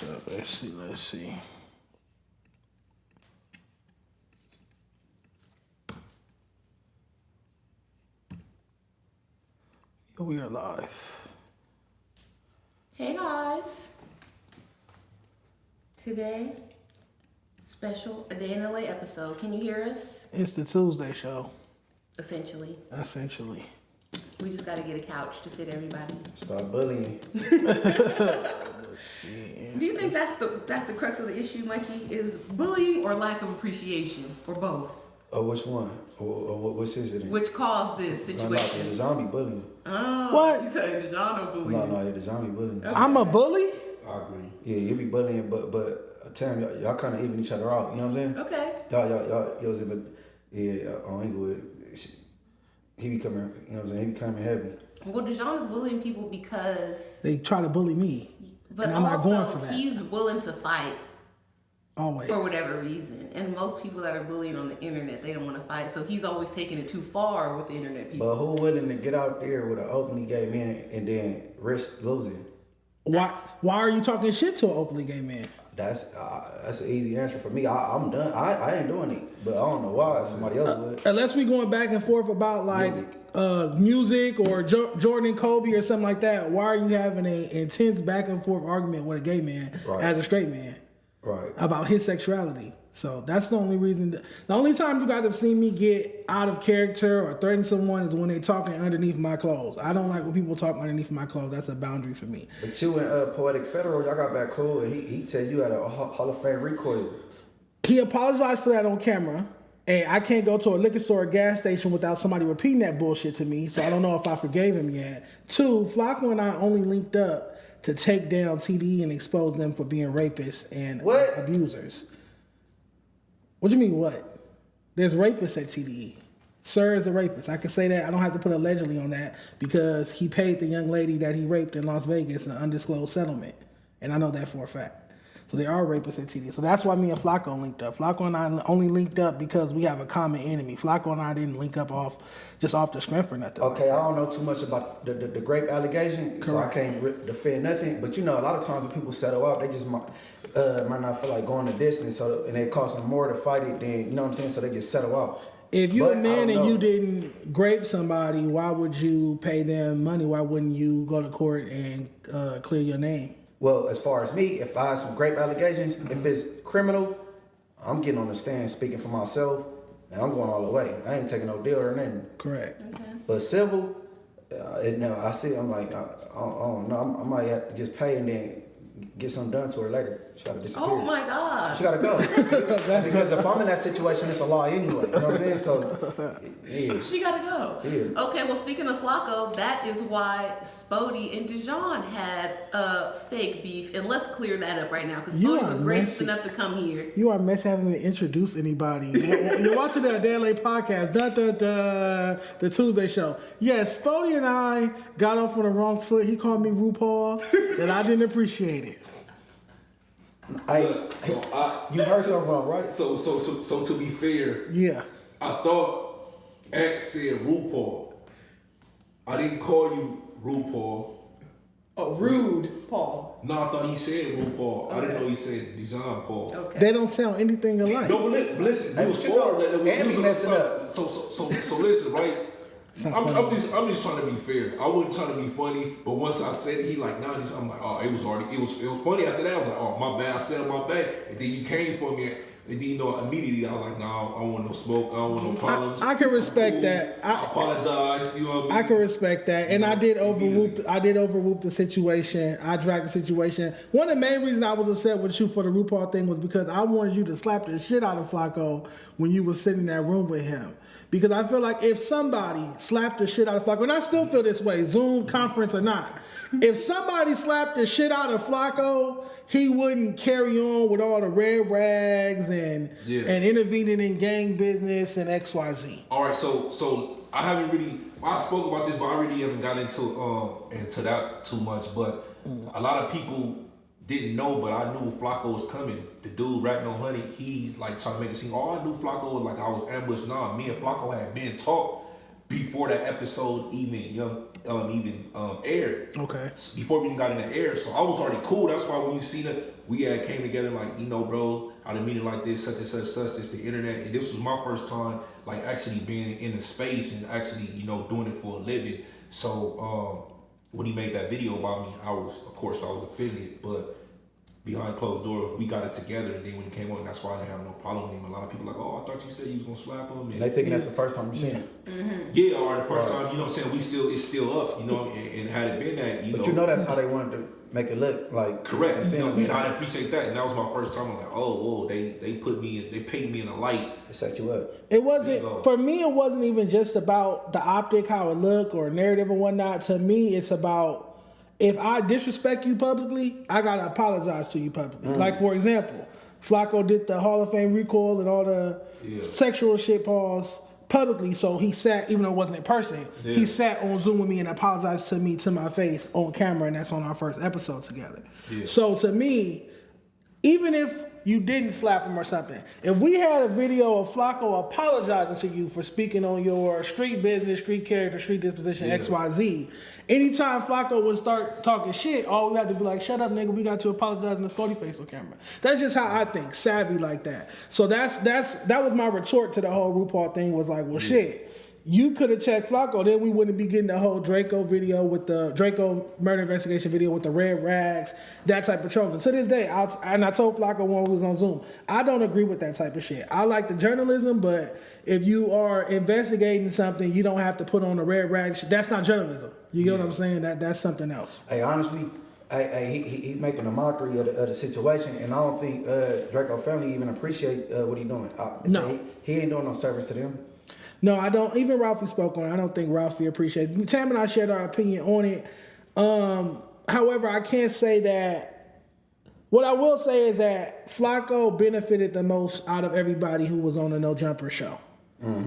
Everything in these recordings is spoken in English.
up. Let's see. We are live. Hey guys. Today, special A Day in LA episode. Can you hear us? It's the Tuesday show. Essentially. We just got to get a couch to fit everybody. Stop bullying. Do you think that's the crux of the issue, Munchie? Is bullying or lack of appreciation, or both? Oh, which one? Which is it? Which caused this situation? The zombie bullying. Oh, what? You saying Dejon or bullying? No, the zombie bullying. Okay. I'm a bully? I agree. Yeah, you be bullying, but Tam, y'all kind of even each other out. You know what I'm saying? Okay. Y'all was in the on Inglewood. He be coming. You know what I'm saying? He be coming heavy. Well, Dejon is bullying people because they try to bully me, but and I'm not going for that. He's willing to fight. Always. For whatever reason. And most people that are bullying on the internet, they don't want to fight. So he's always taking it too far with the internet people. But who willing to get out there with an openly gay man and then risk losing? Why are you talking shit to an openly gay man? That's an easy answer for me. I'm done. I ain't doing it. But I don't know why somebody else would. Unless we going back and forth about like music or Jordan and Kobe or something like that. Why are you having an intense back and forth argument with a gay man as a straight man? Right. About his sexuality. So that's the only reason. The only time you guys have seen me get out of character or threaten someone is when they're talking underneath my clothes. I don't like when people talk underneath my clothes. That's a boundary for me. But you and Poetik Federal, y'all got back cool, and he said you had a Hall of Fame recoil. He apologized for that on camera. And I can't go to a liquor store or gas station without somebody repeating that bullshit to me. So I don't know if I forgave him yet. 2, Flakko and I only linked up to take down TDE and expose them for being rapists and abusers. What do you mean, what? There's rapists at TDE. Sir is a rapist. I can say that. I don't have to put allegedly on that because he paid the young lady that he raped in Las Vegas an undisclosed settlement. And I know that for a fact. So there are rapists at TDE. So that's why me and Flakko linked up. Flakko and I only linked up because we have a common enemy. Flakko and I didn't link up off the strength or nothing. Okay, I don't know too much about the grape allegation, Correct. So I can't defend nothing. But you know, a lot of times when people settle out, they just might not feel like going the distance, and it costs them more to fight it than, you know what I'm saying? So they just settle out. If you're a man and you didn't grape somebody, why would you pay them money? Why wouldn't you go to court and clear your name? Well, as far as me, if I have some grape allegations, if it's criminal, I'm getting on the stand speaking for myself, and I'm going all the way. I ain't taking no deal or nothing. Correct. Okay. But civil, I see. I'm like, I don't know. I might have to just pay and then get something done to her later. She gotta disappear. Oh my God. She gotta go. Because if I'm in that situation, it's a law anyway. You know what I'm saying? So, yeah. She gotta go. Yeah. Okay, well, speaking of Flakko, that is why Sporty and Dejon had fake beef. And let's clear that up right now because Sporty was gracious enough to come here. You are messy having to introduce anybody. You're watching the Day LA podcast, the Tuesday show. Yes, Sporty and I got off on the wrong foot. He called me RuPaul, and I didn't appreciate it. You heard something wrong, right? So to be fair, yeah, I thought X said RuPaul. I didn't call you RuPaul. Oh, rude, Paul. No, I thought he said RuPaul. Okay. I didn't know he said Dejon Paul. Okay. They don't sound anything alike. No, but listen, you was forward that we was messing up. So listen, right? I'm just trying to be fair. I wasn't trying to be funny, but once I said it, he like, nah. I'm like, oh, it was funny after that. I was like, oh, my bad. I said my bad, and then you came for me, and then you know immediately I was like, nah, I don't want no smoke. I don't want no problems. I can respect that. I apologize. You know what I mean? I can respect that, and I did overwhoop the situation. I dragged the situation. One of the main reasons I was upset with you for the RuPaul thing was because I wanted you to slap the shit out of Flakko when you was sitting in that room with him. Because I feel like if somebody slapped the shit out of Flakko, and I still feel this way, Zoom, conference or not, if somebody slapped the shit out of Flakko, he wouldn't carry on with all the red rags and intervening in gang business and XYZ. All right, so I haven't really, I spoke about this, but I really haven't got into that too much. But a lot of people didn't know, but I knew Flakko was coming. The dude ratting on Honey, he's like trying to make it seem, all I knew Flakko was like I was ambushed. Nah, me and Flakko had been talk before that episode even even aired. Okay. Before we even got in the air, so I was already cool. That's why when you see that we had came together like, you know, bro, I didn't mean it like this, such and such, such. It's the internet, and this was my first time like actually being in the space and actually, you know, doing it for a living. So when he made that video about me, I was offended, but behind closed doors, we got it together, and then when he came on, that's why I didn't have no problem with him. A lot of people like, oh, I thought you said you was gonna slap him. And they think that's the first time you seen him. Yeah, or the first time, you know what I'm saying, it's still up, you know, and had it been that, you know. But you know that's how they wanted to make it look like. Correct. You know, and I appreciate that. And that was my first time. I'm like, oh, whoa, they painted me in a light. They set you up. It wasn't, for me, it wasn't even just about the optic, how it looked, or narrative and whatnot. To me, it's about, if I disrespect you publicly, I gotta apologize to you publicly. Like, for example, Flakko did the Hall of Fame recoil and all the sexual shit pause publicly, so he sat, even though it wasn't in person, he sat on Zoom with me and apologized to me to my face on camera, and that's on our first episode together. So to me, even if you didn't slap him or something, if we had a video of Flakko apologizing to you for speaking on your street business, street character, street disposition, XYZ, anytime Flakko would start talking shit, all we had to be like, shut up, nigga, we got to apologize in the Spoetyface on camera. That's just how I think, savvy like that. So that was my retort to the whole RuPaul thing, was like, well, shit, you could have checked Flakko, then we wouldn't be getting the whole Drakeo video with the Drakeo murder investigation video with the red rags, that type of trolling. To this day, and I told Flakko when we was on Zoom, I don't agree with that type of shit. I like the journalism, but if you are investigating something, you don't have to put on the red rags. That's not journalism. You get what I'm saying? That's something else. Hey, honestly, he making a mockery of the situation, and I don't think Drakeo family even appreciate what he doing. No. He ain't doing no service to them. No, I don't. Even Ralphie spoke on it. I don't think Ralphie appreciated it. Tam and I shared our opinion on it. However, I can't say that. What I will say is that Flakko benefited the most out of everybody who was on the No Jumper show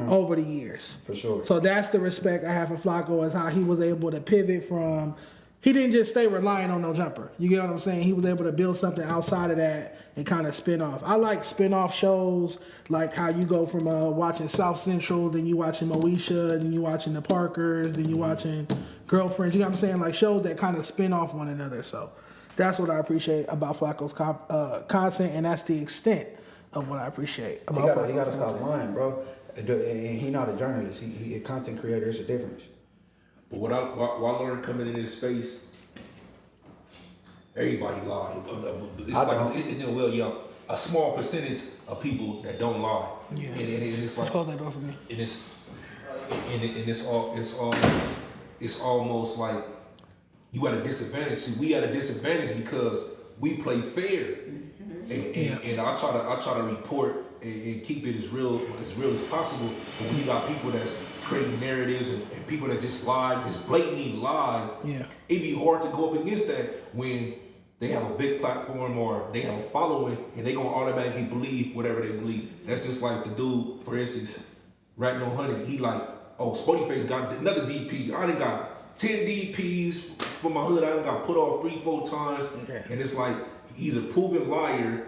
over the years. For sure. So that's the respect I have for Flakko, is how he was able to pivot from. He didn't just stay reliant on No Jumper. You get what I'm saying? He was able to build something outside of that and kind of spin off. I like spin off shows, like how you go from watching South Central, then you watching Moesha, then you watching the Parkers, then you watching Girlfriends. You know what I'm saying? Like shows that kind of spin off one another. So that's what I appreciate about Flakko's content, and that's the extent of what I appreciate about Flakko's He got to stop lying, bro. And he not a journalist. He a content creator. It's a difference. But what I learned coming in this space, everybody lie. It's a small percentage of people that don't lie. Yeah. And it's like, close that door for me. And it's almost like you at a disadvantage. See, we at a disadvantage because we play fair, and I try to report and keep it as real as possible. But when you got people that's creating narratives and people that just lie, just blatantly lie, it'd be hard to go up against that when they have a big platform or they have a following and they gonna automatically believe whatever they believe. That's just like the dude, for instance, Ratting on Honey. He like, oh, Spoetyface got another DP. I done got 10 DPs for my hood. I done got put off 3-4 times. Okay. And it's like, he's a proven liar.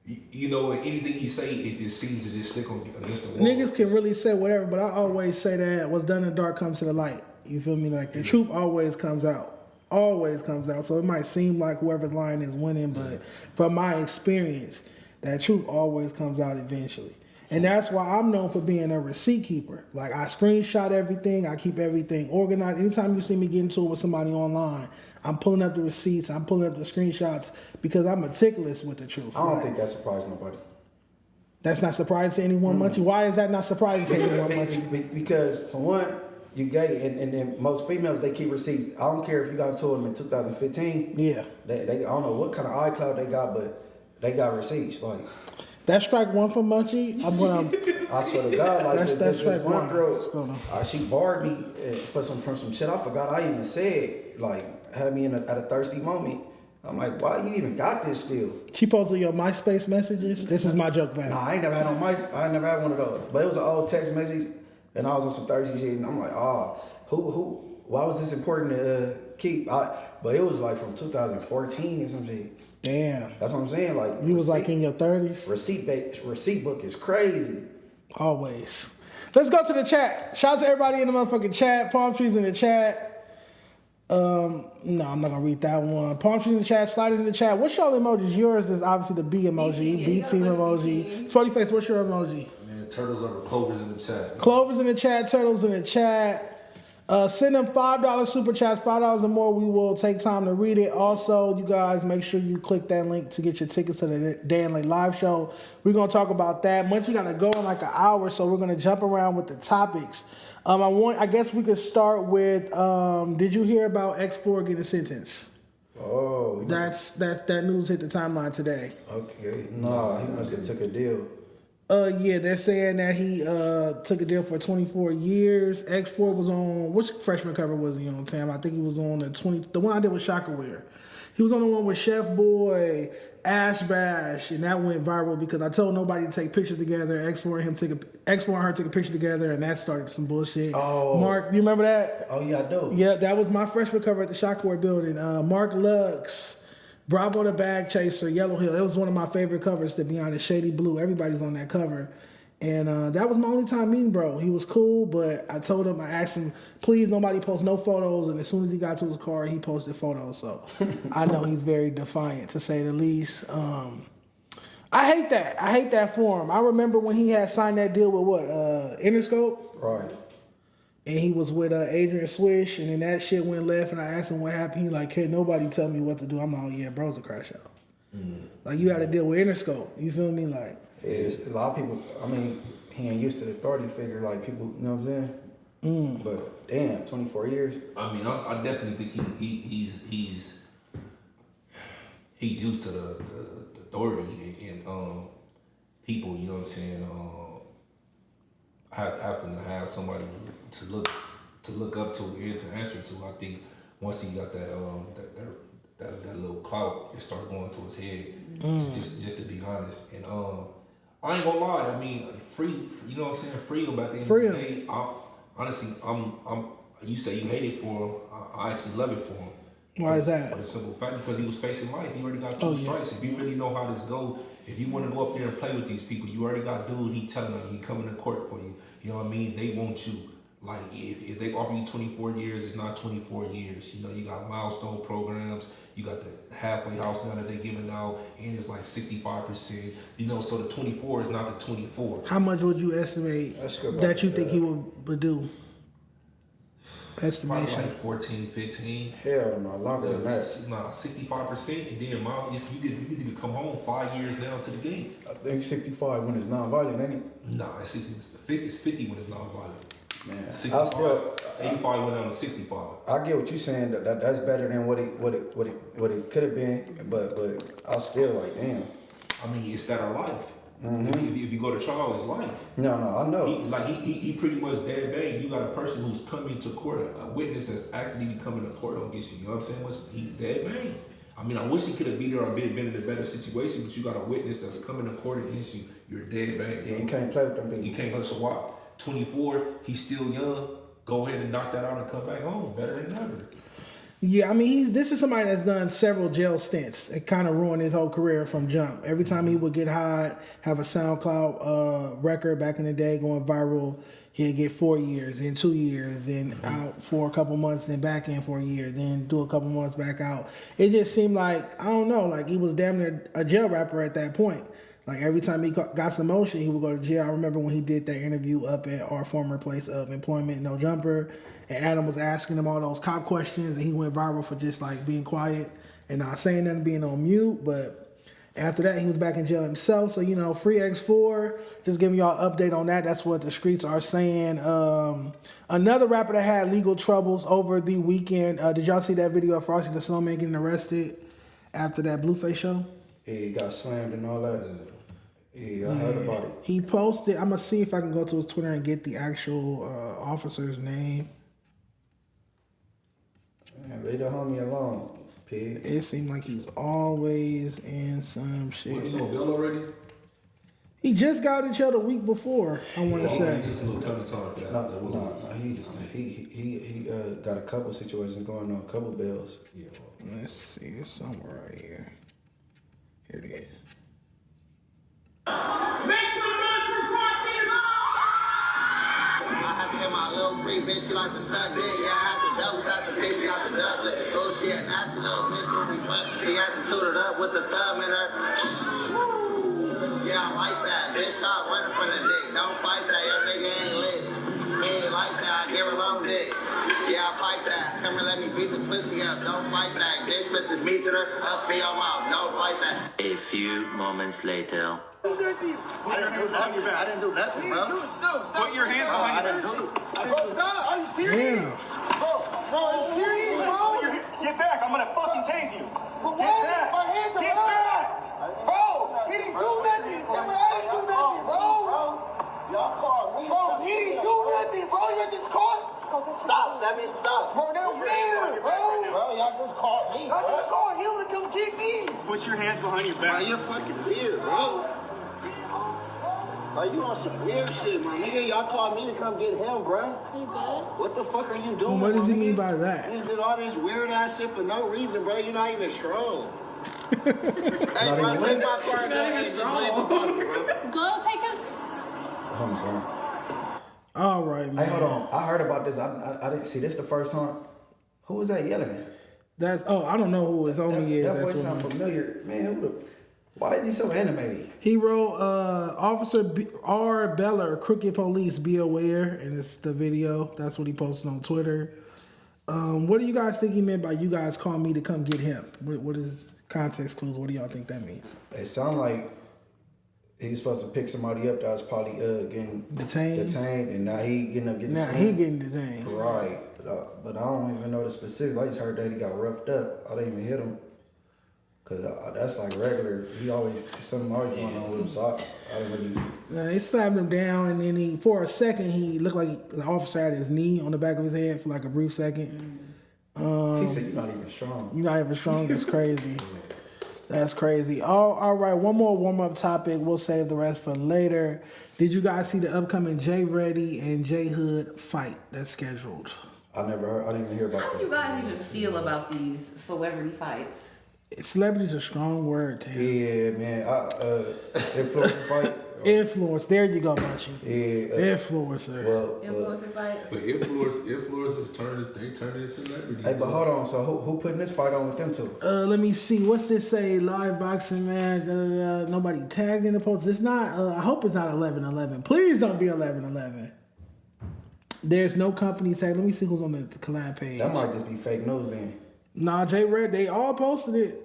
You know, and anything he say, it just seems to just stick on against the wall. Niggas can really say whatever, but I always say that what's done in the dark comes to the light. You feel me? Like the truth always comes out. Always comes out. So it might seem like whoever's lying is winning, but from my experience, that truth always comes out eventually. And that's why I'm known for being a receipt keeper. Like I screenshot everything, I keep everything organized. Anytime you see me get into it with somebody online, I'm pulling up the receipts, I'm pulling up the screenshots because I'm meticulous with the truth. I don't think that surprised nobody. That's not surprising to anyone, Munchie? Why is that not surprising to anyone, Munchie? Because for one, you gay, and most females, they keep receipts. I don't care if you got into them in 2015. Yeah. They I don't know what kind of iCloud they got, but they got receipts. Like that's strike one for Munchie. I'm gonna. I swear to God, like that's strike one girl, she barred me from some shit I forgot I even said. Like had me at a thirsty moment. I'm like, why you even got this still? She posted your MySpace messages. This is my joke back. Nah, I ain't never had I ain't never had one of those. But it was an old text message, and I was on some thirsty shit, and I'm like, why was this important to keep? But it was like from 2014 or some shit. Damn. That's what I'm saying. Like you was like in your 30s. Receipt book is crazy. Always. Let's go to the chat. Shout out to everybody in the motherfucking chat. Palm trees in the chat. No, I'm not gonna read that one. Palm trees in the chat, slide in the chat. What's y'all emojis? Yours is obviously the B emoji, Yeah, B team emoji. Spoetyface, what's your emoji? Man, turtles are the clovers in the chat. Clovers in the chat, turtles in the chat. Send them $5 super chats, $5 or more. We will take time to read it. Also, you guys make sure you click that link to get your tickets to the Day and Late live show. We're gonna talk about that. Munchie gotta go in like an hour, so we're gonna jump around with the topics. I guess we could start with. Did you hear about X4 getting sentenced? Oh, That news hit the timeline today. okay. Nah, he must have took a deal. Yeah, they're saying that he took a deal for 24 years. X4 was on, which freshman cover was he on, Tam? I think he was on the one I did with Shockaware. He was on the one with Chef Boy, Ash Bash, and that went viral because I told nobody to take pictures together. X4 and her took a picture together, and that started some bullshit. Oh. Mark, you remember that? Oh, yeah, I do. Yeah, that was my freshman cover at the Shockaware building. Mark Lux. Bravo the Bag Chaser, Yellow Hill. It was one of my favorite covers, to be honest. Shady Blue. Everybody's on that cover. And that was my only time meeting bro. He was cool, but I asked him, please nobody post no photos. And as soon as he got to his car, he posted photos. So I know he's very defiant, to say the least. I hate that. I hate that for him. I remember when he had signed that deal with Interscope. Right. And he was with Adrian Swish, and then that shit went left, and I asked him what happened. He like, can't nobody tell me what to do. I'm like, oh, yeah, bro's a crash out. Like, you got to deal with Interscope. You feel me? Like, A lot of people, I mean, he ain't used to the authority figure, like people, you know what I'm saying? But damn, 24 years. I mean, I definitely think he's used to the authority and people. You know what I'm saying? Have to have somebody to look up to and to answer to. I think once he got that little clout, it started going to his head. Just to be honest, and I ain't gonna lie. I mean, free. You know what I'm saying? Free him at the end of the day. Honestly, you say you hate it for him. I actually love it for him. Why is that? For the simple fact, because he was facing life. He already got two strikes. If you really know how this go, if you want to go up there and play with these people, you already got dude. He telling them he coming to court for you. You know what I mean? They want you. Like if they offer you 24 years, it's not 24 years. You know, you got milestone programs. You got the halfway house now that they giving out, and it's like 65%. You know, so the 24 is not the 24. How much would you estimate that you think he would do? Estimation. Probably like 14, 15. Hell no, longer than that. Nah, 65%, and then you need to come home 5 years down to the game. I think 65 when it's non-violent, ain't it? Nah, it's 50 when it's non-violent. Man, 65, 85 went down to 65. I get what you're saying. That's better than what it could have been, but I still like, damn. I mean, it's that our life. If you go to trial, it's life. No, I know. He pretty much dead bang. You got a person who's coming to court, a witness that's actively coming to court against you. You know what I'm saying? He dead bang. I mean, I wish he could have been there or been in a better situation, but you got a witness that's coming to court against you. You're dead bang. Yeah, you can't play with them people. You can't play. So what? 24, he's still young. Go ahead and knock that out and come back home. Better than ever. Yeah, I mean, this is somebody that's done several jail stints. It kind of ruined his whole career from jump. Every time he would get hot, have a SoundCloud record back in the day going viral, he'd get 4 years, then 2 years, then out for a couple months, then back in for a year, then do a couple months back out. It just seemed like, I don't know, like he was damn near a jail rapper at that point. Like every time he got some motion, he would go to jail. I remember when he did that interview up at our former place of employment, No Jumper, and Adam was asking him all those cop questions, and he went viral for just like being quiet and not saying nothing, being on mute. But after that, he was back in jail himself. So, you know, free X4, just giving y'all an update on that. That's what the streets are saying. Another rapper that had legal troubles over the weekend. Did y'all see that video of Frostydasnowmann getting arrested after that Blueface show? Yeah, he got slammed and all that. Yeah, I heard about it. He posted, I'm going to see if I can go to his Twitter and get the actual officer's name. Man, leave the homie alone, pig. It seemed like he was always in some shit. What, you on bail already? He just got in jail the week before, I want to say. Just a little county time for that. No, he got a couple situations going on, a couple bills. Yeah. Let's see, it's somewhere right here. Here it is. Make some noise for Frostydasnowmann! and my little free bitch, she like to suck dick. Yeah, I had the doubles out the bitch, she got the doublet. Oh, she a nasty little bitch when we fuck. She had to toot it up with the thumb in her. Yeah, I like that. Bitch, stop running from the dick. Don't fight that. Your nigga ain't lit. He ain't like that. Give him long dick. Yeah, I fight that. Come and let me beat the pussy up. Don't fight back. Bitch, put this meat to her. Up in your mouth. Don't fight that. A few moments later. I didn't do nothing. I didn't do nothing, bro. Stop. Put your hands behind your back. Bro, stop. Are you serious? Bro, are you serious, bro? Get back. I'm gonna fucking tase you. For what? My hands are up. Bro, he didn't do nothing. Tell me I didn't do nothing, bro. Y'all called me. Bro, he didn't do nothing, bro. You just caught. Stop, Sammy, stop. Bro, they're weird, bro. Bro, y'all just called me, bro. Y'all just called him to come get me. Put your hands behind your back. Bro, you're fucking weird, bro. Bro, you on some weird shit, my nigga. Y'all called me to come get him, bro. You good? What the fuck are you doing, What does he my mean nigga? by that? You did all this weird ass shit for no reason, bro. You're not even strong. Hey, bro, take my car and go and just leave the bottle, bro. Go take his. Hold on, bro. All right, man. Hey, hold on. I heard about this. I didn't see this the first time. Who was that yelling? That's I don't know who his homie is. That That's voice what sound familiar. Man, why is he so animated? he wrote. Officer R. Beller, Crooked Police, be aware, and it's the video. That's what he posted on Twitter. What do you guys think he meant by "you guys call me to come get him"? What is context clues? What do y'all think that means? It sound like he's supposed to pick somebody up that was probably getting Detained, and now he ended up getting. Now he getting detained. Right, but I don't even know the specifics. I just heard that he got roughed up. I didn't even hit him. Cause that's like regular. He always something always going on with him. So I don't really. They slapped him down, and then for a second he looked like the officer had his knee on the back of his head for like a brief second. He said, "You're not even strong." You're not even strong. That's crazy. That's crazy. All right. One more warm up topic. We'll save the rest for later. Did you guys see the upcoming J.Rodie and J Hood fight that's scheduled? I never heard. I didn't even hear about How that. do you guys even feel about these celebrity fights? Celebrity's a strong word, Tam. Yeah, man. Influencer fight. Influence. There you go, Munchie. Yeah. Influencer. Well, Influencer fights? But influencers turn into celebrities. hey, but hold on. So who putting this fight on with them two? Let me see. What's this say? Live boxing match. Nobody tagged in the post. It's not. I hope it's not 11-11. Please don't be 11-11. There's no company tag. Let me see who's on the collab page. That might just be fake news then. Nah, J-Rodie, they all posted it.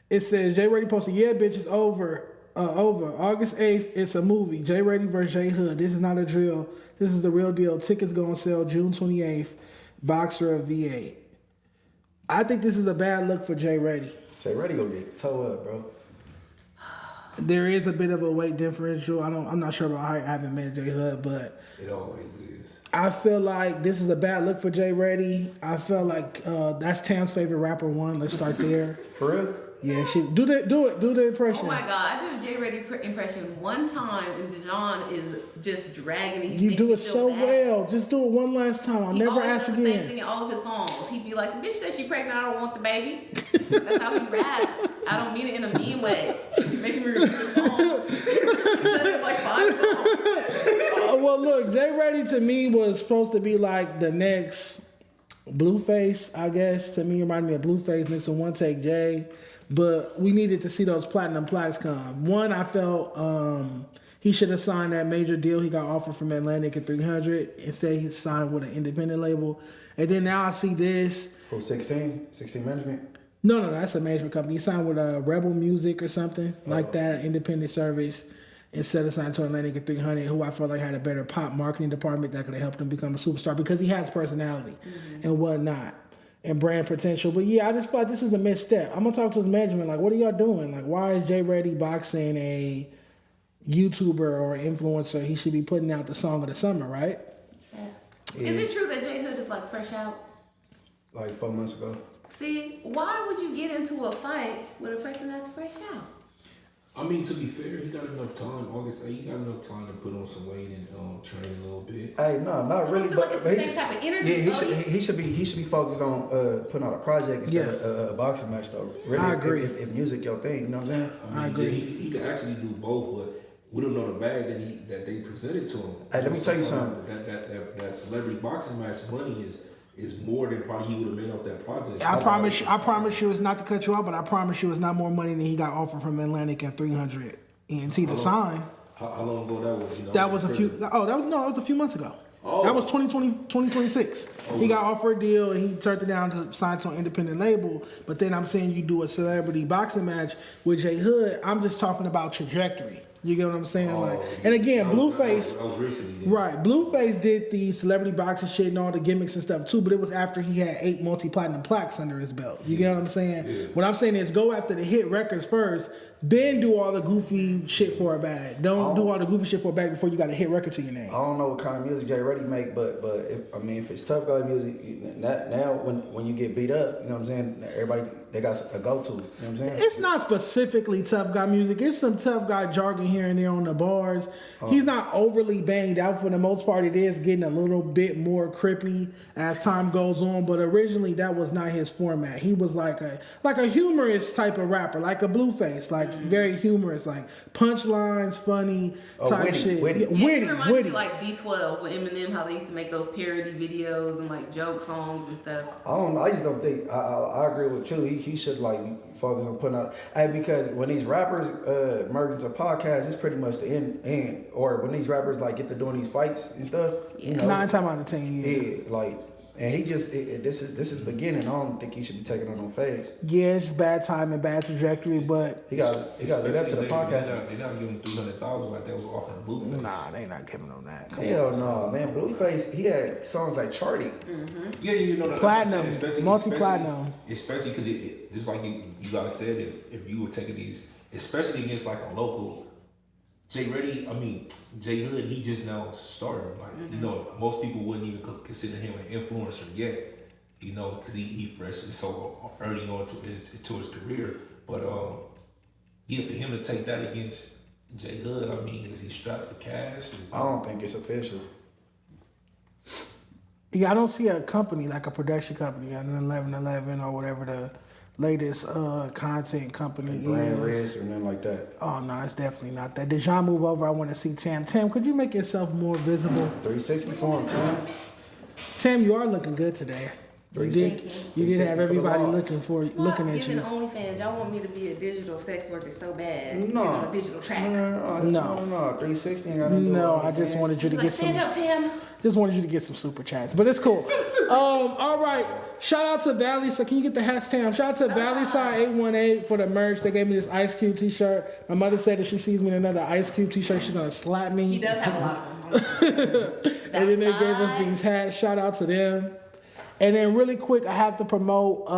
It says J-Rodie posted, yeah, bitch, it's over. August 8th, it's a movie. J-Rodie vs. J-Hood. This is not a drill. This is the real deal. Tickets go on sale June 28th. Boxer of V8. I think this is a bad look for J-Rodie. J.Rodie gonna get toe up, bro. There is a bit of a weight differential. I'm not sure about height. I haven't met J-Hood, but It always is. I feel like this is a bad look for J-Rodie. I feel like that's Tam's favorite rapper one. Let's start there. For real? Yeah, do the impression. Oh my God, I did a J.Rodie impression one time, and Dejon is just dragging it. He's You making do me it feel so bad. well. Just do it one last time. I'll He never always ask does the same again. thing in all of his songs. He'd be like, "The bitch said she pregnant. I don't want the baby." That's how he raps. I don't mean it in a mean way. Making me repeat the song. He said it like 5 songs. Well, look, J.Rodie to me was supposed to be like the next Blueface, I guess. To me, it reminded me of Blueface, next to One Take J. But we needed to see those platinum plaques come. One, I felt he should have signed that major deal he got offered from Atlantic at 300. Instead, he signed with an independent label. And then now I see this. Who, 16? 16 management? No, that's a management company. He signed with Rebel Music or something like that, independent service. Instead of signing to Atlantic at 300, who I felt like had a better pop marketing department that could have helped him become a superstar because he has personality and whatnot and brand potential. But yeah, I just feel like this is a misstep. I'm gonna talk to his management. Like, what are y'all doing? Like, why is J.Rodie boxing a YouTuber or influencer? He should be putting out the song of the summer, right? Yeah. Is it true that J Hood is like fresh out? Like 4 months ago. See, why would you get into a fight with a person that's fresh out? I mean, to be fair, he got enough time. August 8th, he got enough time to put on some weight and train a little bit. Hey, no, not really. I feel like But it's the same type of energy. he should be focused on putting out a project instead of a boxing match though. Really, I agree. If music your thing, you know what I'm saying? I mean, I agree. He could actually do both, but we don't know the bag that they presented to him. Hey, let me tell you something. That celebrity boxing match money is more than probably he would have made off that project. I promise you, it's not to cut you off, but I promise you, it's not more money than he got offered from Atlantic and 300 ENT to sign. How long ago that was? You know, That was a few. Oh, that was a few months ago. Oh. That was 2026. He got offered a deal and he turned it down to sign to an independent label. But then I'm saying you do a celebrity boxing match with J Hood. I'm just talking about trajectory. You get what I'm saying? And again, Blueface. That was recently. Then. Right. Blueface did the celebrity boxing shit and all the gimmicks and stuff too, but it was after he had 8 multi-platinum plaques under his belt. You get what I'm saying? Yeah. What I'm saying is go after the hit records first, then do all the goofy shit for a bag. Don't do all the goofy shit for a bag before you got a hit record to your name. I don't know what kind of music J.Rodie make, but if it's tough guy music, now when you get beat up, you know what I'm saying? Everybody they got a go-to. You know what I'm saying? It's not specifically tough guy music. It's some tough guy jargon here and there on the bars. He's not overly banged out for the most part. It is getting a little bit more crippy as time goes on, but originally that was not his format. He was like a humorous type of rapper, like a Blueface, like very humorous, like punchlines, funny type witty, shit. witty. Yeah, It reminds witty. me like D12 with Eminem, how they used to make those parody videos and like joke songs and stuff. I don't know. I just don't think I agree with you. He should like focus on putting out. Because when these rappers merge into podcasts, it's pretty much the end. Or when these rappers like get to doing these fights and stuff, you know, 9 times out of 10, yeah, like. And he just this is beginning. I don't think he should be taking on no phase. Yeah, it's just bad time and bad trajectory, but He got do that to the podcast. They not giving 300,000 like that was offering Blueface. nah, they not giving on that. Come Hell no, man. Blueface, he had songs like Charty. Yeah, you know, Platinum, especially- multi-platinum. Especially because it just like you gotta say if you were taking these, especially against like a local. J.Rodie, J Hood, he just now started. Like, you know, most people wouldn't even consider him an influencer yet, you know, because he fresh and so early on to his career. But yeah, for him to take that against J Hood, is he strapped for cash? I don't think it's official. Yeah, I don't see a company like a production company, an 1111 or whatever the latest content company Brand is. Risk or nothing like that. Oh no, it's definitely not that. Dejon, move over. I want to see Tam. Tam, could you make yourself more visible? 360 for him, Tam. Tam, you are looking good today. You did 360 have everybody for the looking Stop at giving you. OnlyFans. Y'all want me to be a digital sex worker so bad. No. Get on a digital track. No. 360 ain't got to do No, it. I just wanted you to Like, get some. stand up, Tam. Just wanted you to get some super chats, but it's cool. All right. Shout out to Valley. So can you get the hats, Tam? Shout out to Valley Side 818 for the merch. They gave me this Ice Cube T-shirt. My mother said if she sees me in another Ice Cube T-shirt, she's gonna slap me. He does have a lot of them. And then they gave us these hats. Shout out to them. And then really quick, I have to promote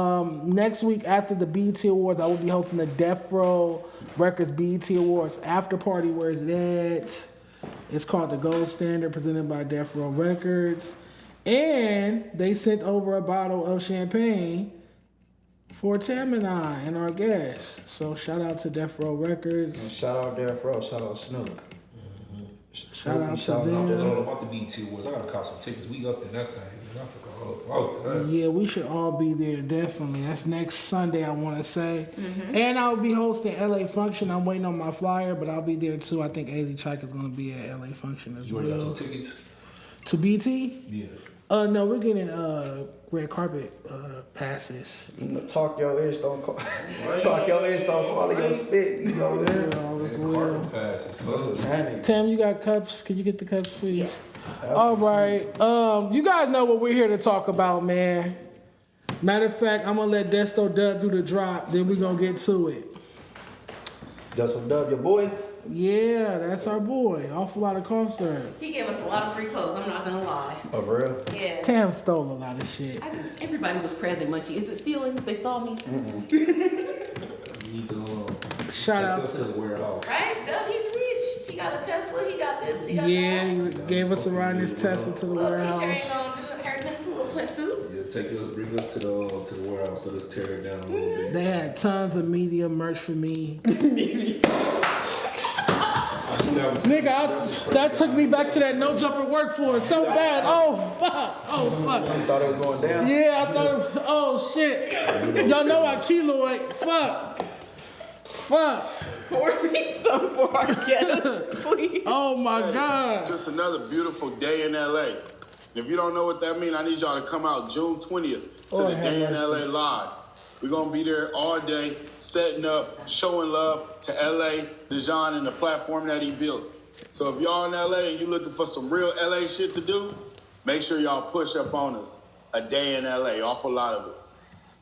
next week after the BET Awards, I will be hosting the Death Row Records BET Awards after party. Where is that? It's called the Gold Standard, presented by Death Row Records. And they sent over a bottle of champagne for Tam and I and our guests. So shout out to Death Row Records. And shout out there, bro. Shout out Snoopy. Shout out to Shouting them. out there. All about the BET Awards. I gotta cop some tickets. We up to that thing. Man. I forgot all about that. Yeah, we should all be there, definitely. That's next Sunday, I want to say. And I'll be hosting LA Function. I'm waiting on my flyer, but I'll be there too. I think AZ Chike is going to be at LA Function as You already got well. your tickets? To BT? Yeah. No, we're getting red carpet passes. Talk your ears, don't talk your ears, don't swallow your spit. You know what I'm saying? All is Man, well. carpet passes. That's what's happening. Tam, you got cups? Can you get the cups, please? Yes. All right. You guys know what we're here to talk about, man. Matter of fact, I'm going to let Desto Dub do the drop, then we're going to get to it. Desto Dub, your boy. Yeah, that's our boy. Awful lot of cough syrup. He gave us a lot of free clothes. I'm not gonna lie. Oh, for real? Yeah. Tam stole a lot of shit. Everybody was present, Munchie. Is it stealing? They saw me. You need to Shout take out us to the warehouse. Right? Dub, he's rich. He got a Tesla. He got this. He got Yeah, that. he gave us a ride in his Tesla to the Little t-shirt ain't warehouse. gonna do it. Hurt nothing. Little sweatsuit. Yeah, bring us to the warehouse. Let us tear it down a little bit. They had tons of media merch for me. Nigga, that took me back to that No Jumper workforce so bad. Oh, fuck. Oh, fuck. You thought it was going down? Yeah, I thought, oh, shit. Y'all know I keloid. Fuck. Pour me some for our guests, please. Oh my Hey, God. Just another beautiful day in LA. If you don't know what that means, I need y'all to come out June 20th to Lord the have Day in mercy. LA Live. We're going to be there all day, setting up, showing love to LA, Dejon, and the platform that he built. So if y'all in LA and you looking for some real LA shit to do, make sure y'all push up on us. A day in LA, awful lot of it.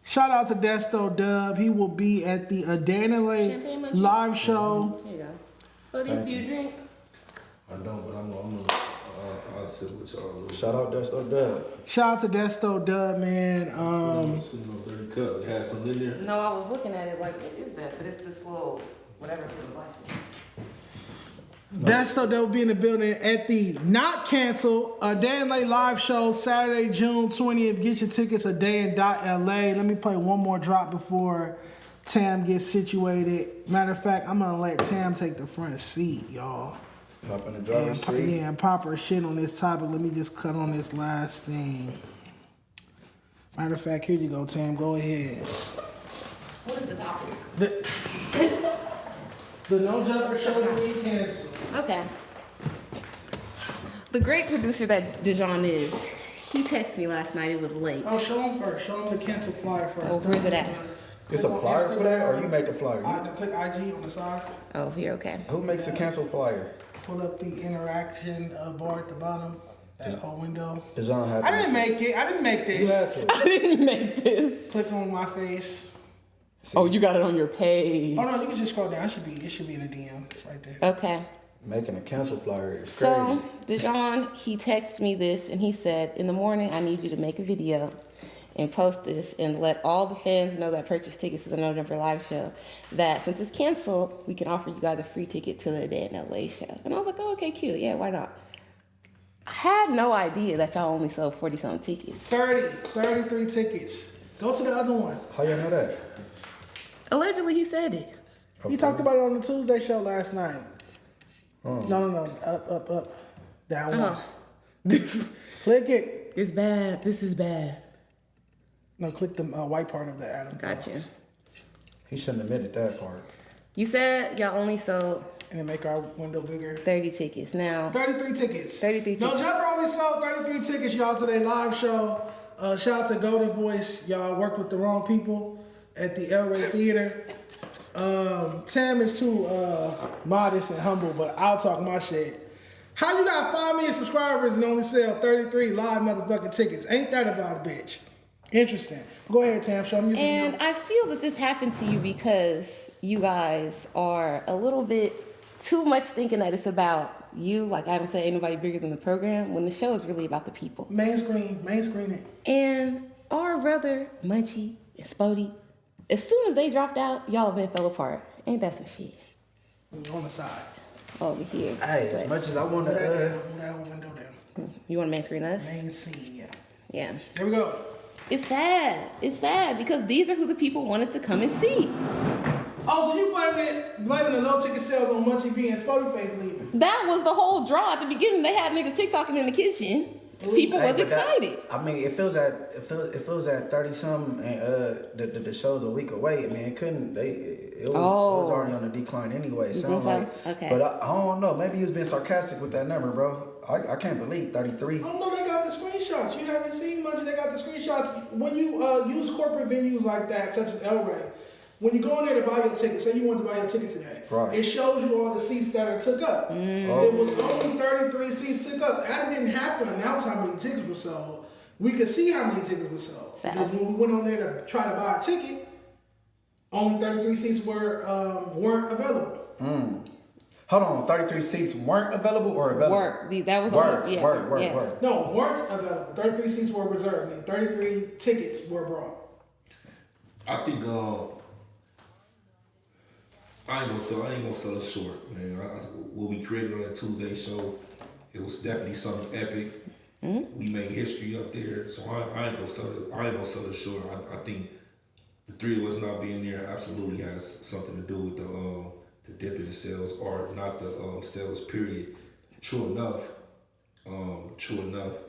Shout out to Desto Dub. He will be at the Day in LA Champagne Munchie? live show. There you go. Spoty, do you drink? I don't, but I'll sit with y'all. Shout out Desto Dub. Shout out to Desto Dub, man. Sitting on 30 cup. They had some in there. No, I was looking at it like, what is that? But it's this little, whatever for the black one. Desto Dub will be in the building at the not canceled A Day in LA live show Saturday, June 20th. Get your tickets a day in .LA. Let me play one more drop before Tam gets situated. Matter of fact, I'm gonna let Tam take the front seat, y'all. Hop in the driver's seat. Yeah, and pop her shit on this topic. Let me just cut on this last thing. Matter of fact, here you go, Tam. Go ahead. What is the topic? The No Jumper show will be canceled. Okay. The great producer that Dejon is, he texted me last night. It was late. Oh, show him first. Show him the cancel flyer first. Oh, where's it at? It's a flyer for that, or you make the flyer? Click IG on the side. Oh, here, okay. Who makes a cancel flyer? Pull up the interaction bar at the bottom. That whole window. Dejon had I didn't make it. I didn't make You this. had to. I didn't make this. Click on my face. Oh, you got it on your page. Oh no, you can just scroll down. It should be in the DM right there. Okay. Making a cancel flyer is crazy. So, Dejon, he texted me this and he said, in the morning, I need you to make a video and post this and let all the fans know that purchase tickets to the No Jumper live show that since it's canceled, we can offer you guys a free ticket to the Day in LA show. And I was like, oh, okay, cute. Yeah, why not? I had no idea that y'all only sold 40-something tickets. 33 tickets. Go to the other one. How you know that? Allegedly, he said it. He talked about it on the Tuesday show last night. No. Up. Down one. Click it. It's bad. This is bad. No, click the white part of the Adam. Gotcha. He shouldn't have admitted that part. You said y'all only sold And then make our window bigger. 30 tickets. Now, 33 tickets. 33 No tickets. Jumper only sold 33 tickets, y'all, to their live show. Shout out to Golden Voice. Y'all worked with the wrong people at the El Rey Theater. Tam is too modest and humble, but I'll talk my shit. How you got 5 million subscribers and only sell 33 live motherfucking tickets? Ain't that about a bitch? Interesting. Go ahead, Tam. Show me your And video. I feel that this happened to you because you guys are a little bit too much thinking that it's about you. Like Adam said, ain't nobody bigger than the program, when the show is really about the people. Main screen it. And our brother, Munchie and Sporty, as soon as they dropped out, y'all been fell apart. Ain't that some shit? On the side. Over here. Hey, as But much as I want Move that to, down. Move that whole window down. you want to main screen us? Main scene, yeah. Yeah. There we go. It's sad. It's sad because these are who the people wanted to come and see. Oh, so you blaming the low ticket sales on Munchie being Spoetyface leaving? That was the whole draw. At the beginning, they had niggas TikToking in the kitchen. People was excited. It feels at 30 something, and the show's a week away. I mean, it was already on the decline anyway. You think so? Okay. But I don't know. Maybe he was being sarcastic with that number, bro. I can't believe 33. Oh no, they got the screenshots. You haven't seen Munchie. They got the screenshots. When you use corporate venues like that, such as El Rey, when you go in there to buy your ticket, say you want to buy your ticket today, Right. it shows you all the seats that are took up. It was only 33 seats took up. Adam didn't have to announce how many tickets were sold. We could see how many tickets were sold. Sad. Because when we went on there to try to buy a ticket, only 33 seats weren't available. Hold on, 33 seats weren't available or available? That was Words, yeah, word. yeah. No, weren't available. 33 seats were reserved, and 33 tickets were brought. I think I ain't gonna sell it short, man. What we created on that Tuesday show, it was definitely something epic. We made history up there, so I ain't gonna sell it. I ain't gonna sell it short. I think the three of us not being there absolutely has something to do with the dip in the sales, or not the sales period. True enough,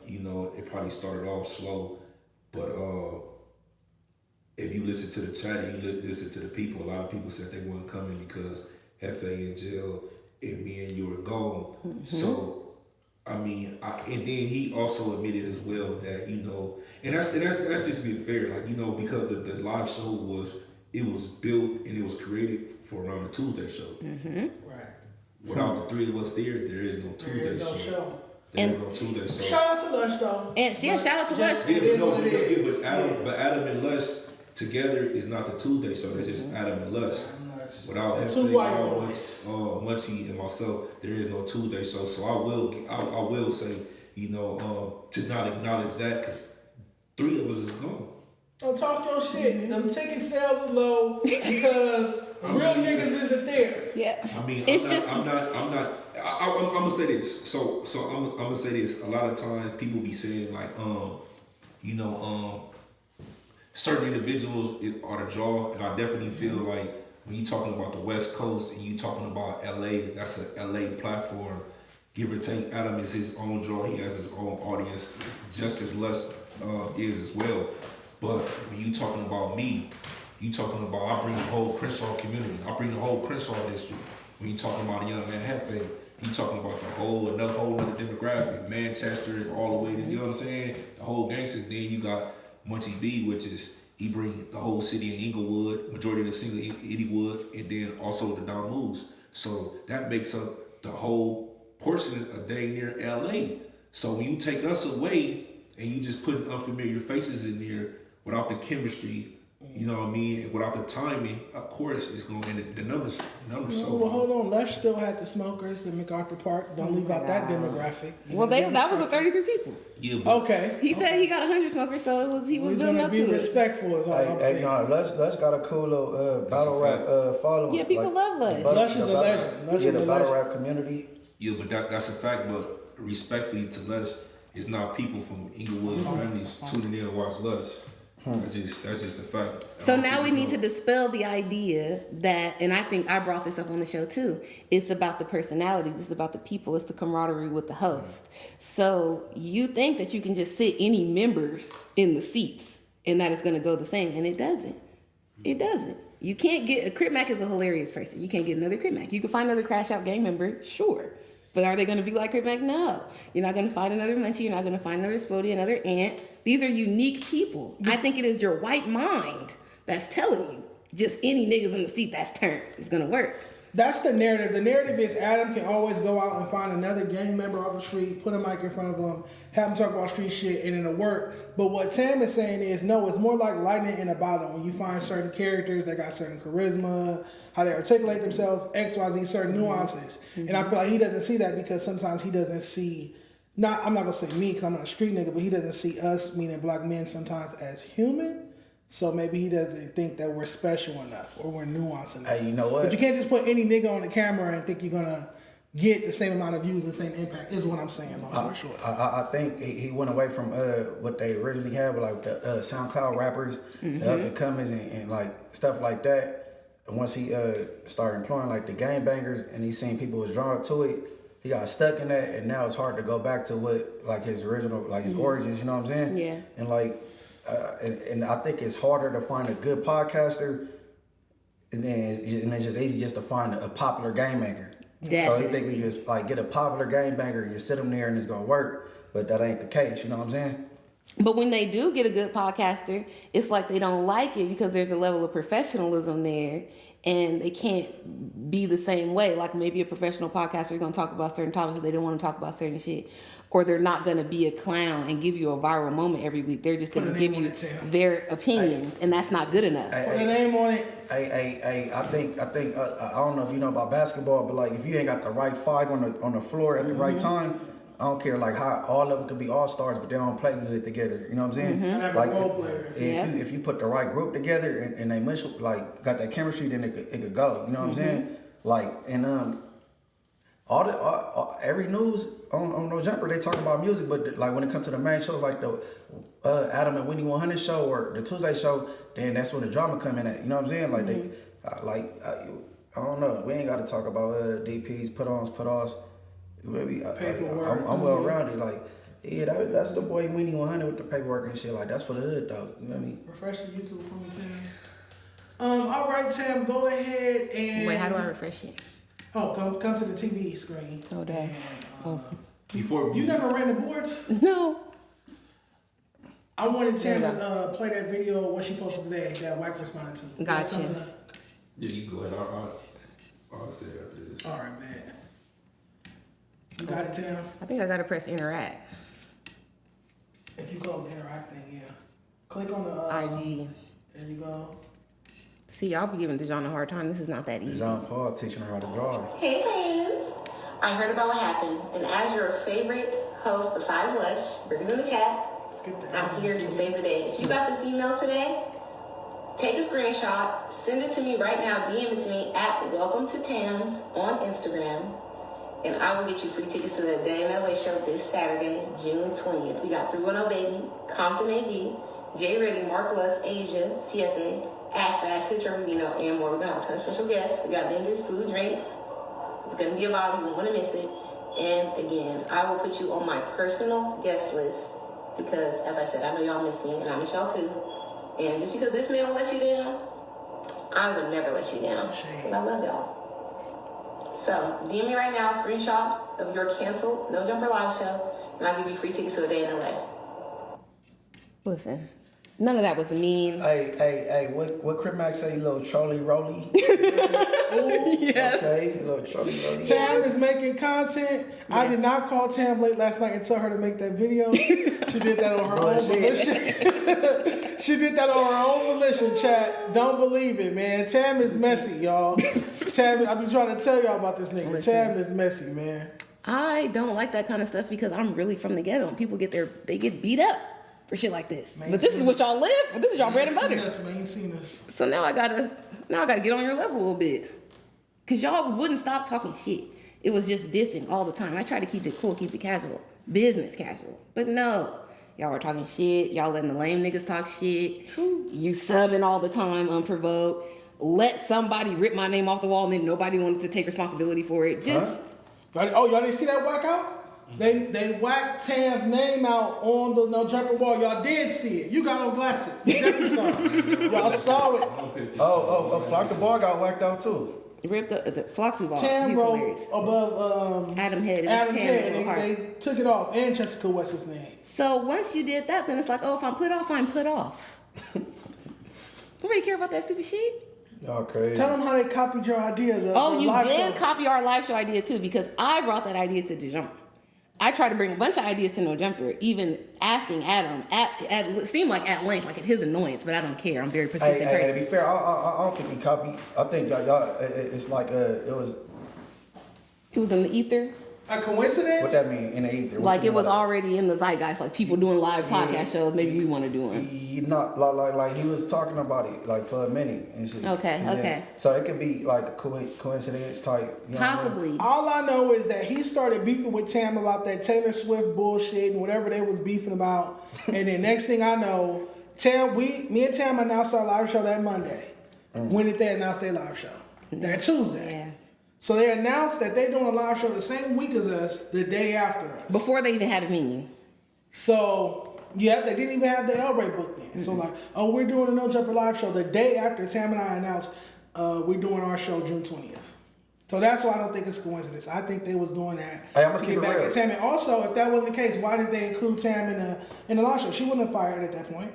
you know, it probably started off slow, but if you listen to the chat and you listen to the people, a lot of people said they weren't coming because Hefe in jail, and me and you were gone. So, I mean, and then he also admitted as well that, and that's just being fair, like, because the live show was built and it was created for around the Tuesday show. Right. Without the three of us there is no Tuesday show. There is no Tuesday show. Shout out to Lush though. And shout out to Lush. But Adam and Lush together is not the Tuesday show. That's just Adam and Lush. Without Hefe, Munchie, and myself, there is no Tuesday show. So I will say, to not acknowledge that, because three of us is gone. Don't talk your shit. Them ticket sales are low because real niggas isn't there. Yeah. I mean, I'm gonna say this. So I'm gonna say this. A lot of times people be saying like, certain individuals are the draw, and I definitely feel like when you talking about the West Coast and you talking about LA, that's an LA platform. Give or take, Adam is his own draw. He has his own audience, just as Lush is as well. But when you talking about me, you talking about I bring the whole Crenshaw community. I bring the whole Crenshaw district. When you talking about a young man Hefe, you talking about the whole other demographic, Manchester and all the way to, you know what I'm saying? The whole gangsters. Then you got Munchie B, which is he bring the whole city in Inglewood, majority of the single Eddiewood, and then also the Don Moves. So that makes up the whole portion of dang near LA. So when you take us away and you just put unfamiliar faces in there without the chemistry, you know what I mean, and without the timing, of course it's going to end the numbers. Well, hold on. Lush still had the smokers in MacArthur Park. Don't leave out that demographic. That was 33 people. Yeah, okay. He said he got 100 smokers, so he was building up to it. Be respectful is all I'm saying. Lush got a cool little battle rap following. Yeah, people love Lush. Lush is a legend. The battle rap community. Yeah, but that's a fact. But respectfully to Lush, it's not people from Inglewood families tuning in to watch Lush. That's just a fact. So now we need to dispel the idea that, and I think I brought this up on the show too, it's about the personalities, it's about the people, it's the camaraderie with the host. So you think that you can just sit any members in the seats and that it's going to go the same, and it doesn't. It doesn't. You can't get, a Crip Mac is a hilarious person. You can't get another Crip Mac. You can find another Crash Out gang member, sure. But are they going to be like Crip Mac? No. You're not going to find another Munchie. You're not going to find another Sporty, another Ant. These are unique people. I think it is your white mind that's telling you just any niggas in the seat that's turned. It's going to work. That's the narrative. The narrative is Adam can always go out and find another gang member off the street, put a mic in front of them, have them talk about street shit, and it'll work. But what Tam is saying is, no, it's more like lightning in a bottle. When you find certain characters that got certain charisma, how they articulate themselves, X, Y, Z, certain nuances. And I feel like he doesn't see that because sometimes he doesn't see, I'm not going to say me because I'm not a street nigga, but he doesn't see us, meaning black men, sometimes as human. So maybe he doesn't think that we're special enough or we're nuanced enough. Hey, you know what? But you can't just put any nigga on the camera and think you're going to get the same amount of views and the same impact, is what I'm saying, long story short. I think he went away from what they originally had with like the SoundCloud rappers, the up and comers and like stuff like that. And once he started employing like the gang bangers and he seen people was drawn to it, he got stuck in that, and now it's hard to go back to what like his original, like his origins, you know what I'm saying? Yeah. And like, and I think it's harder to find a good podcaster, and then it's just easy just to find a popular game maker. So he think we just like get a popular game banger and you sit them there and it's gonna work, but that ain't the case. You know what I'm saying? But when they do get a good podcaster, it's like they don't like it because there's a level of professionalism there, and they can't be the same way. Like maybe a professional podcaster is gonna talk about certain topics, but they don't want to talk about certain shit. Or they're not going to be a clown and give you a viral moment every week. They're just going to give you their opinions, and that's not good enough. Put a name on it. I think I don't know if you know about basketball, but like if you ain't got the right five on the floor at the right time, I don't care like how all of them could be all stars, but they don't play good together. You know what I'm saying? Like if you put the right group together and they much like got that chemistry, then it could go. You know what I'm saying? Like and every news on No Jumper, they talk about music, but like when it comes to the main shows like the Adam and Winnie 100 show or the Tuesday show, then that's when the drama come in at. You know what I'm saying? Like they, I don't know. We ain't got to talk about DPs, put-ons. Maybe I'm well rounded. Like yeah, that's the boy Winnie 100 with the paperwork and shit. Like that's for the hood though. You know what I mean? Refresh the YouTube for me, All right, Tam, go ahead and... Wait, how do I refresh it? Oh, come to the TV screen. Oh, damn. Before You never ran the boards? No. I wanted Tam to play that video of what she posted today that Wack responded to. Gotcha. Yeah, you go ahead. I'll say it after this. All right, man. You got it, Tam? I think I gotta press interact. If you go to interact thing, yeah. Click on the IG. There you go. See, y'all be giving Dejon a hard time. This is not that easy. Paul teaching her how to drive. Hey friends! I heard about what happened, and as your favorite host besides Lush, Birkin's in the chat, I'm here to save the day. If you got this email today, take a screenshot, send it to me right now, DM it to me at Welcome to Tams on Instagram, and I will get you free tickets to the Day in LA show this Saturday, June 20th. We got 310 Baby, Compton AV, J.Rodie, Mark Lux, Asia, Siete, Ash Bash, Hitcher Rubino, and more. We got a ton of special guests. We got vendors, food, drinks. It's going to be a vibe. You won't want to miss it. And again, I will put you on my personal guest list because, as I said, I know y'all miss me, and I miss y'all too. And just because this man will let you down, I would never let you down because I love y'all. So, DM me right now, screenshot of your canceled No Jumper live show, and I'll give you free tickets to a day in LA. Listen, none of that was mean. Hey, what Crip Max say, little trolley rolly? Yeah. Okay, little trolley rolly. Tam is making content. Yes. I did not call Tam late last night and tell her to make that video. She did that on her own volition. She did that on her own volition, chat. Don't believe it, man. Tam is messy, y'all. Tam, I be trying to tell y'all about this nigga. Listen. Tam is messy, man. I don't like that kind of stuff because I'm really from the ghetto and people they get beat up for shit like this. Man, but this is what y'all live for. This is y'all bread and butter. Man, seen us. So now I gotta get on your level a little bit. Cause y'all wouldn't stop talking shit. It was just dissing all the time. I try to keep it cool, keep it casual. Business casual. But no. Y'all were talking shit. Y'all letting the lame niggas talk shit. You subbing all the time unprovoked. Let somebody rip my name off the wall and then nobody wanted to take responsibility for it. Just Oh, y'all didn't see that whack out? They whacked Tam's name out on the No Jumper wall. Y'all did see it. You got on glasses. You definitely saw it. Y'all saw it. Oh, Flakko bar got whacked out too. ripped the Flakko ball. Tam He's wrote hilarious. above Adam's head. Adam's head, and they took it off. And Jessica West's name. So once you did that, then it's like, oh, if I'm put off, I'm put off. Nobody care about that stupid shit. Y'all crazy. Tell them how they copied your idea. You did copy our live show idea too, because I brought that idea to Dejon. I tried to bring a bunch of ideas to No Jumper, even asking Adam it seemed like at length, like at his annoyance, but I don't care. I'm very persistent. Hey, to be fair, I don't think he copied. I think y'all it's like it was. He was in the ether. A coincidence? What that mean in the ether? Like it was already in the zeitgeist, like people doing live podcast shows. Maybe we want to do them. Not like he was talking about it like for a minute and shit. Okay. So it could be like a coincidence type. You know Possibly. All I know is that he started beefing with Tam about that Taylor Swift bullshit and whatever they was beefing about. And then next thing I know, me and Tam announced our live show that Monday. When did they announce their live show? That Tuesday. Yeah. So they announced that they're doing a live show the same week as us, the day after us. Before they even had a meeting. So, yeah, they didn't even have the El Rey booked in. So like, we're doing a No Jumper live show the day after Tam and I announced we're doing our show June 20th. So that's why I don't think it's a coincidence. I think they was doing that Hey, I'm gonna to keep get it back real. at Tam. And also, if that wasn't the case, why did they include Tam in the live show? She wasn't fired at that point.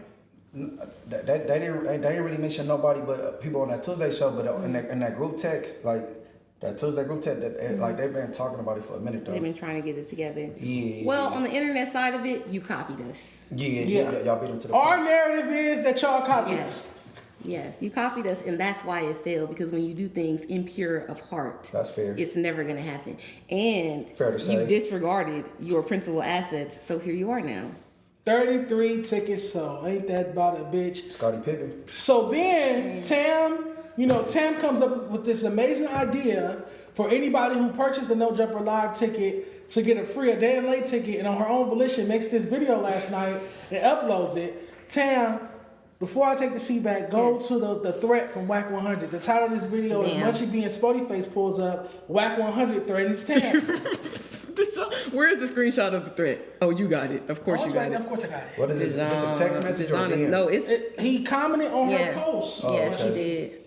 They didn't really mention nobody but people on that Tuesday show, but in that group text, like that Tuesday group text, like they've been talking about it for a minute though. They've been trying to get it together. Yeah. Well, on the internet side of it, you copied us. Yeah. Y'all beat them to the Our punch. narrative is that y'all copied us. Yes, you copied us, and that's why it failed. Because when you do things impure of heart, That's fair. It's never going to happen. And Fair to say. you disregarded your principal assets, so here you are now. 33 tickets sold. Ain't that about a bitch? Scottie Pippen. So then Tam comes up with this amazing idea for anybody who purchased a No Jumper Live ticket to get a day and late ticket, and on her own volition makes this video last night and uploads it. Tam, before I take the seat back, go to the threat from Wack 100. The title of this video is Munchie being Spoetyface pulls up, Wack 100 threatens Tam. Where's the screenshot of the threat? Oh, you got it. Of course you got it. Of course I got it. What is this? Is this a text message or DM? No, it's He commented on her post. yes, he did.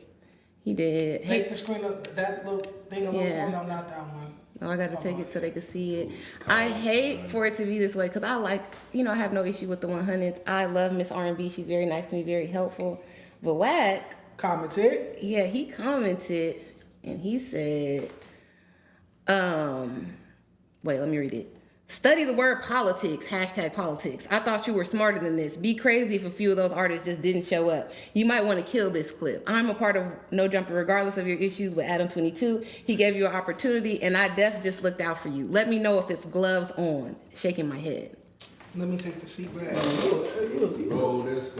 He did. Make the screen up, that little thing on the phone. No, not that one. No, I got to take it so they can see it. I hate for it to be this way because I like, I have no issue with the 100s. I love Miss R&B. She's very nice to me, very helpful. But Wack commented. Yeah, he commented and he said, wait, let me read it. Study the word politics, #politics. I thought you were smarter than this. Be crazy if a few of those artists just didn't show up. You might want to kill this clip. I'm a part of No Jumper regardless of your issues with Adam 22. He gave you an opportunity and I just looked out for you. Let me know if it's gloves on. Shaking my head. Let me take the seat back. Oh, he's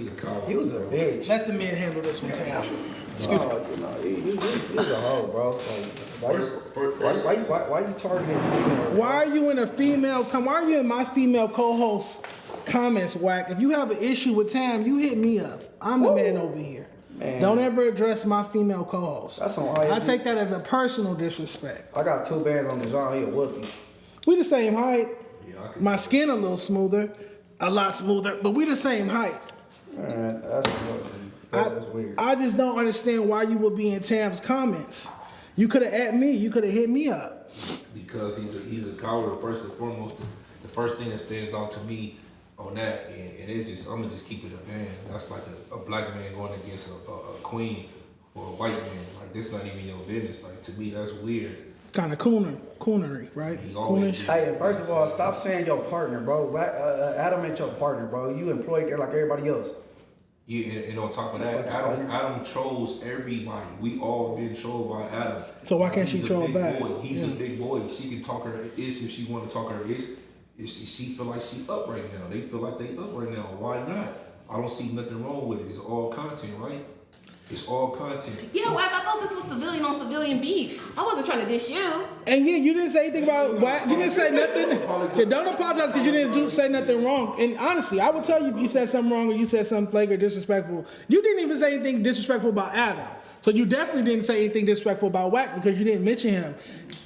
a coward. He was a bitch. Let the man handle this one, Tam. Excuse me. He was a hoe, bro. Like, why you targeting females? Why are you in a female's Why are you in my female co-host comments, Wack? If you have an issue with Tam, you hit me up. I'm the man over here. Man. Don't ever address my female co-host. That's on all. I take that as a personal disrespect. I got 2 bands on Dejon. He a whoopie. We the same height. My skin a little smoother, a lot smoother, but we the same height. Man, that's weird. I just don't understand why you would be in Tam's comments. You could have at me. You could have hit me up. Because he's a coward. First and foremost, the first thing that stands out to me on that, and it's just I'm gonna just keep it a man. That's like a black man going against a queen for a white man. Like this not even your business. Like to me, that's weird. Kind of coonery, right? Coonish. Hey, first of all, stop saying your partner, bro. Adam ain't your partner, bro. You employed there like everybody else. Yeah, and on top of that, Adam trolls everybody. We all been trolled by Adam. So why can't she troll back? He's a big boy. She can talk her ish if she want to talk her ish. If she feel like she up right now. They feel like they up right now. Why not? I don't see nothing wrong with it. It's all content, right? It's all content. Yeah, Wack, I thought this was civilian on civilian beef. I wasn't trying to dish you. And yeah, you didn't say anything about Wack. You didn't say nothing. Yeah, don't apologize because you didn't say nothing wrong. And honestly, I would tell you if you said something wrong or you said something flagrant, disrespectful. You didn't even say anything disrespectful about Adam. So you definitely didn't say anything disrespectful about Wack because you didn't mention him.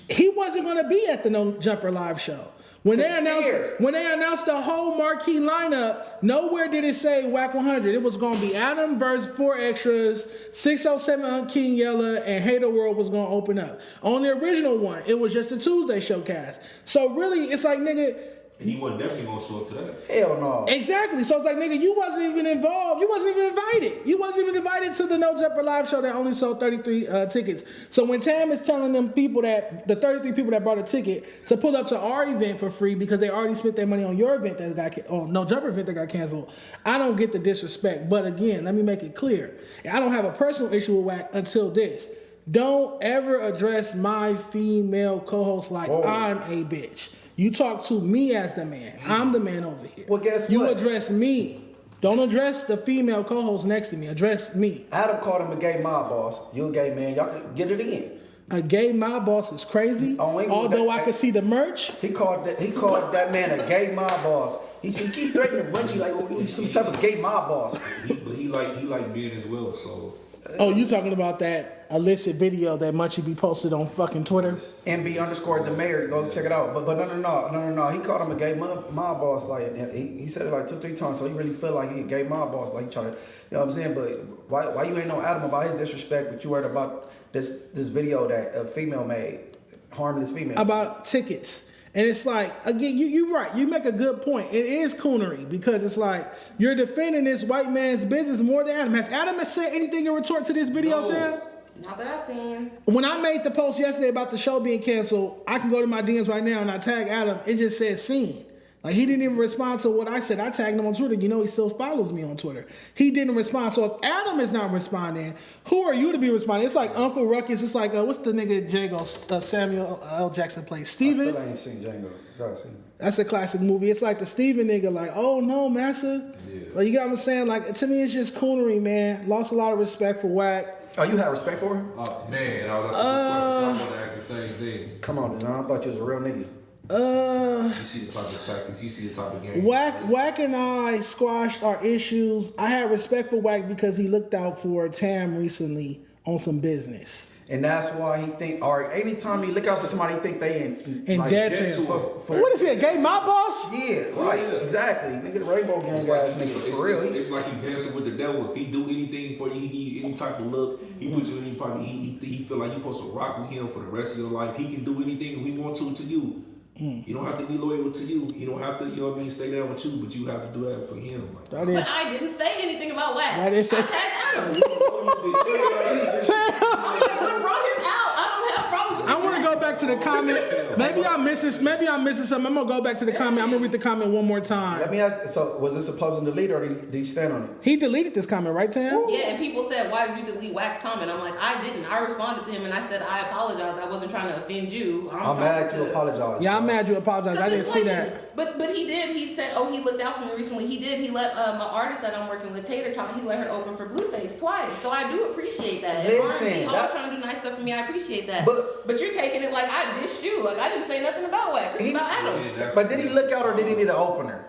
He wasn't going to be at the No Jumper live show. When they announced the whole marquee lineup, nowhere did it say Wack 100. It was going to be Adam versus 4 extras, 607 King Yella, and Hater World was going to open up. On the original one, it was just a Tuesday showcast. So really, it's like, nigga. And he wasn't definitely going to show up to that. Hell no. Exactly. So it's like, nigga, you wasn't even involved. You wasn't even invited. You wasn't even invited to the No Jumper live show that only sold 33 tickets. So when Tam is telling them people that, the 33 people that bought a ticket to pull up to our event for free because they already spent their money on your event that got No Jumper event that got canceled, I don't get the disrespect. But again, let me make it clear. I don't have a personal issue with Wack until this. Don't ever address my female co-host like I'm a bitch. You talk to me as the man. I'm the man over here. Well, guess what? You address me. Don't address the female co-host next to me. Address me. Adam called him a gay mob boss. You a gay man. Y'all could get it in. A gay mob boss is crazy. Although I could see the merch. He called that man a gay mob boss. He said, keep threatening Munchie like he's some type of gay mob boss. But he like being as well, so. Oh, you talking about that illicit video that Munchie be posted on fucking Twitter? MB_the mayor. Go check it out. But no. He called him a gay mob boss. Like he said it like 2-3 times. So he really feel like he a gay mob boss. Like try to, you know what I'm saying? But why you ain't know Adam about his disrespect? But you heard about this video that a female made, harmless female. About tickets. And it's like, again, you're right. You make a good point. It is coonery because it's like you're defending this white man's business more than Adam. Has Adam said anything in retort to this video, Tam? Not that I've seen. When I made the post yesterday about the show being canceled, I can go to my DMs right now and I tag Adam. It just said seen. Like, he didn't even respond to what I said. I tagged him on Twitter. You know, he still follows me on Twitter. He didn't respond. So if Adam is not responding, who are you to be responding? It's like Uncle Ruckus. It's like, what's the nigga Django Samuel L. Jackson plays? Steven? I still ain't seen Django. Gotta see him. That's a classic movie. It's like the Steven nigga, like, oh no, massa. Yeah. Like, you got what I'm saying? Like, to me, it's just coonery, man. Lost a lot of respect for Wack. Oh, you have respect for him? Oh, man. That's a good question. I want to ask the same thing. Come on, dude. I thought you was a real nigga. You see the type of tactics, you see the type of game. Wack and I squashed our issues. I had respect for Wack because he looked out for Tam recently on some business. And that's why he think, or anytime he look out for somebody, he think they in like, dead to him. What is he, a gay mob boss? Yeah, right, exactly. Nigga, the Rainbow Gang guys, nigga, for real. It's like he dancing with the devil. If he do anything for you, he any type of look, he puts you in any pocket. He feel like you supposed to rock with him for the rest of your life. He can do anything he want to you. You don't have to be loyal to you. You don't have to, you know what I mean, stay down with you, but you have to do that for him. Like, but I didn't say anything about Wack. That is I tagged Adam. What brought him out? I don't have a problem with I want to go back to the comment. Maybe I'm missing something. I'm gonna go back to the comment. I'm gonna read the comment one more time. Let me ask. So, was this supposed to delete or did he stand on it? He deleted this comment, right, Tam? Yeah, and people said, "Why did you delete Wack's comment?" I'm like, I didn't. I responded to him and I said, "I apologize. I wasn't trying to offend you." I'm mad you apologize. Yeah, I'm mad you apologize. I didn't see that. But he did. He said, "Oh, he looked out for me recently." He did. He let my artist that I'm working with, Tater Talk. He let her open for Blueface twice. So I do appreciate that. Listen, and always trying to do nice stuff for me. I appreciate that. But you're taking it like I dished you. Like I didn't say nothing about Wack. This is about Adam. But did he look out or did he need an opener?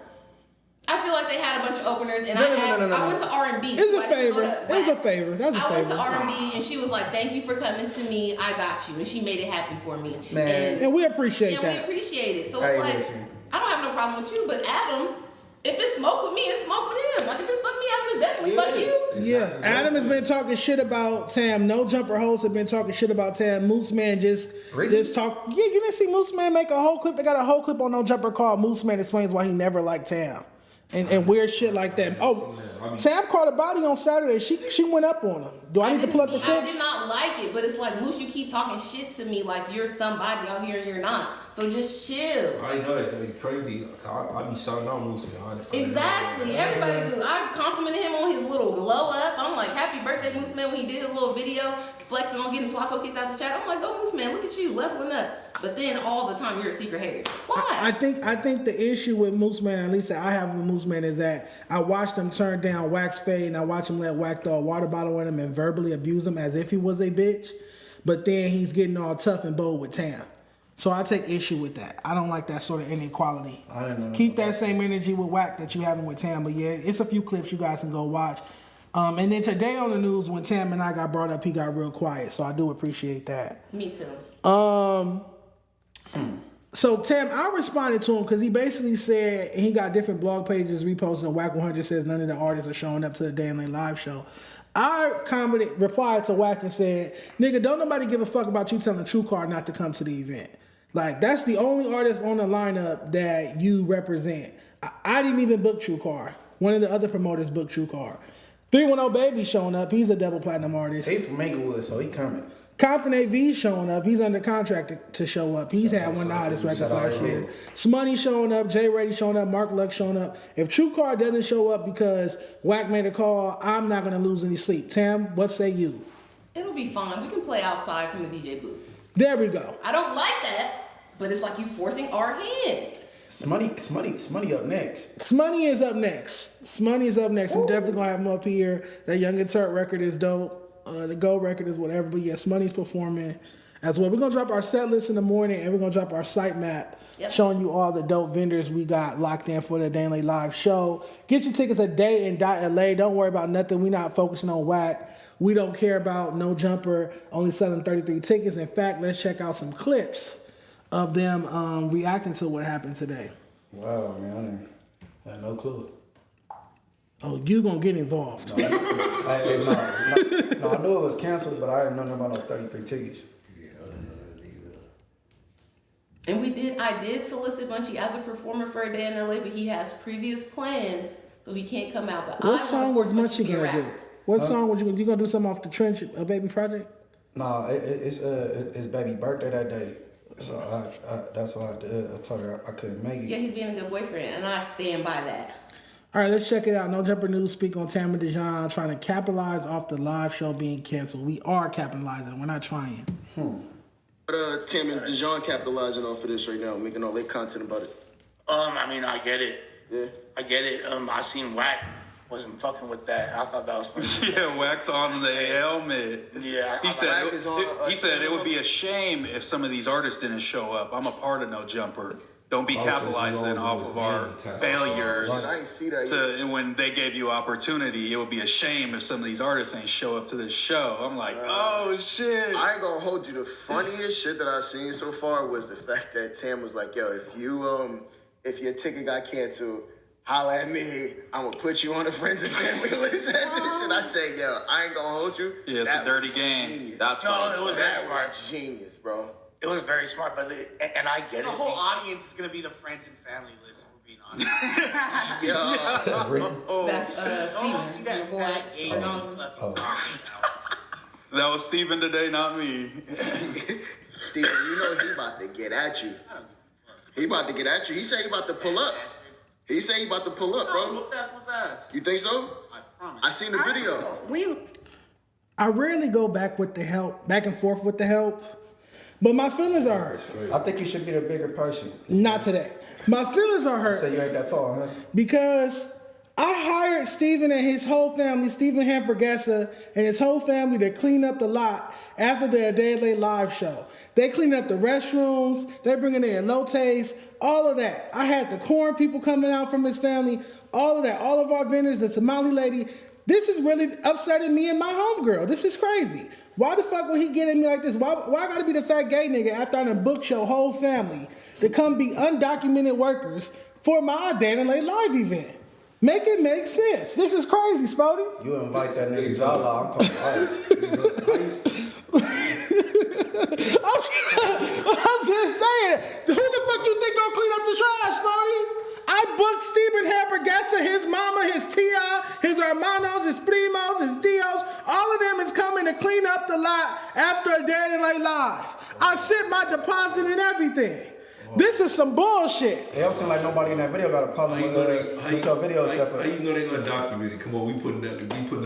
I feel like they had a bunch of openers, and I went to R&B. It's a favor. It was a favor. That's a favor. I went to R&B, and she was like, "Thank you for coming to me. I got you," and she made it happen for me. Man, and we appreciate that. And we appreciate it. So it's like, I don't have no problem with you, but Adam, if it's smoke with me, it's smoke with him. Like if it's fuck me, Adam is definitely fuck you. Yeah, Adam has been talking shit about Tam. No Jumper hosts have been talking shit about Tam. Moose Man just talk. Yeah, you didn't see Moose Man make a whole clip. They got a whole clip on No Jumper called "Moose Man Explains Why He Never Liked Tam." And weird shit like that. Oh, Tam caught a body on Saturday. She went up on him. Do I need to pull up the clips? I did not like it, but it's like, Moose, you keep talking shit to me like you're somebody out here and you're not. So just chill. I know it's crazy. I be shouting out Moose, man. Exactly. Everybody do. I complimented him on his little glow up. I'm like, happy birthday, Moose Man, when he did his little video flexing on getting Flakko kicked out the chat. I'm like, go Moose Man, look at you leveling up. But then all the time you're a secret hater. Why? I think the issue with Moose Man, at least that I have with Moose Man, is that I watched him turn down Wack's fade and I watched him let Wack throw a water bottle at him and verbally abuse him as if he was a bitch. But then he's getting all tough and bold with Tam. So I take issue with that. I don't like that sort of inequality. I didn't know. Keep that same energy with Wack that you having with Tam. But yeah, it's a few clips you guys can go watch. And then today on the news, when Tam and I got brought up, he got real quiet. So I do appreciate that. Me too. So Tam, I responded to him because he basically said he got different blog pages reposting. Wack 100 says none of the artists are showing up to the Day and live show. I replied to Wack and said, "Nigga, don't nobody give a fuck about you telling TrueCar not to come to the event. Like that's the only artist on the lineup that you represent. I didn't even book TrueCar. One of the other promoters booked TrueCar. 310 Baby showing up. He's a double platinum artist. He's from Maplewood, so he coming. Compton AV showing up. He's under contract to show up. He's had one of the hottest records last year. Smoney showing up. J.Rodie showing up. Mark Luck showing up. If TrueCar doesn't show up because Wack made a call, I'm not going to lose any sleep. Tam, what say you? It'll be fine. We can play outside from the DJ booth. There we go. I don't like that, but it's like you forcing our hand. Smoney up next. Smoney is up next. Smoney is up next. I'm definitely going to have him up here. That Young and Turk record is dope. The Gold record is whatever, but yes, Money's performing as well. We're gonna drop our set list in the morning, and we're gonna drop our site map showing you all the dope vendors we got locked in for the Day and Late Live show. Get your tickets at day.la. Don't worry about nothing. We're not focusing on Wack. We don't care about No Jumper only selling 33 tickets. In fact, let's check out some clips of them reacting to what happened today. Wow, man, I had no clue. Oh, you gonna get involved? No, I knew it was canceled, but I didn't know nothing about no 33 tickets. Yeah, I didn't know that either. And I did solicit Munchie as a performer for a day in LA, but he has previous plans, so he can't come out. But what song was Munchie gonna do? What song was you gonna do? Something off the Trench, a Baby project? No, it's baby birthday that day. So that's why I told her I couldn't make it. Yeah, he's being a good boyfriend, and I stand by that. All right, let's check it out. No Jumper News speak on Tam and Dejon trying to capitalize off the live show being canceled. We are capitalizing. We're not trying. But Tam and Dejon capitalizing off of this right now, making all their content about it. I mean, I get it. Yeah. I get it. I seen Wack wasn't fucking with that. I thought that was funny. Yeah, Wack's on the helmet. Yeah. He said it would be a shame if some of these artists didn't show up. I'm a part of No Jumper. Don't be capitalizing off of our failures. I ain't see that. And when they gave you opportunity, it would be a shame if some of these artists ain't show up to this show. I'm like, oh shit. I ain't gonna hold you. The funniest shit that I've seen so far was the fact that Tam was like, yo, if your ticket got canceled, holla at me. I'm gonna put you on the friends and family list. And I say, yo, I ain't gonna hold you. Yeah, it's a dirty game. Genius. That's No, it was very smart. Genius, bro. It was very smart, but and I get it. The whole audience is gonna be the friends and family list. We're being honest. That's See Steven. that fat gay That was Steven today, not me. Steven, you know he about to get at you. He about to get at you. He said he about to pull up. He said he about to pull up, bro. What's that? You think so? I promise. I seen the video. I rarely go back and forth with the help, but my feelings are hurt. I think you should be the bigger person. Not today. My feelings are hurt. So you ain't that tall, huh? Because I hired Steven and his whole family, Steven Hampergassa and his whole family, to clean up the lot after their Day Late Live show. They cleaned up the restrooms, they're bringing in elotes, all of that. I had the corn people coming out from his family, all of that. All of our vendors, the Somali lady. This is really upsetting me and my homegirl. This is crazy. Why the fuck would he get at me like this? Why I gotta be the fat gay nigga after I done booked your whole family to come be undocumented workers for my Day Late Live event? Make it make sense. This is crazy, Sporty. You invite that nigga Jala, I'm calling ice. I'm just saying, who the fuck you think gonna clean up the trash, Sporty? I booked Steven Hampergassa, his mama, his tia, his hermanos, his primos, his tios. All of them is coming to clean up the lot after a Day Late Live. I sent my deposit and everything. This is some bullshit. It don't seem like nobody in that video got a problem with your video except for. How you know they gonna document it? Come on, we putting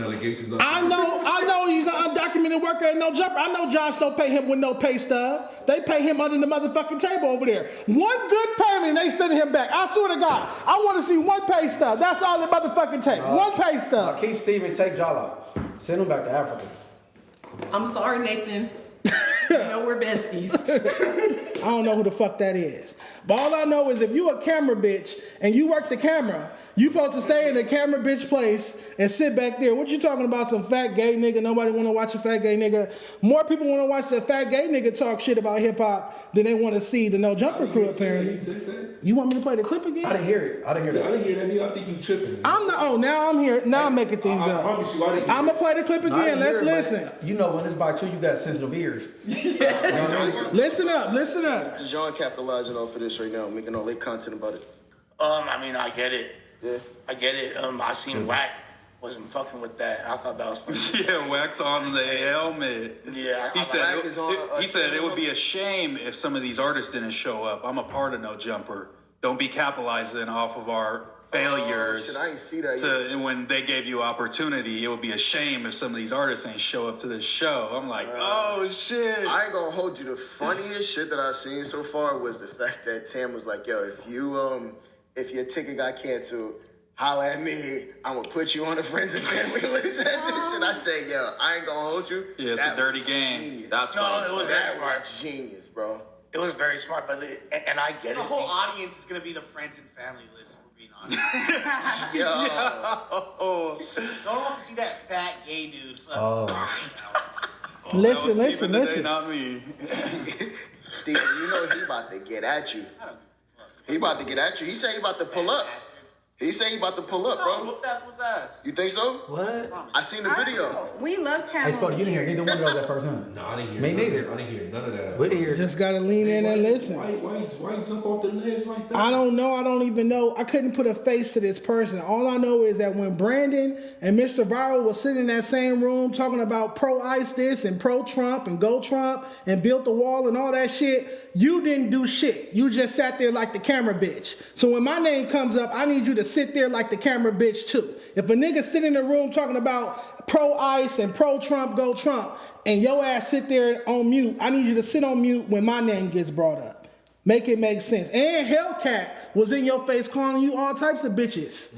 allegations up. I know he's an undocumented worker at No Jumper. I know Josh don't pay him with no pay stub. They pay him under the motherfucking table over there. One good payment and they send him back. I swear to God, I want to see one pay stub. That's all they motherfucking take. One pay stub. Keep Steven, take Jala. Send him back to Africa. I'm sorry, Nathan. You know we're besties. I don't know who the fuck that is. But all I know is if you a camera bitch and you work the camera, you supposed to stay in the camera bitch place and sit back there. What you talking about? Some fat gay nigga? Nobody want to watch a fat gay nigga. More people want to watch the fat gay nigga talk shit about hip hop than they want to see the No Jumper crew. Apparently. You want me to play the clip again? I didn't hear it. I didn't hear that. I didn't hear that. Nigga. I think you tripping. I'm not. Oh, now I'm here. Now I'm making things up. I promise you, I didn't hear I'm gonna play the clip again. Let's listen. You know when it's about you got sensitive ears. Listen up. Listen up. Dejon capitalizing off of this right now, making all their content about it. I mean, I get it. Yeah. I get it. I seen Wack wasn't fucking with that. I thought that was funny. Yeah, Wack's on the helmet. Yeah, he said it would be a shame if some of these artists didn't show up. I'm a part of No Jumper. Don't be capitalizing off of our failures. Shit, I ain't see that and when they gave you opportunity, it would be a shame if some of these artists ain't show up to this show. I'm like, oh shit. I ain't gonna hold you. The funniest shit that I've seen so far was the fact that Tam was like, yo, if your ticket got canceled, holla at me. I'm gonna put you on the friends and family list. And I say, yo, I ain't gonna hold you. Yeah, it's a dirty game. Genius. That's it was very smart. Genius, bro. It was very smart, but and I get it. The whole audience is gonna be the friends and family list. We're being honest. Yo. No one wants to see that fat gay dude. Listen. Today, not me. Steven, you know he about to get at you. He about to get at you. He said he about to pull up. He said he about to pull up, bro. What's that? You think so? What? I seen the video. We love Tam. Hey, Sporty, you didn't hear neither one of those that first time. No, I didn't hear. Me neither. I didn't hear none of that. We didn't hear. Just gotta lean in and listen. Why you jump off the ledge like that? I don't know. I don't even know. I couldn't put a face to this person. All I know is that when Brandon and Mr. Viral was sitting in that same room talking about pro-ICE this and pro-Trump and go Trump and built the wall and all that shit, you didn't do shit. You just sat there like the camera bitch. So when my name comes up, I need you to sit there like the camera bitch too. If a nigga sit in the room talking about pro-ICE and pro-Trump, go Trump, and your ass sit there on mute, I need you to sit on mute when my name gets brought up. Make it make sense. And Hellcat was in your face calling you all types of bitches.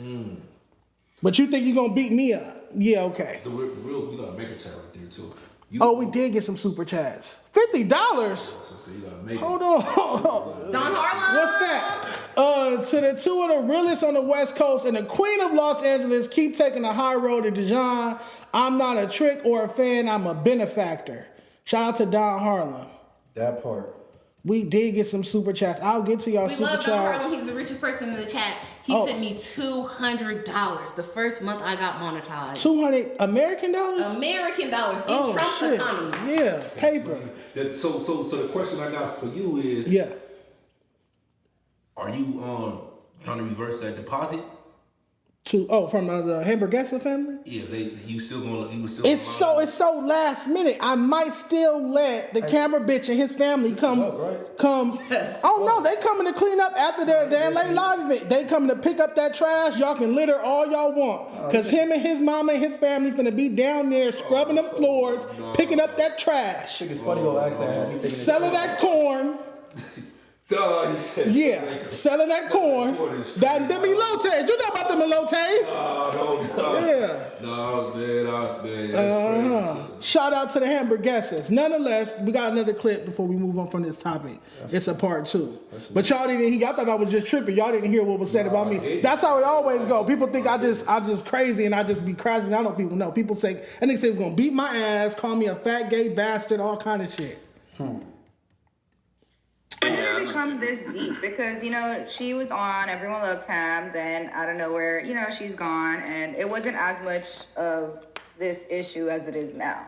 But you think you gonna beat me up? Yeah, okay. The real, we got a mega chat right there too. We did get some super chats. $50? So you gotta make Hold on. Don Harlem. What's that? To the two of the realest on the West Coast and the queen of Los Angeles, keep taking the high road to Dejon. I'm not a trick or a fan. I'm a benefactor. Shout out to Don Harlem. That part. We did get some super chats. I'll get to y'all We super love Don chats. Harlem. He's the richest person in the chat. He sent me $200 the first month I got monetized. $200 American dollars? American dollars in Trump's economy. Yeah, paper. So the question I got for you is, are you trying to reverse that deposit? From the Hamburguesa family? Yeah, he was still It's so last minute. I might still let the camera bitch and his family come. Oh no, they coming to clean up after the LA live event. They coming to pick up that trash. Y'all can litter all y'all want. Cause him and his mama and his family finna be down there scrubbing them floors, picking up that trash. Selling that corn. Selling that corn. That them elotes. You know about them elotes? No, man. Shout out to the Hamburguesas. Nonetheless, we got another clip before we move on from this topic. It's a part 2. But y'all y'all thought I was just tripping. Y'all didn't hear what was said about me. That's how it always go. People think I just crazy and I just be crashing. I know people know. People say, I think they was gonna beat my ass, call me a fat gay bastard, all kind of shit. It didn't become this deep because, she was on, everyone loved Tam, then out of nowhere, she's gone, and it wasn't as much of this issue as it is now.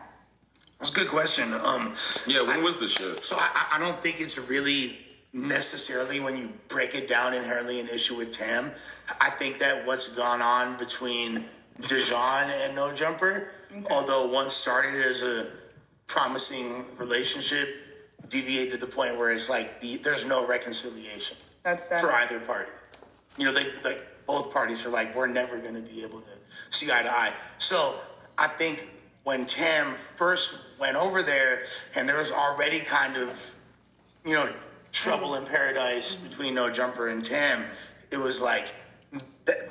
That's a good question. When was the shit? So I don't think it's really necessarily, when you break it down, inherently an issue with Tam. I think that what's gone on between Dejon and No Jumper, although once started as a promising relationship, deviated to the point where it's like there's no reconciliation for either party. They both parties are like, we're never going to be able to see eye to eye. So I think when Tam first went over there and there was already kind of, trouble in paradise between No Jumper and Tam, it was like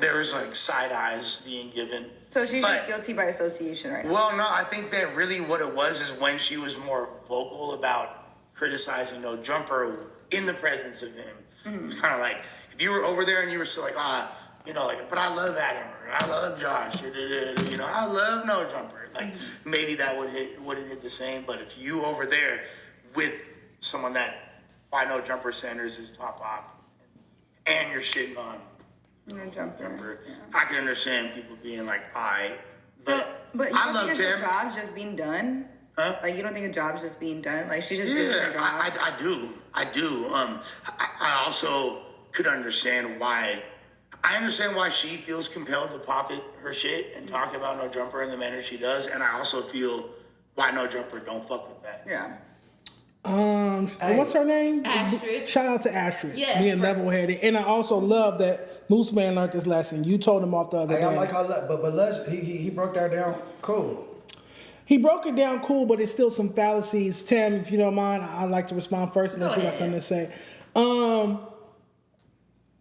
there was like side eyes being given. So she's just guilty by association right now. Well, no, I think that really what it was is when she was more vocal about criticizing No Jumper in the presence of him. Mm-hmm. It's kind of like, if you were over there and you were still like, but I love Adam, or I love Josh, or, I love No Jumper. Like, maybe that wouldn't hit the same, but if you over there with someone that by No Jumper standards is top op, and you're shitting on No Jumper, I can understand people being like, but you I don't love think Tam. the job's just being done? Huh? Like, you don't think the job's just being done? Like, she's just doing her job? I do. I also could understand why. I understand why she feels compelled to pop her shit and talk about No Jumper in the manner she does, and I also feel why No Jumper don't fuck with that. Yeah. What's her name? Astrid. Shout out to Astrid. Yes, being level-headed. And I also love that Moose Man learned this lesson. You told him off the other day. I like how, but he broke that down cool. He broke it down cool, but it's still some fallacies. Tam, if you don't mind, I'd like to respond first unless you got something to say.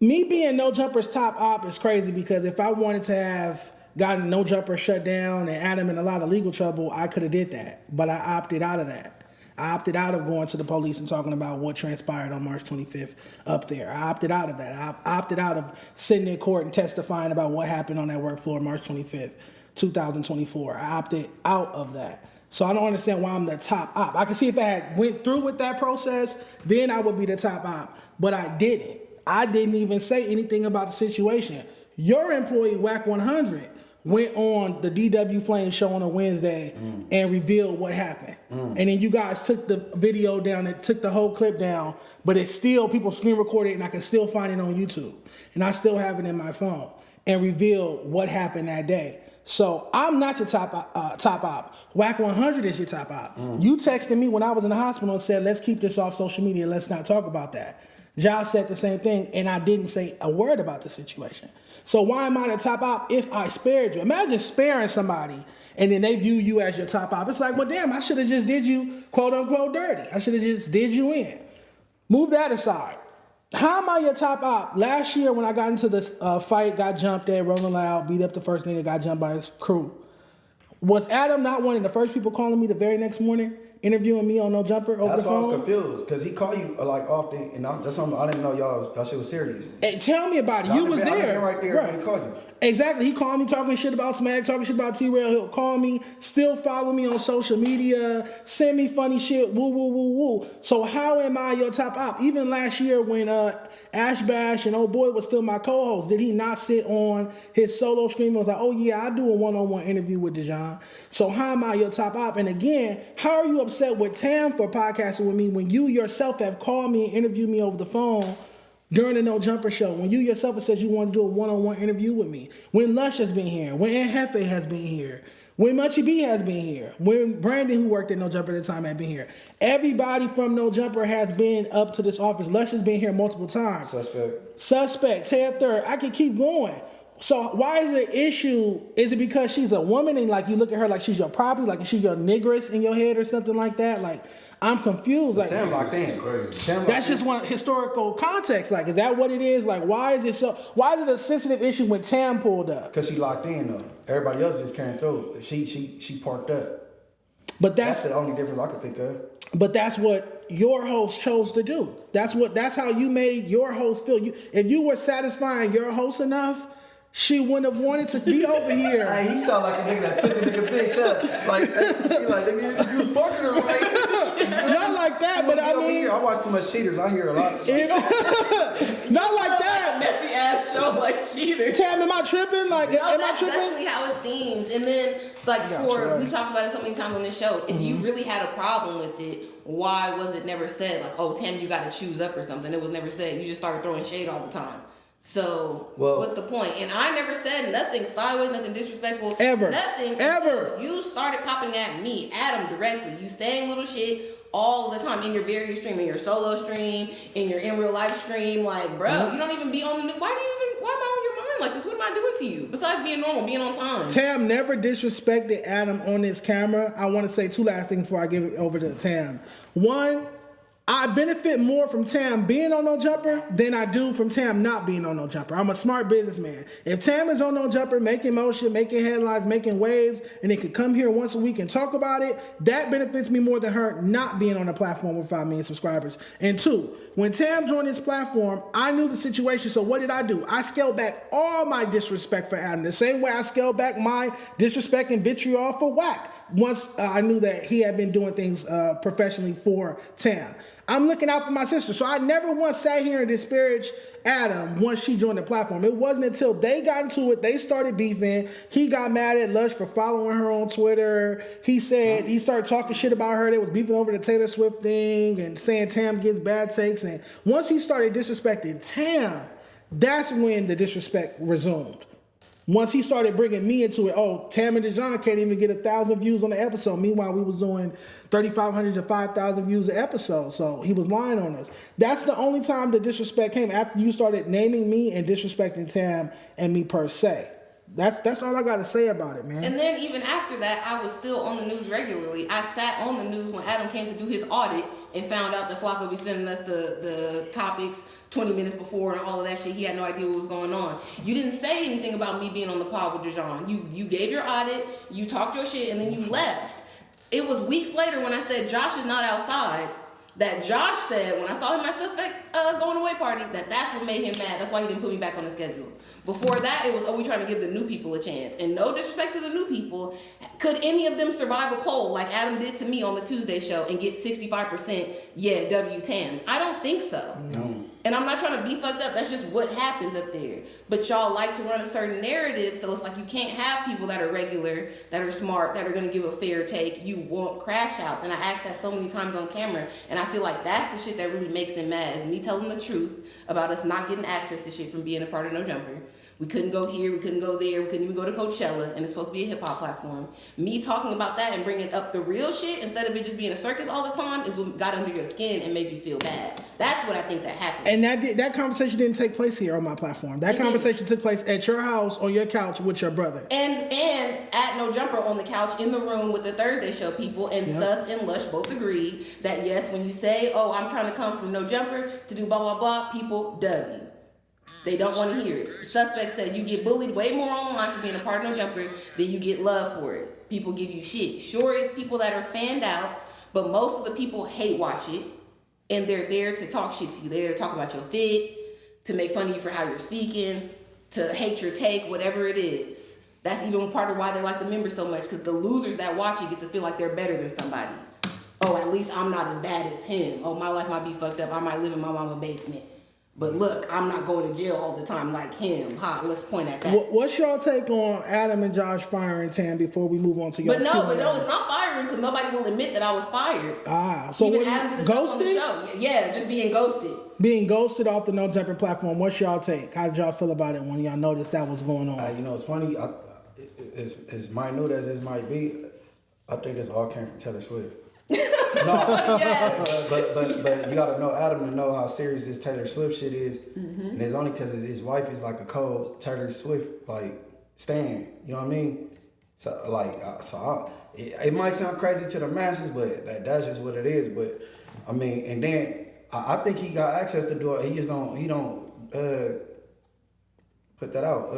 Me being No Jumper's top op is crazy because if I wanted to have gotten No Jumper shut down and Adam in a lot of legal trouble, I could have did that. But I opted out of that. I opted out of going to the police and talking about what transpired on March 25th up there. I opted out of that. I opted out of sitting in court and testifying about what happened on that work floor March 25th. 2024. I opted out of that. So I don't understand why I'm the top op. I can see if I had went through with that process, then I would be the top op. But I didn't. I didn't even say anything about the situation. Your employee, Wack 100, went on the DW Flame show on a Wednesday and revealed what happened. And then you guys took the video down and took the whole clip down, but it's still, people screen recorded it and I can still find it on YouTube. And I still have it in my phone and revealed what happened that day. So I'm not your top op. Wack 100 is your top op. You texted me when I was in the hospital and said, let's keep this off social media. Let's not talk about that. Josh said the same thing, and I didn't say a word about the situation. So why am I the top op if I spared you? Imagine sparing somebody, and then they view you as your top op. It's like, well, damn, I should have just did you, quote unquote, dirty. I should have just did you in. Move that aside. How am I your top op? Last year when I got into this fight, got jumped at, rolling loud, beat up the first nigga, got jumped by his crew. Was Adam not one of the first people calling me the very next morning? interviewing me on No Jumper over That's the why I phone? was confused, because he called you like often, and I didn't know y'all shit was serious. Hey, tell me about it. You was I there. been right there when he called you. Exactly. He called me talking shit about Smac, talking shit about T-Rail. He'll call me, still follow me on social media, send me funny shit, woo, woo, woo, woo. So how am I your top op? Even last year when Ash Bash and Old Boy was still my co-host, did he not sit on his solo stream and was like, oh yeah, I do a one-on-one interview with Dejon. So how am I your top op? And again, how are you upset with Tam for podcasting with me when you yourself have called me and interviewed me over the phone during the No Jumper show, when you yourself have said you want to do a one-on-one interview with me, when Lush has been here, when Aunt Hefe has been here, when Munchie B has been here, when Brandon, who worked at No Jumper at the time, had been here. Everybody from No Jumper has been up to this office. Lush has been here multiple times. Suspect, Ted Third. I can keep going. So why is the issue? Is it because she's a woman and like you look at her like she's your property, like she's your negress in your head or something like that? Like, I'm confused. Like, Tam locked in. That's just one historical context. Like, is that what it is? Like, why is it so? Why is it a sensitive issue when Tam pulled up? Because she locked in though. Everybody else just came through. She parked up. But that's the only difference I could think of. But that's what your host chose to do. That's how you made your host feel. If you were satisfying your host enough, she wouldn't have wanted to be over here. Hey, he sound like a nigga that took a nigga bitch up. Like, he like, nigga, you was fucking her, right? Not like that, but I mean, I watch too much Cheaters. I hear a lot. Not like that. Messy ass show like Cheaters. Tam, am I tripping? Like, no, am I that's tripping? definitely how it seems. And then, like, we talked about it so many times on this show. If you really had a problem with it, why was it never said? Like, oh, Tam, you got to choose up or something. It was never said. You just started throwing shade all the time. So what's the point? And I never said nothing sideways, nothing disrespectful, nothing ever. You started popping at me, Adam, directly. You saying little shit all the time in your various stream, in your solo stream, in your in real life stream. Like, bro, you don't even be on the. Why am I on your mind like this? What am I doing to you besides being normal, being on time? Tam never disrespected Adam on this camera. I want to say two last things before I give it over to Tam. One, I benefit more from Tam being on No Jumper than I do from Tam not being on No Jumper. I'm a smart businessman. If Tam is on No Jumper, making motion, making headlines, making waves, and they could come here once a week and talk about it, that benefits me more than her not being on a platform with 5 million subscribers. And two, when Tam joined this platform, I knew the situation, so what did I do? I scaled back all my disrespect for Adam, the same way I scaled back my disrespect and vitriol for Wack once I knew that he had been doing things professionally for Tam. I'm looking out for my sister. So I never once sat here and disparaged Adam once she joined the platform. It wasn't until they got into it, they started beefing. He got mad at Lush for following her on Twitter. He said he started talking shit about her. They was beefing over the Taylor Swift thing and saying Tam gives bad takes. And once he started disrespecting Tam, that's when the disrespect resumed. Once he started bringing me into it, oh, Tam and Dejon can't even get 1,000 views on the episode. Meanwhile, we was doing 3,500 to 5,000 views an episode. So he was lying on us. That's the only time the disrespect came, after you started naming me and disrespecting Tam and me per se. That's all I got to say about it, man. And then even after that, I was still on the news regularly. I sat on the news when Adam came to do his audit and found out that Flakko would be sending us the topics 20 minutes before and all of that shit. He had no idea what was going on. You didn't say anything about me being on the pod with Dejon. You gave your audit, you talked your shit, and then you left. It was weeks later when I said Josh is not outside that Josh said, when I saw him at Suspect going away party, that's what made him mad. That's why he didn't put me back on the schedule. Before that, it was, oh, we trying to give the new people a chance. And no disrespect to the new people, could any of them survive a poll like Adam did to me on the Tuesday show and get 65%, yeah, W Tam? I don't think so. No. And I'm not trying to be fucked up. That's just what happens up there. But y'all like to run a certain narrative, so it's like you can't have people that are regular, that are smart, that are going to give a fair take. You want crash outs. And I asked that so many times on camera, and I feel like that's the shit that really makes them mad, is me telling the truth about us not getting access to shit from being a part of No Jumper. We couldn't go here, we couldn't go there, we couldn't even go to Coachella, and it's supposed to be a hip-hop platform. Me talking about that and bringing up the real shit instead of it just being a circus all the time is what got under your skin and made you feel bad. That's what I think that happened. And that conversation didn't take place here on my platform. That conversation took place at your house on your couch with your brother. And at No Jumper on the couch in the room with the Thursday show people, and Sus and Lush both agreed that yes, when you say, oh, I'm trying to come from No Jumper to do blah, blah, blah, people W. They don't want to hear it. Suspect said you get bullied way more online for being a part of No Jumper than you get love for it. People give you shit. Sure, it's people that are fanned out, But most of the people hate watch it, and they're there to talk shit to you. They're there to talk about your fit, to make fun of you for how you're speaking, to hate your take, whatever it is. That's even part of why they like the members so much, because the losers that watch it get to feel like they're better than somebody. Oh, at least I'm not as bad as him. Oh, my life might be fucked up. I might live in my mama's basement. But look, I'm not going to jail all the time like him. Ha, let's point at that. What's y'all take on Adam and Josh firing Tam before we move on to your But no, it's not firing because nobody will admit that I was fired. So even what, Adam did ghosted? On the show. Yeah, just being ghosted. Being ghosted off the No Jumper platform. What's y'all take? How did y'all feel about it when y'all noticed that was going on? You know, it's funny. As minute as it might be, I think this all came from Taylor Swift. No, but you gotta know Adam to know how serious this Taylor Swift shit is, and it's only because his wife is like a cold Taylor Swift like stan. You know what I mean? So it might sound crazy to the masses, but that's just what it is. But I mean, and then I think he got access to do it. He just don't put that out.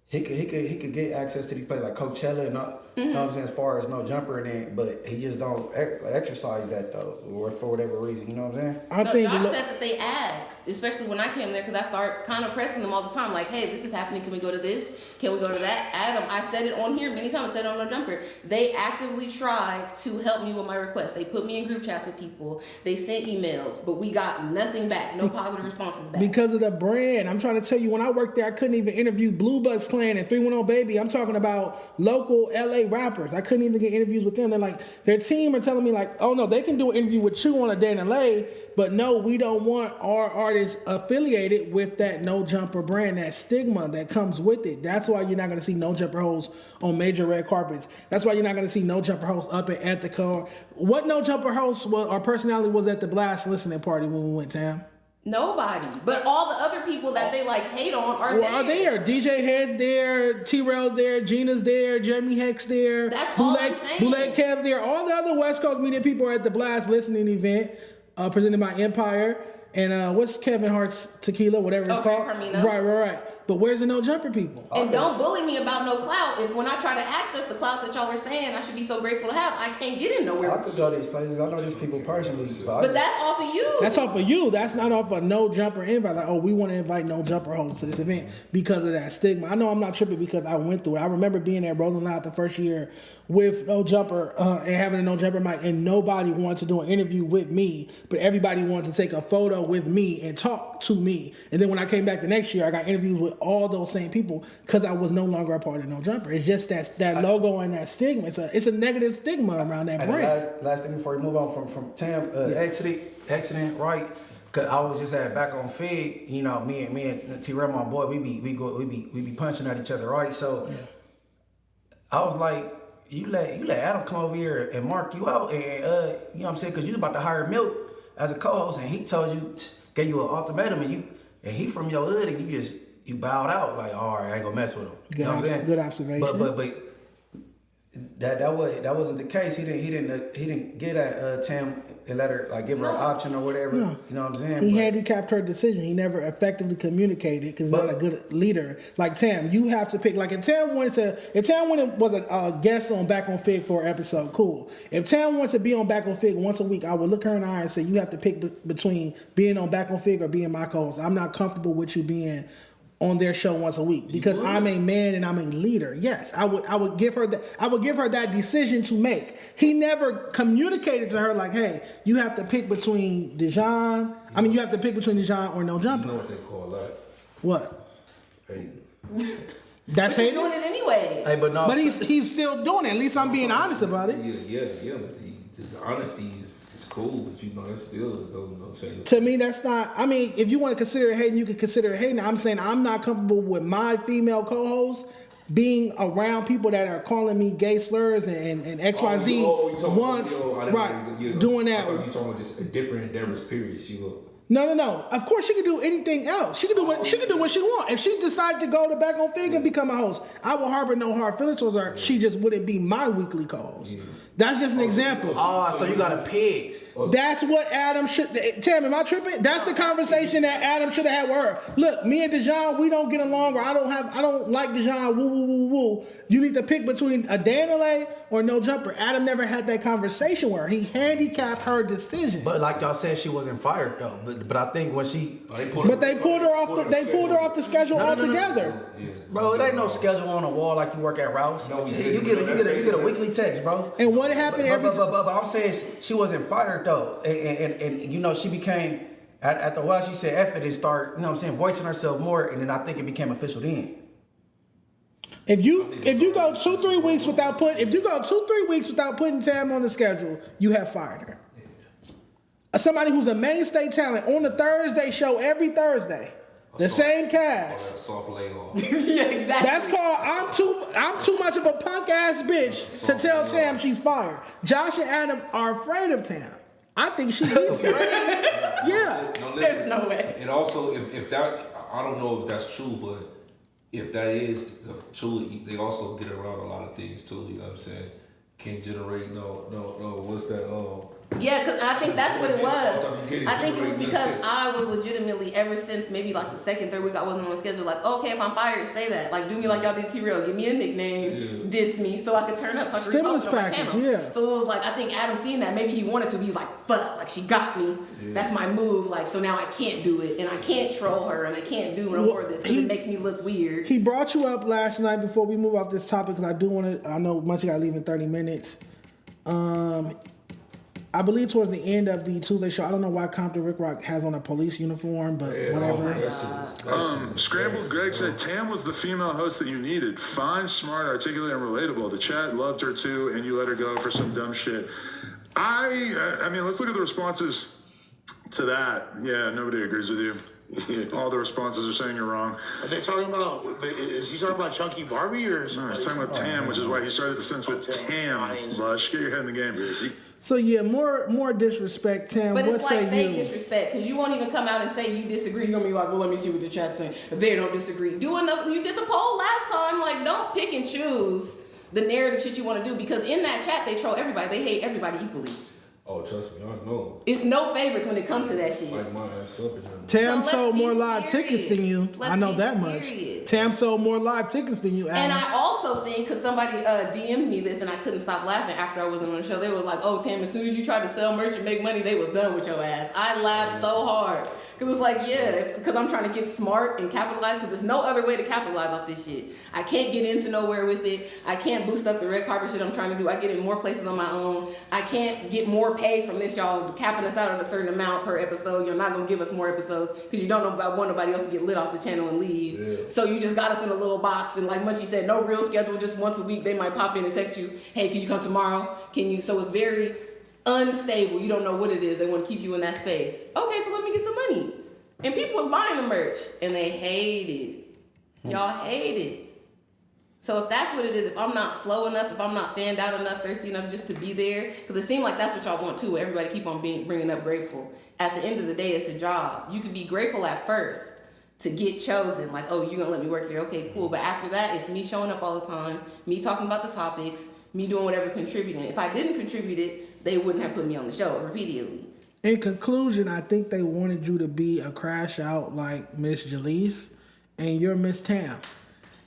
He could get access to these places like Coachella and all, you know what I'm saying, as far as No Jumper and then, but he just don't exercise that though, or for whatever reason, you know what I'm saying? Josh said that they asked, especially when I came there, because I start kind of pressing them all the time, like, hey, this is happening, can we go to this? Can we go to that? Adam, I said it on here many times, I said it on No Jumper. They actively tried to help me with my request. They put me in group chats with people, they sent emails, but we got nothing back, no positive responses back. Because of the brand. I'm trying to tell you, when I worked there, I couldn't even interview Blue Bucks Clan and 310 Baby. I'm talking about local LA rappers. I couldn't even get interviews with them. They're like, their team are telling me like, oh no, they can do an interview with you on a day in LA, but no, we don't want our artists affiliated with that No Jumper brand, that stigma that comes with it. That's why you're not going to see No Jumper hosts on major red carpets. That's why you're not going to see No Jumper hosts up at Ethica. What No Jumper host or personality was at the Blast listening party when we went, Tam? Nobody, but all the other people that they like hate on are there. DJ Head's there, T-Rail's there, Gina's there, Jeremy Heck's there. That's all I'm saying. Bootleg Kev's there. All the other West Coast media people are at the Blast listening event presented by Empire. And what's Kevin Hart's tequila, whatever it's called? Carmina. Right. But where's the No Jumper people? And don't bully me about no clout. If when I try to access the clout that y'all were saying I should be so grateful to have, I can't get in nowhere. I could go to these places. I know these people personally. But that's off of you. That's off of you. That's not off of No Jumper invite. Like, oh, we want to invite No Jumper hosts to this event because of that stigma. I know I'm not tripping because I went through it. I remember being at Rolling Loud the first year with No Jumper and having a No Jumper mic, and nobody wanted to do an interview with me, but everybody wanted to take a photo with me and talk to me. And then when I came back the next year, I got interviews with all those same people because I was no longer a part of No Jumper. It's just that logo and that stigma. It's a negative stigma around that brand. Last thing before we move on from Tam, accident, right? Cause I was just back on Figg, you know, me and T-Rail, my boy, we be punching at each other, right? So I was like, you let Adam come over here and mark you out, and you know what I'm saying? Cause you was about to hire Milk as a co-host, and he told you, gave you an ultimatum, and he from your hood, and you bowed out, like, all right, I ain't gonna mess with him. You know what I'm saying? Good observation. But that wasn't the case. He didn't get at Tam and let her give her an option or whatever. No. You know what I'm saying? He handicapped her decision. He never effectively communicated because he's not a good leader. Like Tam, you have to pick. Like if Tam was a guest on Back on Figg for an episode, cool. If Tam wants to be on Back on Figg once a week, I would look her in the eye and say you have to pick between being on Back on Figg or being my co-host. I'm not comfortable with you being on their show once a week because I'm a man and I'm a leader. Yes, I would give her that. I would give her that decision to make. He never communicated to her like, "Hey, you have to pick between Dejon. You have to pick between Dejon or No Jumper." You know what they call that? What? Hating. That's hating. Doing it anyway. Hey, but he's still doing it. At least I'm being honest about it. Yeah. But the honesty is cool, but that's still, you know what I'm saying? To me, that's not, if you want to consider it hating, you can consider it hating. I'm saying I'm not comfortable with my female co-host being around people that are calling me gay slurs and XYZ once, doing that. I thought you talking about just a different endeavors, period. No. Of course, she can do anything else. She can do what she wants. If she decided to go to Back on Figg and become a host, I will harbor no hard feelings towards her. She just wouldn't be my weekly co-host. Yeah. That's just an example. So you got to pick. That's what Adam should. Tam, am I tripping? That's the conversation that Adam should have had with her. Look, me and Dejon, we don't get along, or I don't like Dejon. Woo. You need to pick between a day in LA or No Jumper. Adam never had that conversation with her. He handicapped her decision. But like y'all said, she wasn't fired though. But I think when she, they pulled her off the schedule altogether. Bro, it ain't no schedule on the wall like you work at Ralph's. You get a weekly text, bro. And what happened? But I'm saying she wasn't fired though, and you know she became after a while she said F it and start, you know what I'm saying, voicing herself more, and then I think it became official then. If you go 2-3 weeks without putting Tam on the schedule, you have fired her. Somebody who's a mainstay talent on the Thursday show every Thursday, the same cast. Soft layoff. Yeah, exactly. That's called I'm too much of a punk ass bitch to tell Tam she's fired. Josh and Adam are afraid of Tam. I think she needs it. Yeah. No, There's no way. And also, if that, I don't know if that's true, but if that is truly, they also get around a lot of things too. You know what I'm saying? Can't generate no. What's that? Yeah, because I think that's what it was. I think it was because I was legitimately, ever since maybe like the second, third week I wasn't on the schedule, like, okay, if I'm fired, say that. Like, do me like y'all did T-Real. Give me a nickname, diss me, so I could turn up, so I could Stimulus repost it on my package, channel. yeah. So it was like, I think Adam seen that. Maybe he wanted to. He's like, fuck, like she got me. Yeah. That's my move. Like, so now I can't do it, and I can't troll her, and I can't do no more of this because it makes me look weird. He brought you up last night before we move off this topic because I do want to. I know Munchie got to leave in 30 minutes. I believe towards the end of the Tuesday show, I don't know why Compton Rick Rock has on a police uniform, but whatever. Scrambled Greg said Tam was the female host that you needed. Fine, smart, articulate, and relatable. The chat loved her too, and you let her go for some dumb shit. I mean, let's look at the responses to that. Yeah, nobody agrees with you. All the responses are saying you're wrong. Are they talking about? Is he talking about Chunky Barbie or? No, he's talking about Tam, which is why he started the sentence with Tam. Lush, get your head in the game, busy. So yeah, more disrespect, Tam. But it's like fake you? disrespect because you won't even come out and say you disagree. You're gonna be like, well, let me see what the chat's saying. If they don't disagree, do enough. You did the poll last time. Like, don't pick and choose the narrative shit you want to do because in that chat they troll everybody. They hate everybody equally. Oh, trust me, I know. It's no favorites when it comes to that shit. Like my ass up in Tam sold more live tickets than you. I know that much. Tam sold more live tickets than you. And I also think, because somebody DM'd me this and I couldn't stop laughing after I wasn't on the show, they was like, oh, Tam, as soon as you tried to sell merch and make money, they was done with your ass. I laughed so hard. It was like, yeah, because I'm trying to get smart and capitalize because there's no other way to capitalize off this shit. I can't get into nowhere with it. I can't boost up the red carpet shit I'm trying to do. I get in more places on my own. I can't get more pay from this. Y'all capping us out at a certain amount per episode. You're not going to give us more episodes because you don't want nobody else to get lit off the channel and leave. Yeah. So you just got us in a little box. And like Munchie said, no real schedule, just once a week. They might pop in and text you, hey, can you come tomorrow? Can you? So it's very unstable. You don't know what it is. They want to keep you in that space. Okay, so let me get some money. And people was buying the merch, and they hate it. Y'all hate it. So if that's what it is, if I'm not slow enough, if I'm not fanned out enough, thirsty enough just to be there, because it seemed like that's what y'all want too. Everybody keep on bringing up grateful. At the end of the day, it's a job. You could be grateful at first to get chosen. Like, oh, you're going to let me work here. Okay, cool. But after that, it's me showing up all the time, me talking about the topics, me doing whatever contributing. If I didn't contribute it, they wouldn't have put me on the show repeatedly. In conclusion, I think they wanted you to be a crash out like Miss Jalise, and you're Miss Tam.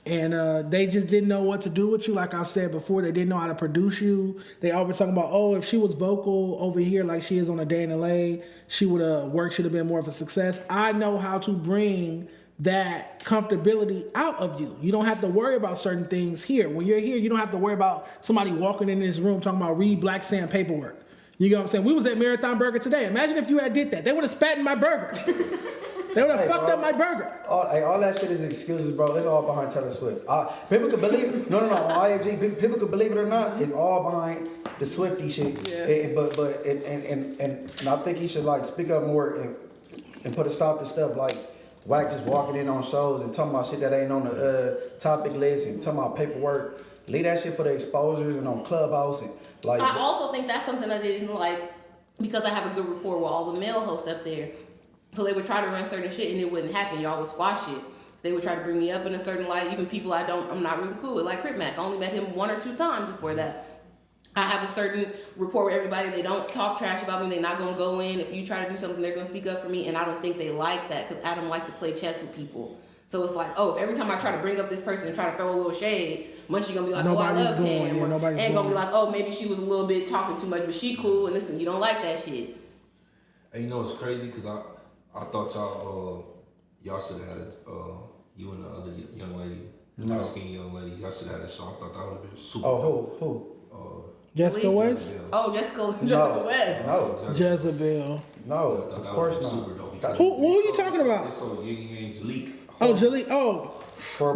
And they just didn't know what to do with you. Like I've said before, they didn't know how to produce you. They always talking about, oh, if she was vocal over here like she is on A Day in LA, she would have worked, should have been more of a success. I know how to bring that comfortability out of you. You don't have to worry about certain things here. When you're here, you don't have to worry about somebody walking in this room talking about read Black Sand paperwork. You know what I'm saying? We was at Marathon Burger today. Imagine if you had did that. They would have spat in my burger. They would have fucked up my burger. All that shit is excuses, bro. It's all behind Taylor Swift. People could believe it. No. On IFG, people could believe it or not. It's all behind the Swiftie shit. Yeah. But I think he should like speak up more and put a stop to stuff like Wack just walking in on shows and talking about shit that ain't on the topic list and talking about paperwork. Leave that shit for the exposures and on Clubhouse and like. I also think that's something that they didn't like because I have a good rapport with all the male hosts up there. So they would try to run certain shit and it wouldn't happen. Y'all would squash it. They would try to bring me up in a certain light. Even people I'm not really cool with, like Crip Mac. I only met him 1 or 2 times before that. I have a certain rapport with everybody. They don't talk trash about me. They're not going to go in. If you try to do something, they're going to speak up for me. And I don't think they like that because Adam likes to play chess with people. So it's like, oh, if every time I try to bring up this person and try to throw a little shade, Munchie gonna be like, Nobody's oh, I love going, Tam. yeah, Or- nobody's and gonna be going. like, oh, maybe she was a little bit talking too much, but she cool. And listen, you don't like that shit. And you know it's crazy because I thought y'all should have had it. You and the other young lady, the light skinned young lady, y'all should have had a show. I thought that would have been super. Oh, who? Jessica West? Oh, Jessica West. No. Jezebel. No, of course not. Super dope. Who are you talking about? It's so Yang Angelique. Oh, Jaleel. Oh,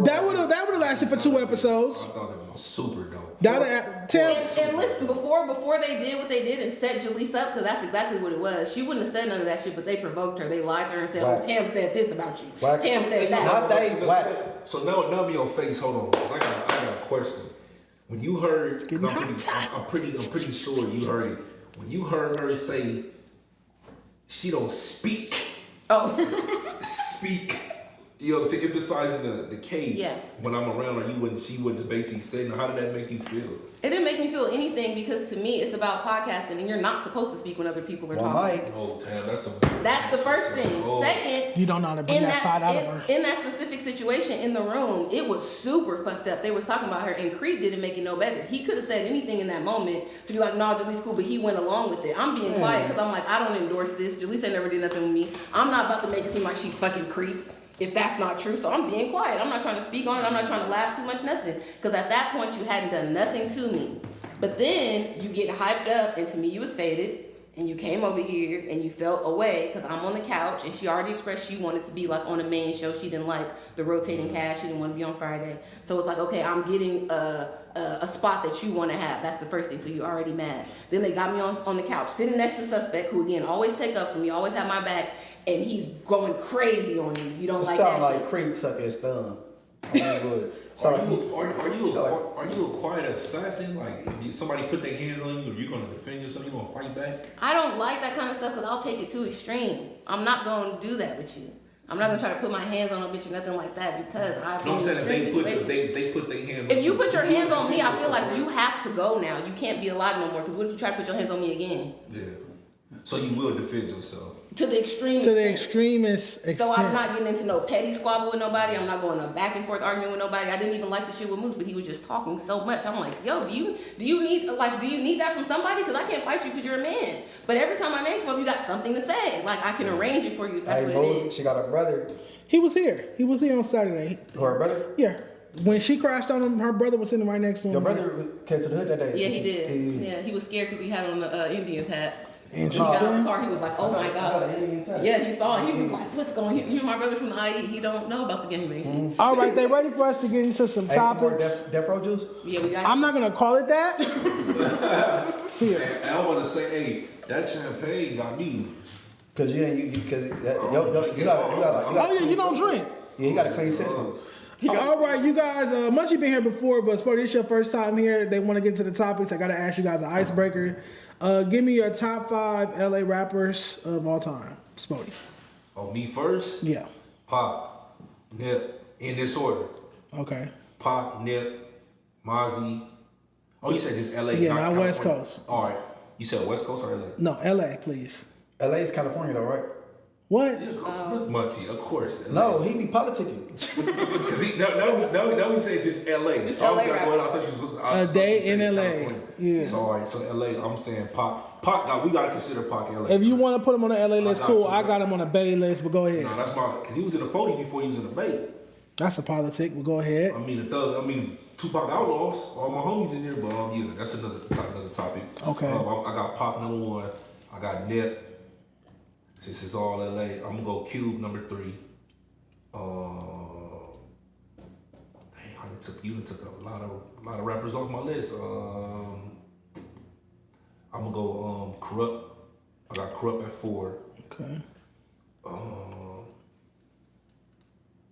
that would have lasted for 2 episodes. I thought it was super dope. And listen, before they did what they did and set Jaleese up, because that's exactly what it was. She wouldn't have said none of that shit, but they provoked her. They lied to her and said, Wack. "Oh, Tam said this about you. Wack. Tam said that." Not they, Wack. So now be on face. Hold on, 'cause I got a question. When you heard, I'm pretty sure you heard it. When you heard her say, "She don't speak." Oh, speak. You know what I'm saying? Emphasizing the K. Yeah. When I'm around her, she wouldn't have basically said. Now, how did that make you feel? It didn't make me feel anything because to me it's about podcasting and you're not supposed to speak when other people are talking. Oh, Tam, That's the first thing. Second, you don't know how to bring that side out of her. In that specific situation in the room, it was super fucked up. They were talking about her, and Creed didn't make it no better. He could have said anything in that moment to be like, "No, Jalee's cool," but he went along with it. I'm being quiet because I'm like, I don't endorse this. Jaleese ain't never did nothing with me. I'm not about to make it seem like she's fucking creep if that's not true. So I'm being quiet. I'm not trying to speak on it. I'm not trying to laugh too much, nothing. Because at that point, you hadn't done nothing to me. But then you get hyped up, and to me, you was faded. And you came over here and you felt away because I'm on the couch and she already expressed she wanted to be like on the main show. She didn't like the rotating cast. She didn't want to be on Friday. So it's like, okay, I'm getting a spot that you want to have. That's the first thing. So you're already mad. Then they got me on the couch sitting next to Suspect, who again always take up for me, always have my back, and he's going crazy on you. You don't like that sound like shit. creep sucking his thumb. Are you a quiet assassin? Like, if somebody put their hands on you, are you going to defend yourself? You going to fight back? I don't like that kind of stuff because I'll take it too extreme. I'm not going to do that with you. I'm not going to try to put my hands on a bitch or nothing like that because I've been in extreme situations. They put their hands on If you put your hands on me, I feel like you have to go now. You can't be alive no more because what if you try to put your hands on me again? Yeah. So you will defend yourself. To the extreme To the extremest extent. So I'm not getting into no petty squabble with nobody. I'm not going to back and forth argument with nobody. I didn't even like the shit with Moose, but he was just talking so much. I'm like, yo, do you need that from somebody? Because I can't fight you because you're a man. But every time my name comes up, you got something to say. Like I can arrange it for you if that's what it is. She got a brother. He was here. He was here on Saturday. Her brother? Yeah. When she crashed on him, her brother was sitting right next to him. Your brother came to the hood that day. Yeah, he did. Yeah, he was scared because he had on the Indians hat. And he got out the car, he was like, oh my God. Yeah, he saw it. He was like, what's going on? You and my brother from the IE, he don't know about the gangbang shit. All right, they ready for us to get into some topics. Death Row Juice? Yeah, we got I'm not going to call it that. Here. I want to say, hey, that champagne got me. Because you don't drink. Yeah, you got a clean system. All right, you guys, Munchie been here before, but Sporty, it's your first time here. They want to get to the topics. I got to ask you guys an icebreaker. Give me your top 5 LA rappers of all time. Sporty. Oh, me first? Yeah. Pop, Nip, in this order. Okay. Pop, Nip, Mozzie. Oh, you said just LA? Yeah, not West California. Coast. All right. You said West Coast or LA? No, LA, please. LA is California, though, right? What? Munchie, of course. LA. No, he be politicking. Because he said just LA. Just LA A day in LA. Yeah. So, all right, so LA, I'm saying Pac. We got to consider Pac LA. If you want to put him on the LA list, cool. I got him on the Bay list, but go ahead. No, that's because he was in the 40s before he was in the Bay. That's a politic, but go ahead. I mean, Tupac Outlaws, all my homies in there, but yeah, that's another topic. Okay. I got Pop number 1. I got Nip. Since it's all LA, I'm gonna go Cube number 3. You took a lot of rappers off my list. I'm gonna go Corrupt. I got Corrupt at 4. Okay.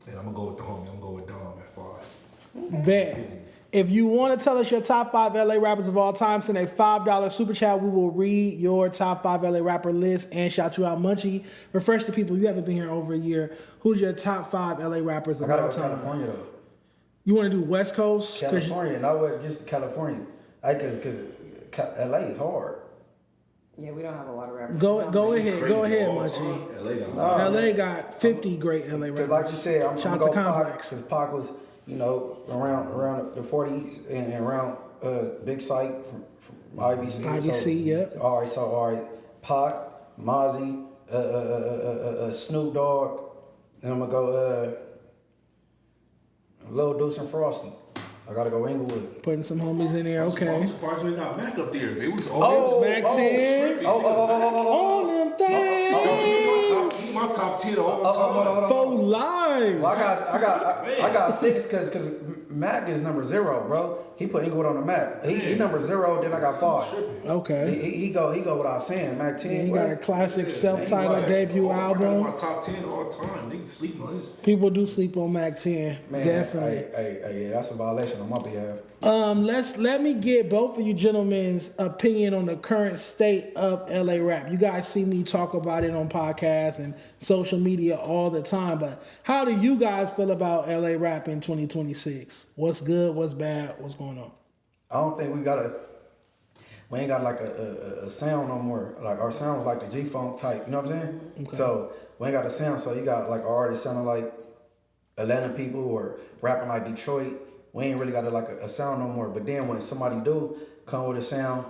And I'm gonna go with the homie. I'm gonna go with Dom at 5. Bet. If you want to tell us your top 5 LA rappers of all time, send a $5 super chat. We will read your top 5 LA rapper list and shout you out. Munchie, refresh the people. You haven't been here over a year. Who's your top 5 LA rappers of all time? I gotta go California, though. You want to do West Coast? California, not just California. Because LA is hard. Yeah, we don't have a lot of rappers. Go ahead, Munchie. LA got 50 great LA rappers. Because like you said, I'm Shout gonna out to go Pac, Complex. because Pac was, you know, around the 40s and around Big Sight from IVC. IVC, yep. All right, Pac, Mozzie, Snoop Dogg, and I'm gonna go Lil Deuce and Frosty. I gotta go Inglewood. Putting some homies in there, okay. I'm surprised we got Mac up there. It was Mac 10. On them things. My top 10 all the time. For live. Well, I got 6 because Mac is number 0, bro. He put Inglewood on the map. He number 0. Then I got 5. Okay. He go without saying. Mac 10. Yeah, he got a classic self-titled debut album. My top 10 all the time. Niggas sleep on this. People do sleep on Mac 10. Man, Definitely. Hey, yeah, that's a violation on my behalf. Let me get both of you gentlemen's opinion on the current state of LA rap. You guys see me talk about it on podcasts and social media all the time, but how do you guys feel about LA rap in 2026? What's good? What's bad? What's going on? I don't think we ain't got like a sound no more. Like our sound was like the G-Funk type, you know what I'm saying? Okay. So we ain't got a sound, so you got like artists sounding like Atlanta people or rapping like Detroit. We ain't really got a sound no more. But then when somebody do come with a sound,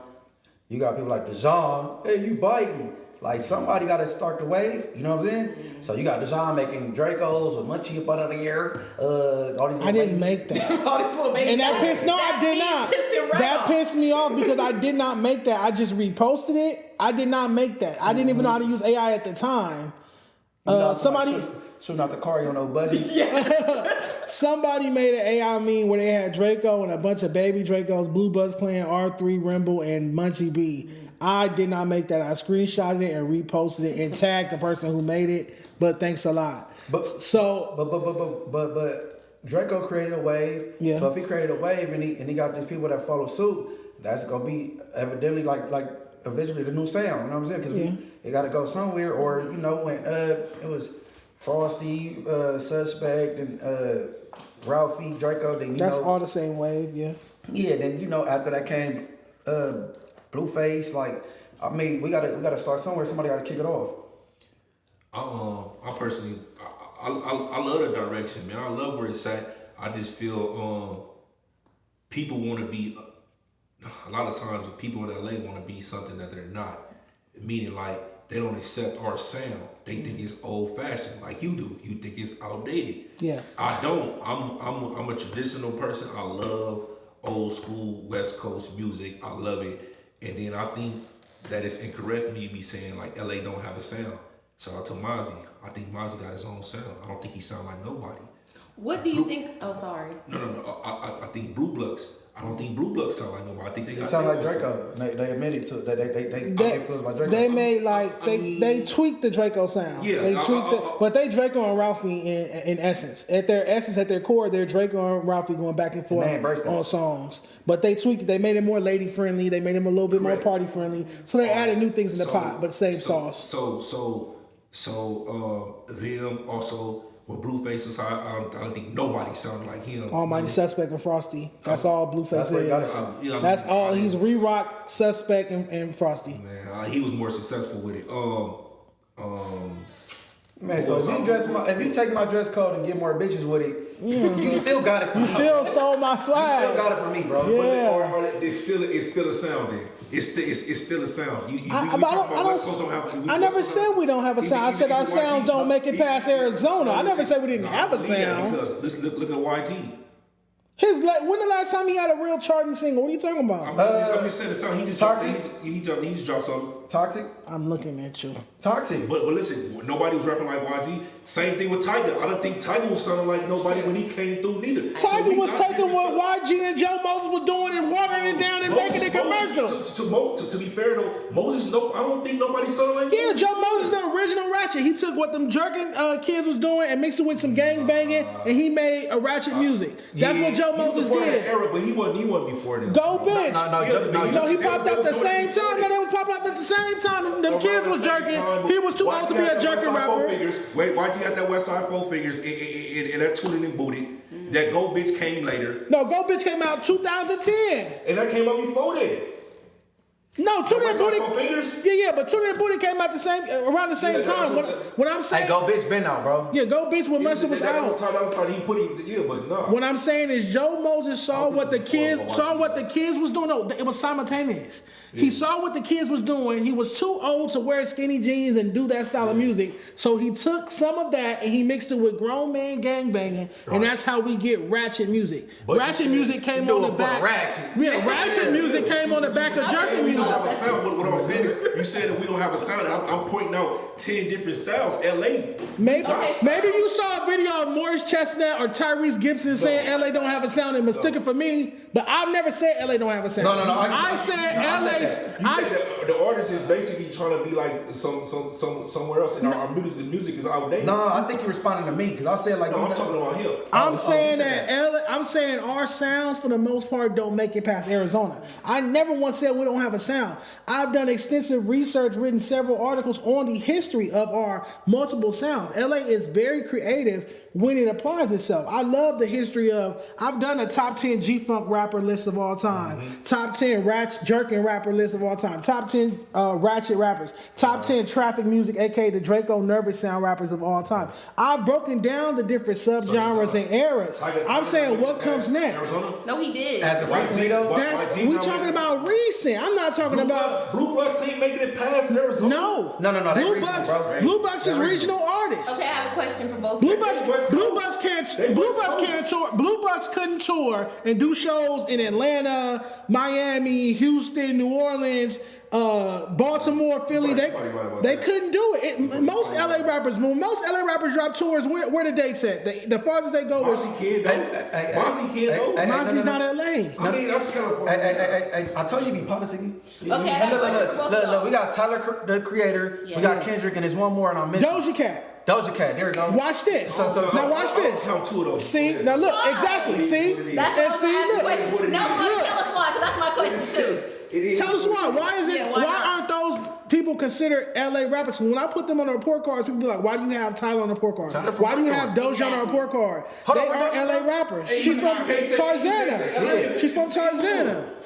you got people like Dejon, hey, you biting. Like somebody got to start the wave, you know what I'm saying? Mm-hmm. So you got Dejon making Drakos with Munchie up out of the air. All these I didn't make that. All these little babies. And that pissed, no, I did not. That pissed me off because I did not make that. I just reposted it. I did not make that. I didn't even know how to use AI at the time. Somebody shooting out the car, you don't know, buddy. Somebody made an AI meme where they had Draco and a bunch of baby Dracos, Blue Buzz Clan, R3, Rimble, and Munchie B. I did not make that. I screenshotted it and reposted it and tagged the person who made it. But thanks a lot. But Draco created a wave. Yeah. So if he created a wave and he got these people that follow suit, that's gonna be evidently like eventually the new sound. You know what I'm saying? Because it got to go somewhere. Or you know when it was Frosty, Suspect, and Ralphie, Draco. Then that's all the same wave. Yeah. Yeah. Then after that came Blueface. Like I mean, we gotta start somewhere. Somebody got to kick it off. I personally, I love the direction, man. I love where it's at. I just feel people want to be. A lot of times, people in LA want to be something that they're not. Meaning, like they don't accept our sound. They think it's old fashioned, like you do. You think it's outdated. Yeah. I don't. I'm a traditional person. I love old school West Coast music. I love it. And then I think that it's incorrect me to be saying like LA don't have a sound. Shout out to Mozzie. I think Mozzie got his own sound. I don't think he sound like nobody. What do you think? Oh, sorry. No. I think Blue Bloods. I don't think Blue Bloods sound like nobody. I think they sound like Draco. They admitted to that they influenced by Draco. They made like they tweaked the Draco sound. Yeah, they tweaked it, but they Draco and Ralphie in essence. At their core, they're Draco and Ralphie going back and forth on songs. But they tweaked it. They made it more lady friendly. They made him a little bit more party friendly. So they added new things in the pot, but same sauce. So them also. When Blueface was high, I don't think nobody sounded like him. Almighty Suspect and Frosty. That's all Blueface is. That's all. He's re-rock Suspect and Frosty. Man, he was more successful with it. Man, so if you take my dress code and get more bitches with it, you still got it from me. You still stole my swag. You still got it from me, bro. Yeah. It's still a sound then. It's still a sound. I never said we don't have a sound. I said our sound don't make it past Arizona. I never said we didn't have a sound. Because let's look at YG. When the last time he had a real charting single? What are you talking about? I'm just saying the song. He just dropped something. Toxic? I'm looking at you. Toxic. But listen, nobody was rapping like YG. Same thing with Tiger. I don't think Tiger was sounding like nobody when he came through neither. Tiger was taking what YG and Joe Moses were doing and watering it down and making it commercial. To be fair though, Moses, I don't think nobody sounded like Moses. Yeah, Joe Moses, the original Ratchet. He took what them jerking kids was doing and mixed it with some gang banging, and he made a Ratchet music. That's what Joe Moses did. Era, but he wasn't before them. Go bitch. No, he popped up at the same time. No, they was popping up at the same time. The kids was jerking. He was too old to be a jerking rapper. Wait, YG had that West Side 4 Figures and that Tootin' and Booted. That Go Bitch came later. No, Go Bitch came out 2010. And that came out before that. No, Tuna and Booty. Fingers? Yeah, but Tuna and Booty came out around the same time. What I'm saying, Hey, Go Bitch been out, bro. Yeah, Go Bitch with Mustard was out. But no. What I'm saying is Joe Moses saw what the kids was doing. No, it was simultaneous. He saw what the kids was doing. He was too old to wear skinny jeans and do that style of music. So he took some of that and he mixed it with grown man gangbanging, and that's how we get ratchet music. But ratchet music came on the back. Yeah, ratchet music came on the back of Jersey music. What I'm saying is, you said that we don't have a sound. I'm pointing out 10 different styles. LA. Maybe you saw a video of Morris Chestnut or Tyrese Gibson saying LA don't have a sound and mistook it for me, but I've never said LA don't have a sound. No. I said LA. You said the artist is basically trying to be like somewhere else, and our music is outdated. No, I think you're responding to me because I said like. No, I'm talking about him. I'm saying I'm saying our sounds for the most part don't make it past Arizona. I never once said we don't have a sound. I've done extensive research, written several articles on the history of our multiple sounds. LA is very creative when it applies itself. I love the history of. I've done a top 10 G-Funk rapper list of all time, top 10 jerking rapper list of all time, top 10 ratchet rappers, top 10 traffic music, aka the Drakeo nervous sound rappers of all time. I've broken down the different subgenres and eras. I'm saying what comes next. No, he did. As of recently though, we talking about recent. I'm not talking about Blue Bucks ain't making it past Arizona. No. Blue Bucks is regional artists. Okay, I have a question for both. Blue Bucks can't tour. Blue Bucks couldn't tour and do shows in Atlanta, Miami, Houston, New Orleans, Baltimore, Philly. They couldn't do it. Most LA rappers drop tours, where the dates at? The farthest they go was Mozzie can't go. Mozzie's not LA. I mean, that's kind of. I told you be politicking. Okay, look, we got Tyler the Creator, we got Kendrick, and there's one more, and I'm missing Doja Cat, there we go. Watch this. Now watch this. Count two of those. See, now look, exactly. See, that's and see, look. No, tell us why, because that's my question too. Tell us why. Why is it? Why aren't those people considered LA rappers? When I put them on the report cards, people be like, "Why do you have Tyler on the report card? Why do you have Doja on the report card?" They are LA rappers. She's from Tarzana. She's from Tarzana.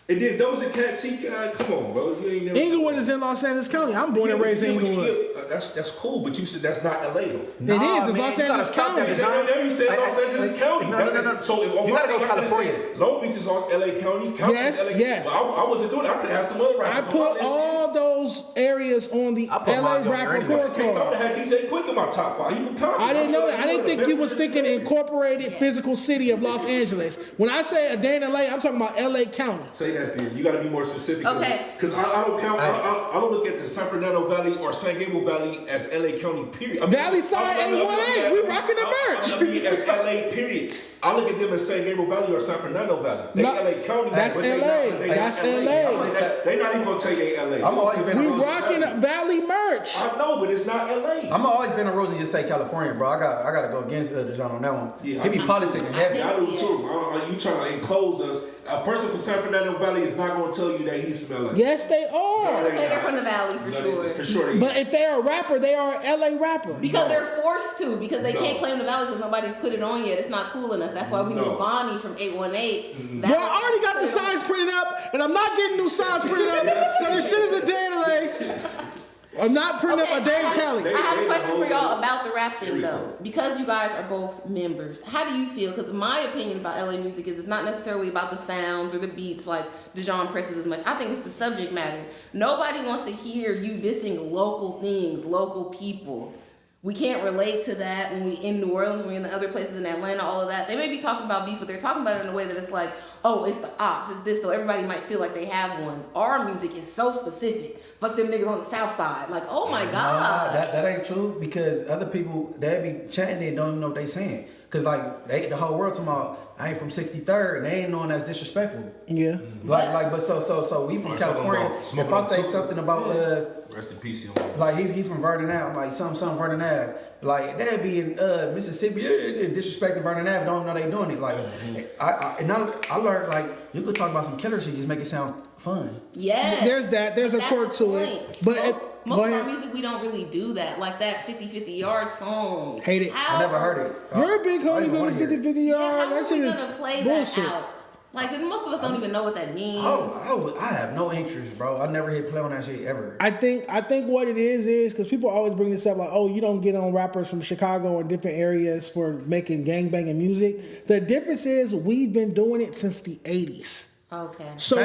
And then Doja Cat, come on, bro. You ain't never. Inglewood is in Los Angeles County. I'm born and raised in Inglewood. That's cool, but you said that's not LA though. It is. It's Los Angeles County. Now you said Los Angeles County. No. So if you gotta go California. Long Beach is on LA County. Yes. Well, I wasn't doing it. I could have some other rappers. I put all those areas on the LA rap report card. I would have had DJ Quick in my top 5. Even I didn't know that. I didn't think you was thinking incorporated physical city of Los Angeles. When I say a day in LA, I'm talking about LA County. Say that then. You got to be more specific. Okay. Because I don't count. I don't look at the San Fernando Valley or San Gabriel Valley as LA County. Period. Valley Side 818. We rocking the merch. I'm as LA. Period. I look at them as San Gabriel Valley or San Fernando Valley. They LA County. That's LA. That's LA. They not even gonna tell you they LA. I'm always been. We rocking Valley merch. I know, but it's not LA. I'm always been a rose and just say California, bro. I gotta go against Dejon on that one. Yeah, he be politicking heavy. I do too. You trying to enclose us? A person from San Fernando Valley is not going to tell you that he's from LA. Yes, they are. They're from the Valley for sure. For sure. But if they're a rapper, they are an LA rapper. Because they're forced to. Because they can't claim the Valley because nobody's put it on yet. It's not cool enough. That's why we need Bonnie from 818. Well, I already got the signs printed up, and I'm not getting new signs printed up. So this shit is a day in LA. I'm not printing up a day in Cali. I have a question for y'all about the rap thing though. Because you guys are both members, how do you feel? Because my opinion about LA music is it's not necessarily about the sounds or the beats like Dejon presses as much. I think it's the subject matter. Nobody wants to hear you dissing local things, local people. We can't relate to that when we in New Orleans, when we're in the other places in Atlanta, all of that. They may be talking about beef, but they're talking about it in a way that it's like, oh, it's the ops, it's this, so everybody might feel like they have one. Our music is so specific. Fuck them niggas on the south side. Like, oh my God. That ain't true because other people, they be chatting and don't even know what they saying. Because like, the whole world talking about, I ain't from 63rd, and they ain't knowing that's disrespectful. Yeah. But so we from California. If I say something about rest in peace, like he from Vernon Ave, like something Vernon Ave, like they'd be in Mississippi, disrespecting Vernon Ave, don't know they doing it. Like I learned like you could talk about some killer shit, just make it sound fun. Yeah. There's that. There's a quirk to it. But most of our music, we don't really do that. Like that 50-50 yard song. Hate it. I never heard it. You're a big homies on the 50-50 yard. How that are shit we is gonna play bullshit. that out? Like, most of us don't even know what that means. I have no interest, bro. I never hit play on that shit ever. I think what it is because people always bring this up like, oh, you don't get on rappers from Chicago and different areas for making gangbanging music. The difference is we've been doing it since the 80s. Okay. So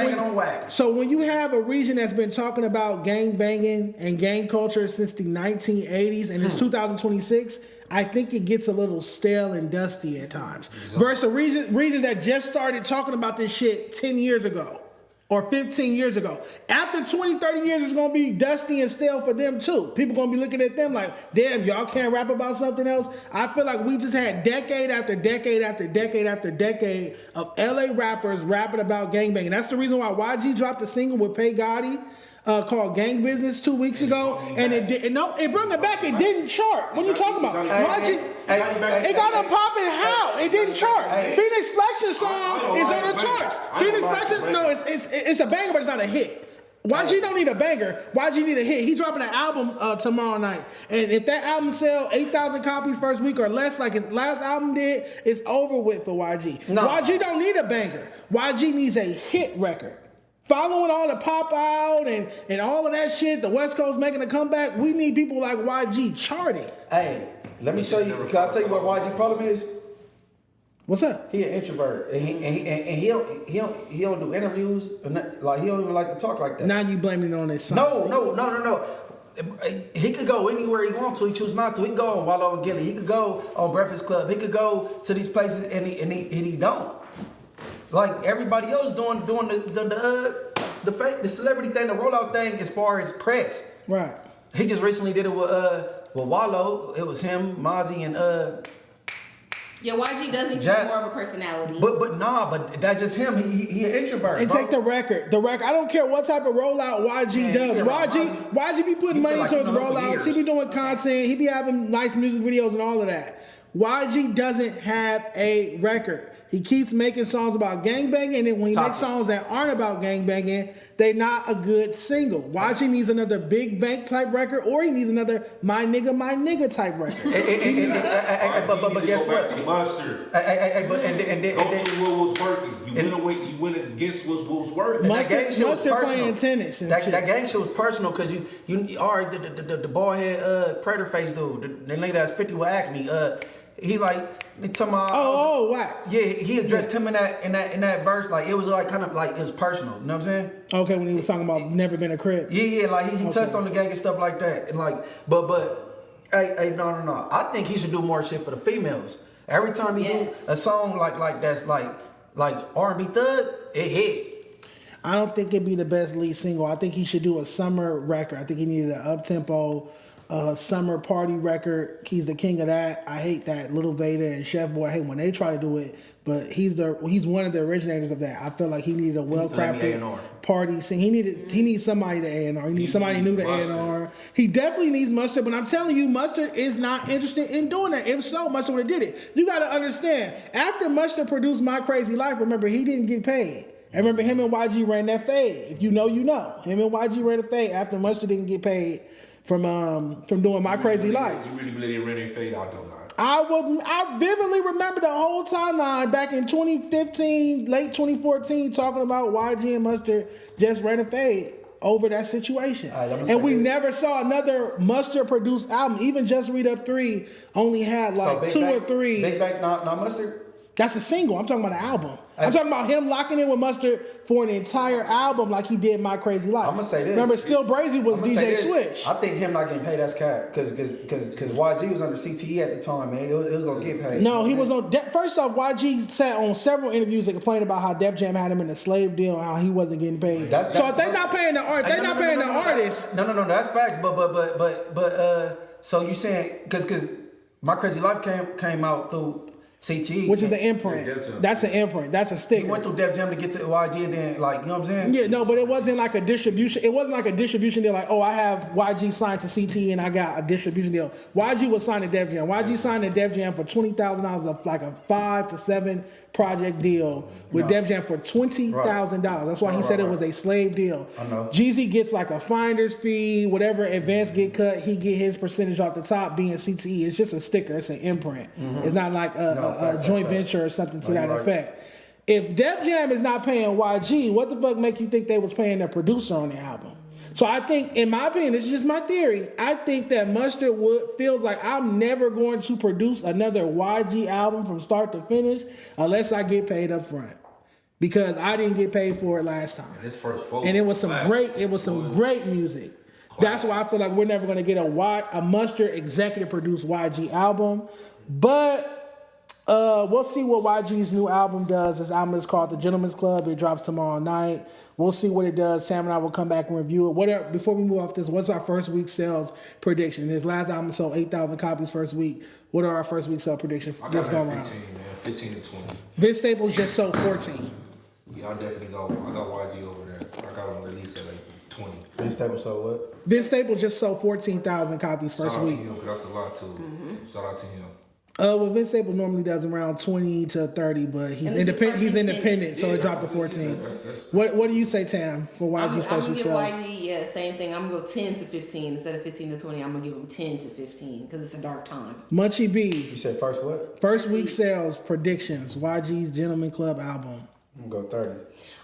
when you have a region that's been talking about gang banging and gang culture since the 1980s and it's 2026, I think it gets a little stale and dusty at times. Versus a region that just started talking about this shit 10 years ago or 15 years ago. After 20, 30 years, it's going to be dusty and stale for them too. People going to be looking at them like, damn, y'all can't rap about something else. I feel like we just had decade after decade after decade after decade of LA rappers rapping about gangbanging. That's the reason why YG dropped a single with Pay Gotti called Gang Business 2 weeks ago, and it brought it back. It didn't chart. What are you talking about? It got them popping. How? It didn't chart. Phoenix Flex's song is on the charts. Phoenix Flex's, no, it's a banger, but it's not a hit. YG don't need a banger. YG need a hit. He dropping an album tomorrow night, and if that album sell 8,000 copies first week or less, like his last album did, it's over with for YG. No. YG don't need a banger. YG needs a hit record. Following all the pop out and all of that shit, the West Coast making a comeback, we need people like YG charting. Hey, let me tell you, can I tell you what YG problem is? What's up? He an introvert, and he don't do interviews, like he don't even like to talk like that. Now you blaming it on his son. No. He could go anywhere he wants to. He choose not to. He can go on Wallow and Gilly. He could go on Breakfast Club. He could go to these places, and he don't. Like everybody else doing the celebrity thing, the rollout thing, as far as press. Right. He just recently did it with Wallow. It was him, Mozzie, and Yeah, YG does need to be more of a personality. But that's just him. He an introvert. And take the record. I don't care what type of rollout YG does. YG be putting money towards rollouts. He be doing content. He be having nice music videos and all of that. YG doesn't have a record. He keeps making songs about gangbanging, and then when he makes songs that aren't about gangbanging, they're not a good single. YG needs another Big Bank type record, or he needs another My Nigga type record. But guess what? Mustard. Go to what was working. You went against what was working. Mustard playing tennis. And that gang shit was personal because you already the bald head Predator face dude, the nigga that's 50 with acne. He like. Wack. Yeah, he addressed him in that verse. Like it was like kind of like it was personal. You know what I'm saying? Okay, when he was talking about never been a crib. Yeah, like he touched on the gang and stuff like that. And like, but hey, no. I think he should do more shit for the females. Every time he do a song like that's like R&B thug, it hit. I don't think it'd be the best lead single. I think he should do a summer record. I think he needed an up-tempo summer party record. He's the king of that. I hate that Little Vader and Chef Boy. I hate when they try to do it, but he's one of the originators of that. I feel like he needed a well-crafted party scene. He needs somebody to A&R. He needs somebody new to A&R. He definitely needs Mustard, but I'm telling you, Mustard is not interested in doing that. If so, Mustard would have did it. You got to understand, after Mustard produced My Crazy Life, remember, he didn't get paid. And remember, him and YG ran that fade. If you know, you know. Him and YG ran a fade after Mustard didn't get paid from doing My Crazy Life. You really believe they ran their fade out though, guys? I vividly remember the whole timeline back in 2015, late 2014, talking about YG and Mustard just ran a fade over that situation. And we never saw another Mustard produced album. Even Just Read Up 3 only had like two or three. Big Bang, not Mustard? That's a single. I'm talking about an album. I'm talking about him locking in with Mustard for an entire album like he did My Crazy Life. I'm going to say this. Remember, Still Brazy was DJ Swish. I think him not getting paid, that's cap. Because YG was under CTE at the time, man. It was going to get paid. No, he was on... First off, YG sat on several interviews and complained about how Def Jam had him in a slave deal and how he wasn't getting paid. So if they're not paying the artist... No, that's facts. But so you saying... Because My Crazy Life came out through... CTE, which is the imprint. That's an imprint. That's a sticker. He went through Def Jam to get to YG, and then like, you know what I'm saying? Yeah, no, but it wasn't like a distribution. It wasn't like a distribution deal. Like, oh, I have YG signed to CTE, and I got a distribution deal. YG was signed to Def Jam. YG signed to Def Jam for $20,000 of like a 5 to 7 project deal with Def Jam for $20,000. That's why he said it was a slave deal. I know. Jeezy gets like a finder's fee, whatever advance get cut, he get his percentage off the top. Being CTE, it's just a sticker. It's an imprint. It's not like a joint venture or something to that effect. If Def Jam is not paying YG, what the fuck make you think they was paying their producer on the album? So I think, in my opinion, this is just my theory, I think that Mustard Wood feels like I'm never going to produce another YG album from start to finish unless I get paid up front. Because I didn't get paid for it last time. And his first and it was some great music. That's why I feel like we're never going to get a Mustard executive produced YG album. But we'll see what YG's new album does. This album is called The Gentleman's Club. It drops tomorrow night. We'll see what it does. Sam and I will come back and review it. Before we move off this, what's our first week sales prediction? His last album sold 8,000 copies first week. What are our first week sales predictions? I got 15, man. 15 to 20. Vince Staples just sold 14. Yeah, I definitely I got YG over there. I got him released at like 20. Vince Staples sold what? Vince Staples just sold 14,000 copies first week. Shout out to him, because that's a lot too. Shout out to him. Well, Vince Staples normally does around 20 to 30, but he's independent, so it dropped to 14. What do you say, Tam, for YG's first week sales? I'm going to give YG, same thing. I'm going to go 10 to 15. Instead of 15 to 20, I'm going to give him 10 to 15 because it's a dark time. Munchie B. You said first what? First week sales predictions. YG's Gentleman Club album. I'm going to go 30.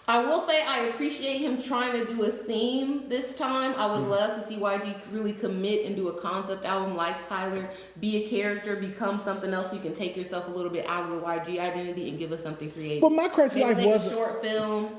I will say I appreciate him trying to do a theme this time. I would love to see YG really commit and do a concept album like Tyler, be a character, become something else. You can take yourself a little bit out of the YG identity and give us something creative. But My Crazy Life was a short film.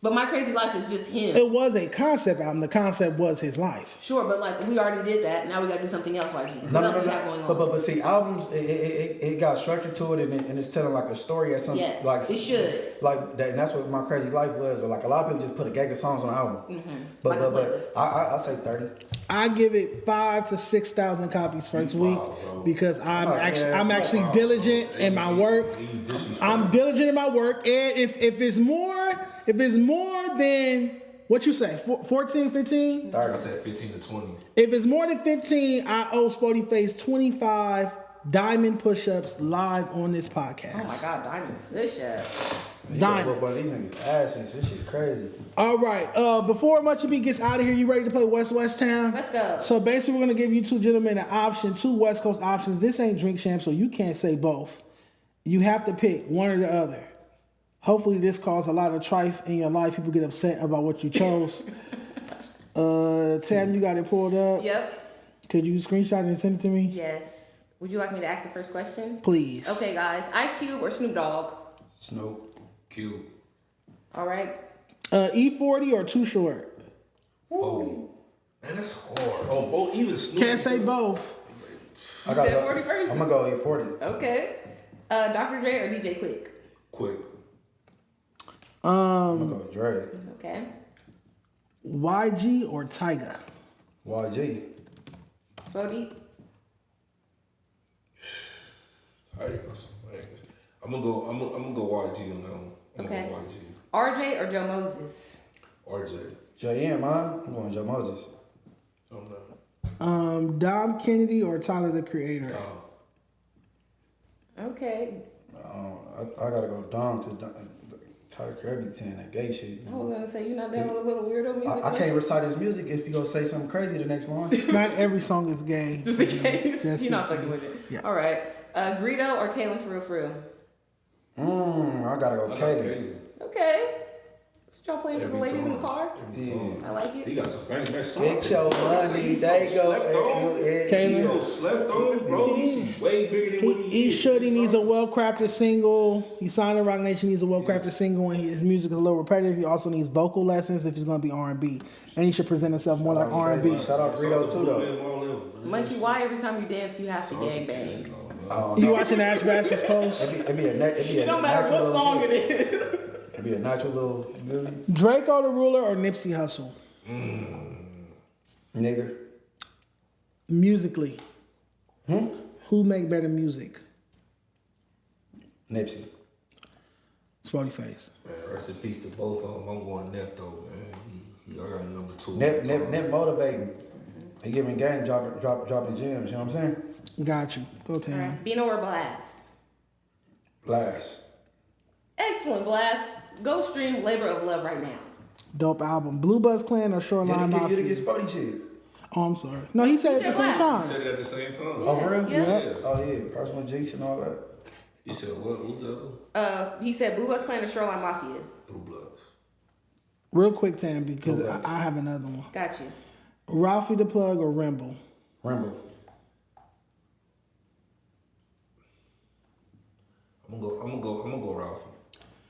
But My Crazy Life is just him. It was a concept album. The concept was his life. Sure, but like we already did that. Now we got to do something else, YG. What else do we have going on? But see, albums it got structure to it and it's telling like a story or something. Yes, like it should. Like that, and that's what My Crazy Life was. Or like a lot of people just put a gang of songs on an album. Mm-hmm. But I say 30. I give it 5,000 to 6,000 copies first week because I'm actually diligent in my work. I'm diligent in my work, and if it's more than what you say, 14, 15? I said 15 to 20. If it's more than 15, I owe Spoetyface 25 diamond push-ups live on this podcast. Oh my God, diamond push-ups. Diamonds. These niggas asses. This shit crazy. All right. Before Munchie B gets out of here, you ready to play West Town? Let's go. So basically, we're gonna give you two gentlemen an option, two West Coast options. This ain't Drink Champ, so you can't say both. You have to pick one or the other. Hopefully, this caused a lot of strife in your life. People get upset about what you chose. Tam, you got it pulled up? Yep. Could you screenshot it and send it to me? Yes. Would you like me to ask the first question? Please. Okay, guys. Ice Cube or Snoop Dogg? Snoop. Cube. All right. E40 or Too Short? 40. Man, that's hard. Oh, both, even Snoop. Can't say both. You said 40 first? I'm gonna go 40. Okay. Dr. Dre or DJ Quick? Quick. I'm gonna go Dre. Okay. YG or Tyga? YG. Sporty? I'm gonna go YG on that one. Okay. Go YG. RJ or Joe Moses? RJ. JM, man. I'm going Joe Moses. Dom Kennedy or Tyler the Creator? Okay. I gotta go Dom to Tyler Creator saying that gay shit. I was gonna say you're not down with a little weirdo music. I can't recite his music if you gonna say something crazy the next line. Not every song is gay. Just in case. You're not fucking with it. Yeah. All right. Greedo or Kaylin for real? I gotta go Kaylin. Okay. That's what y'all playing for the ladies in the car? Yeah. I like it. He got some bang. Get your money, they go. He's so slept on, bro. He's way bigger than what he is. He needs a well-crafted single. He signed to Rock Nation, needs a well-crafted single, and his music is a little repetitive. He also needs vocal lessons if he's going to be R&B. And he should present himself more like R&B. Shout out Greedo too, though. Munchie, why every time you dance you have to gangbang? You watching Ash Bash's post? It don't matter what song it is. It'd be a natural little movie. Draco the Ruler or Nipsey Hussle? Nigga. Musically. Who make better music? Nipsey. Spoetyface. Man, rest in peace to both of them. I'm going Nip though, man. I got number 2. Nip motivating. He giving game, dropping gems. You know what I'm saying? Got you. Go Tam. Right. Bino or Blast? Blast. Excellent, Blast. Go stream Labor of Love right now. Dope album. Blue Buzz Clan or Shoreline Mafia? You didn't get Sporty shit. Oh, I'm sorry. No, he said it at the same time. He said it at the same time. Oh, for real? Yeah. Oh, yeah. Personal jinx and all that. You said what? Who's the other? He said Blue Bloods playing the Shoreline Mafia. Blue Bloods. Real quick, Tam, because I have another one. Got you. Ralphie the Plug or Rimble? Rimble. I'm gonna go Ralphie.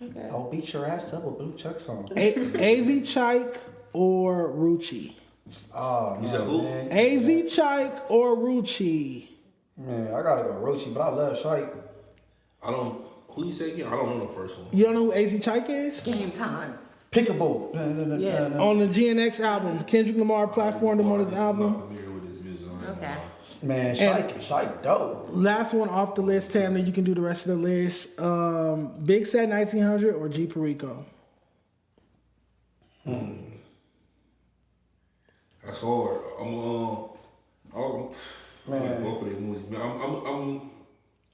Okay. I'll beat your ass up with blue chucks on. AZ Chike or Rucci? Oh, you said who? AZ Chike or Rucci? Man, I gotta go Rucci, but I love Chike. I don't. Who you say again? I don't know the first one. You don't know who AZ Chike is? Game time. Pickable. Yeah. On the GNX album, Kendrick Lamar platformed him on his album. I'm familiar with his music. Okay. Man, Chike dope. Last one off the list, Tam, then you can do the rest of the list. Big Set 1900 or G Perico? That's hard. I'm Man. go for the music. Man,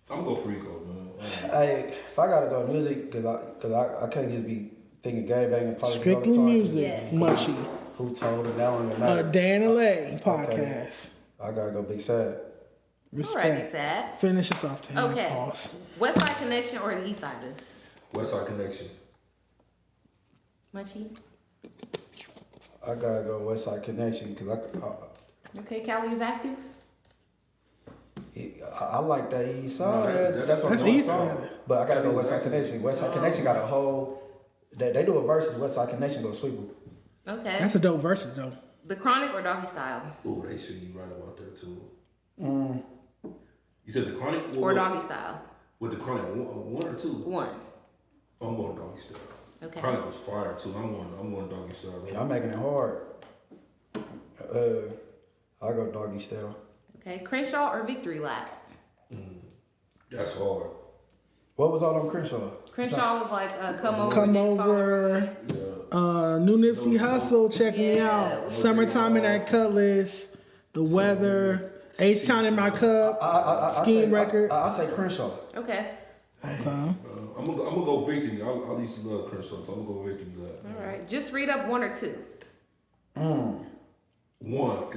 I'm go Perico, man. Hey, if I gotta go music, cause I can't just be thinking gang banging politics Strictly all the time. music. Yes. Munchie. Who told him that one to matter? Dan LA podcast. Okay. I gotta go Big Sad. Respect. All right, Big Sad. Finish us off, Tam. Okay. Pause. West Side Connection or the East Siders? West Side Connection. Munchie. I gotta go West Side Connection, cause Okay, Cali is active. I like that East Side. No, that's what that's I'm East saying. Side. But I gotta go West Side Connection. West Side Connection got a whole. They do a versus. West Side Connection go sweep them. Okay. That's a dope versus, though. The Chronic or Doggy Style? Ooh, they should you right about that too. You said the Chronic Or Doggy Style? With the Chronic, one or two? One. I'm going Doggy Style. Okay. Chronic was fire too. I'm going Doggy Style. Yeah, I'm making it hard. I go Doggy Style. Okay, Crenshaw or Victory Lap? That's hard. What was all on Crenshaw? Crenshaw was like, come over. Come Dance over. New Nipsey Hussle, check me out. Summertime in that Cutlass. The Weather. H-Town in my cup. Scheme record. I say Crenshaw. Okay. I'm gonna go Victory. I used to love Crenshaw, so I'm gonna go Victory. All right. Just read up one or two. One.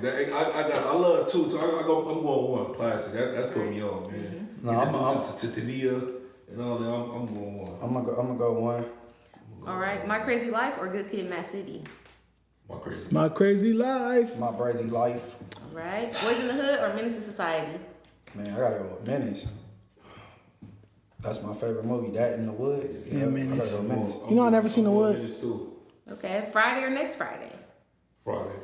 I love two, so I'm going one. Classic. That put me on, man. No, Introduced to Tania and all that. I'm going one. I'm gonna go one. All right. My Crazy Life or Good Kid, Mad City? My Crazy Life. My Crazy Life. All right. Boys in the Hood or Menace to Society? Man, I gotta go with Menace. That's my favorite movie. That in the Wood. Yeah, Menace. I gotta go Menace. You know I never seen The Wood. Menace too. Okay. Friday or next Friday? Friday.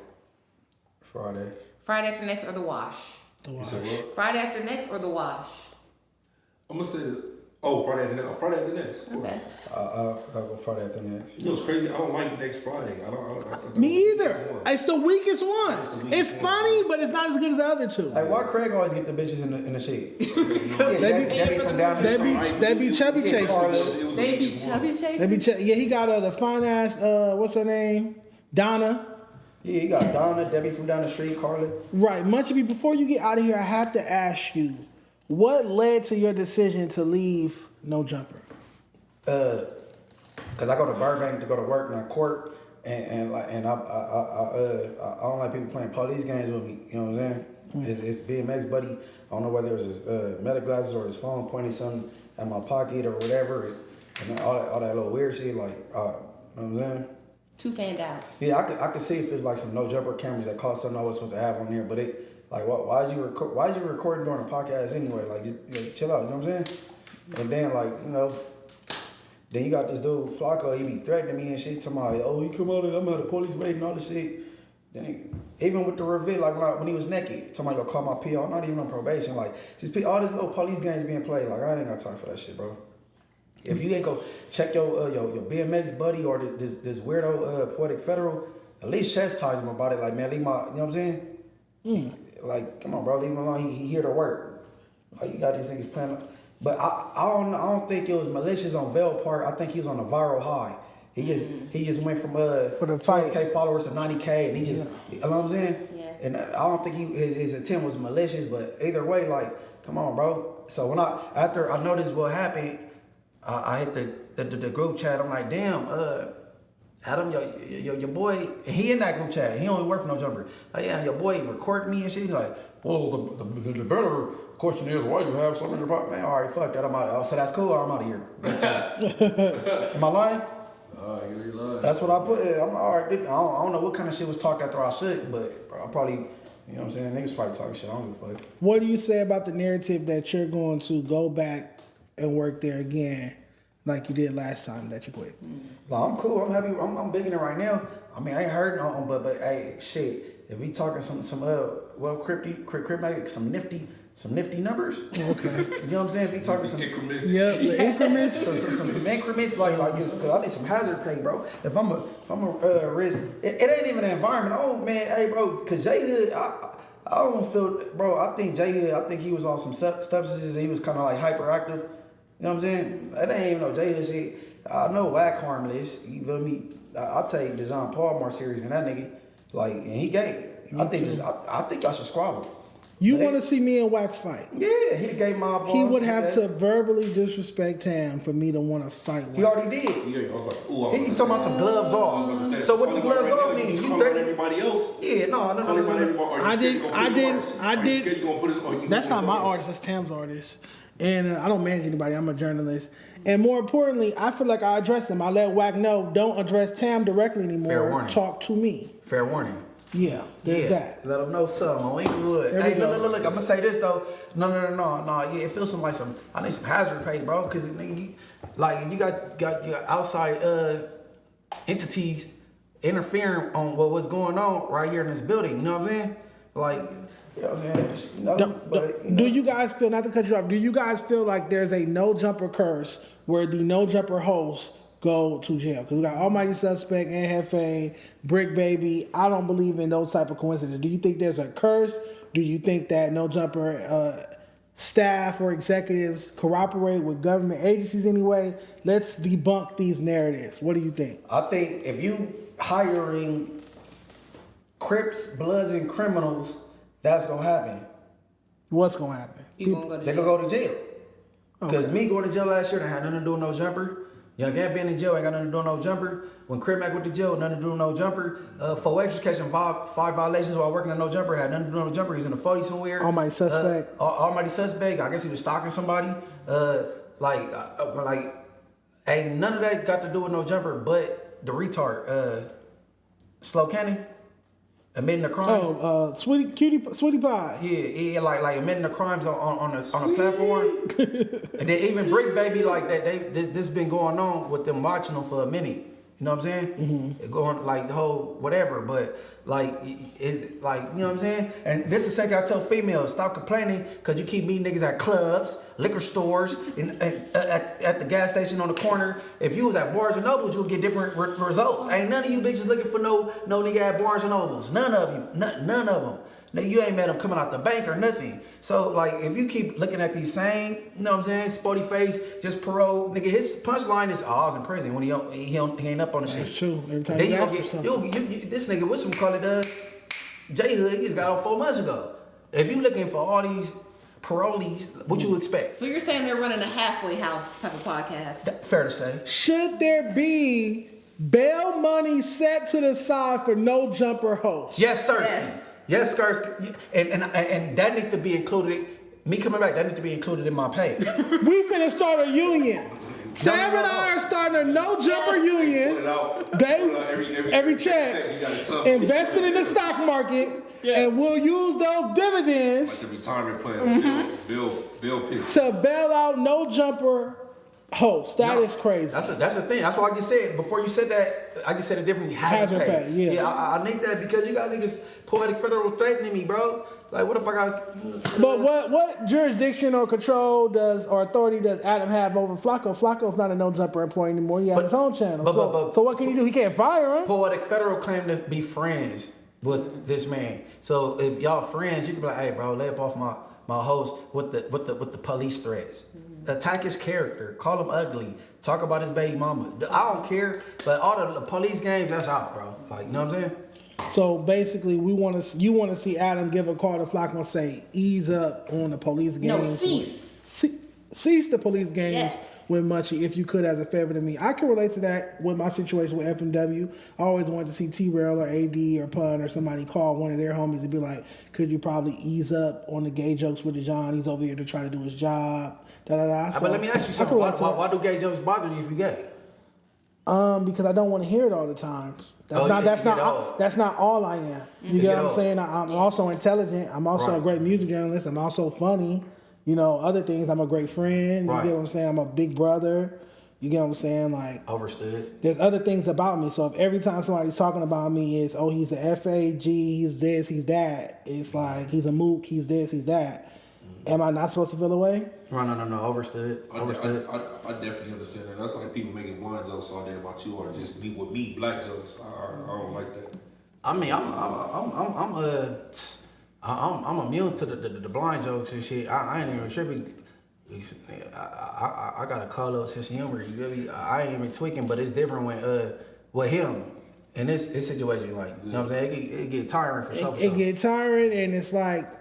Friday after next or The Wash? The Wash. You said what? Friday after next or The Wash? I'm gonna say Friday after next. Okay. I'll go Friday after next. You know what's crazy? I don't like next Friday. I don't Me either. It's the weakest one. It's funny, but it's not as good as the other two. Hey, why Craig always get the bitches in the shit? They be chubby chasers. They be chubby chasers? Yeah, he got the fine ass, what's her name? Donna. Yeah, you got Donna, Debbie from down the street, Carly. Right. Munchie, before you get out of here, I have to ask you, what led to your decision to leave No Jumper? Cause I go to Burbank to go to work and I court, and I don't like people playing police games with me. You know what I'm saying? It's BMX buddy. I don't know whether it was his meta glasses or his phone pointing something at my pocket or whatever, and all that little weird shit. Like, you know what I'm saying? Too fanned out. Yeah, I could see if it's like some No Jumper cameras that cost something I was supposed to have on there, but it like why is you recording during a podcast anyway? Like, just chill out. You know what I'm saying? And then like then you got this dude Flakko. He be threatening me and shit. Talking about, oh, you come out and I'm at the police raid and all this shit. Then even with the reveal, like when he was naked, talking about, yo, call my PO. I'm not even on probation. Like, just all this little police games being played. Like, I ain't got time for that shit, bro. If you ain't go check your BMX buddy or this weirdo Poetik Federal, at least chastise him about it. Like, man, leave my, you know what I'm saying? Like, come on, bro, leave him alone. He here to work. Like, you got these things planned. But I don't think it was malicious on Vail part. I think he was on a viral high. He just went from for the fight 12K followers to 90K, and he just, you know what I'm saying? Yeah. And I don't think his intent was malicious, but either way, like, come on, bro. So after I noticed what happened, I hit the group chat. I'm like, damn, Adam, your boy, he in that group chat. He only work for No Jumper. Like, yeah, your boy recorded me and shit. He's like, well, the better question is why you have something in your pocket. Man, all right, fuck that. I'm out. So that's cool. I'm out of here. Am I lying? You're lying. That's what I put. I'm all right. I don't know what kind of shit was talked after I shook, but bro, I probably, you know what I'm saying? Niggas probably talking shit. I don't give a fuck. What do you say about the narrative that you're going to go back and work there again, like you did last time that you quit? No, I'm cool. I'm happy. I'm big in it right now. I mean, I ain't heard no, but hey, shit. If we talking some nifty numbers. Okay. You know what I'm saying? If we talking some increments. Yeah, the increments. some increments like cause I need some hazard pay, bro. If I'm a risk, it ain't even an environment. Oh man, hey bro, cause J Hood, I don't feel, bro. I think J Hood, I think he was on some substances. He was kind of like hyperactive. You know what I'm saying? That ain't even no J Hood shit. I know Wack harmless. You feel me? I'll take Dejon Paul more serious than that nigga. Like, and he gay. I think y'all should squabble. You want to see me and Wack fight? Yeah, he gave my balls. He would have to verbally disrespect Tam for me to want to fight Wack. He already did. He talking about some gloves off. So what do gloves off mean? You calling everybody else? Yeah, no. I didn't. That's not my artist. That's Tam's artist. And I don't manage anybody. I'm a journalist. And more importantly, I feel like I addressed him. I let Wack know, don't address Tam directly anymore. Fair warning. Talk to me. Fair warning. Yeah, there's that. Let them know something on Inglewood. Hey, look, I'm gonna say this though. No. Yeah, it feels like I need some hazard pay, bro. Cause nigga, you got your outside entities interfering on what's going on right here in this building. You know what I'm saying? Like, you know what I'm saying? Do you guys feel, not to cut you off, do you guys feel like there's a no jumper curse where the no jumper hosts go to jail? Because we got Almighty Suspect, and Hefe, Brick Baby. I don't believe in those type of coincidences. Do you think there's a curse? Do you think that No Jumper staff or executives cooperate with government agencies anyway? Let's debunk these narratives. What do you think? I think if you hiring Crips, Bloods, and criminals, that's gonna happen. What's gonna happen? They're gonna go to jail. Because me going to jail last year, that had nothing to do with No Jumper. Young Gant being in jail ain't got nothing to do with No Jumper. When Crip Mac went to jail, nothing to do with No Jumper. Faux-Ostrich catching five violations while working at No Jumper, had nothing to do with No Jumper. He's in the 40 somewhere. Almighty Suspect. Almighty Suspect. I guess he was stalking somebody. Ain't none of that got to do with No Jumper, but the retard, Slow Cannon. Admitting the crimes. Sweetie Pie. Yeah, like admitting the crimes on a platform. And then even Brick Baby, like that, this been going on with them watching them for a minute. You know what I'm saying? Mm-hmm. It going like the whole whatever, but like it's like, you know what I'm saying? And this is the second I tell females, stop complaining because you keep meeting niggas at clubs, liquor stores, at the gas station on the corner. If you was at Barnes and Nobles, you'll get different results. Ain't none of you bitches looking for no nigga at Barnes and Nobles. None of you. None of them. Nigga, you ain't met them coming out the bank or nothing. So, like, if you keep looking at these same, you know what I'm saying, Spoetyface, just parole, nigga, his punchline is, I was in prison when he ain't up on the shit. That's true. Every time then you you get, this nigga, whatchamacallit, J-Hood, he just got out 4 months ago. If you looking for all these parolees, what you expect? So you're saying they're running a halfway house type of podcast? Fair to say. Should there be bail money set to the side for No Jumper hosts? Yes, sir. Yes, Skirs, and that needs to be included. Me coming back, that needs to be included in my pay. We finna start a union. Sam and I are starting a No Jumper union. Every check invested in the stock market, and we'll use those dividends. Like the retirement plan, bill pitch. To bail out No Jumper hosts. That is crazy. That's the thing. That's why I just said, before you said that, I just said it differently. Hazard pay. Yeah, I need that because you got niggas Poetik federal threatening me, bro. Like, what if I got... But what jurisdiction or control or authority does Adam have over Flakko? Flakko's not a No Jumper employee anymore. He has his own channel. So what can he do? He can't fire him. Poetik federal claim to be friends with this man. So if y'all friends, you can be like, hey, bro, lay up off my host with the police threats. Attack his character, call him ugly, talk about his baby mama. I don't care, but all the police games, that's out, bro. Like, you know what I'm saying? So basically, you want to see Adam give a call to Flakko and say, ease up on the police games. No, cease the police games with Munchie if you could as a favor to me. I can relate to that with my situation with FMW. I always wanted to see T-Rail or AD or Pun or somebody call one of their homies and be like, could you probably ease up on the gay jokes with Dejon? He's over here to try to do his job. So, but let me ask you something. Why do gay jokes bother you if you gay? Because I don't want to hear it all the time. That's not all I am. You get what I'm saying? I'm also intelligent. I'm also a great music journalist. I'm also funny. You know, other things. I'm a great friend. You get what I'm saying? I'm a big brother. You get what I'm saying? Like, overstood. There's other things about me. So if every time somebody's talking about me is, oh, he's a FAG, he's this, he's that. It's like he's a mook, he's this, he's that. Am I not supposed to feel away? No. Overstood. I definitely understand that. That's like people making blind jokes all day about you, or just with me black jokes. I don't like that. I mean, I'm immune to the blind jokes and shit. I ain't even tripping. I got a call up sense of humor. You get me? I ain't even tweaking, but it's different when with him in this situation. Like, you know what I'm saying? It get tiring for sure. It get tiring, and it's like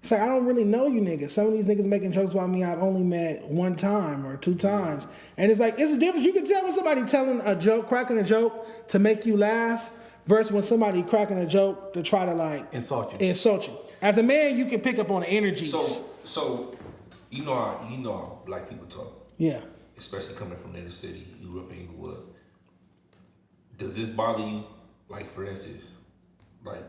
I don't really know you niggas. Some of these niggas making jokes about me I've only met one time or two times. And it's like, it's a difference. You can tell when somebody telling a joke, cracking a joke to make you laugh versus when somebody cracking a joke to try to like insult you. As a man, you can pick up on the energies. So you know how black people talk. Yeah. Especially coming from the inner city, you grew up in Inglewood. Does this bother you? Like, for instance, like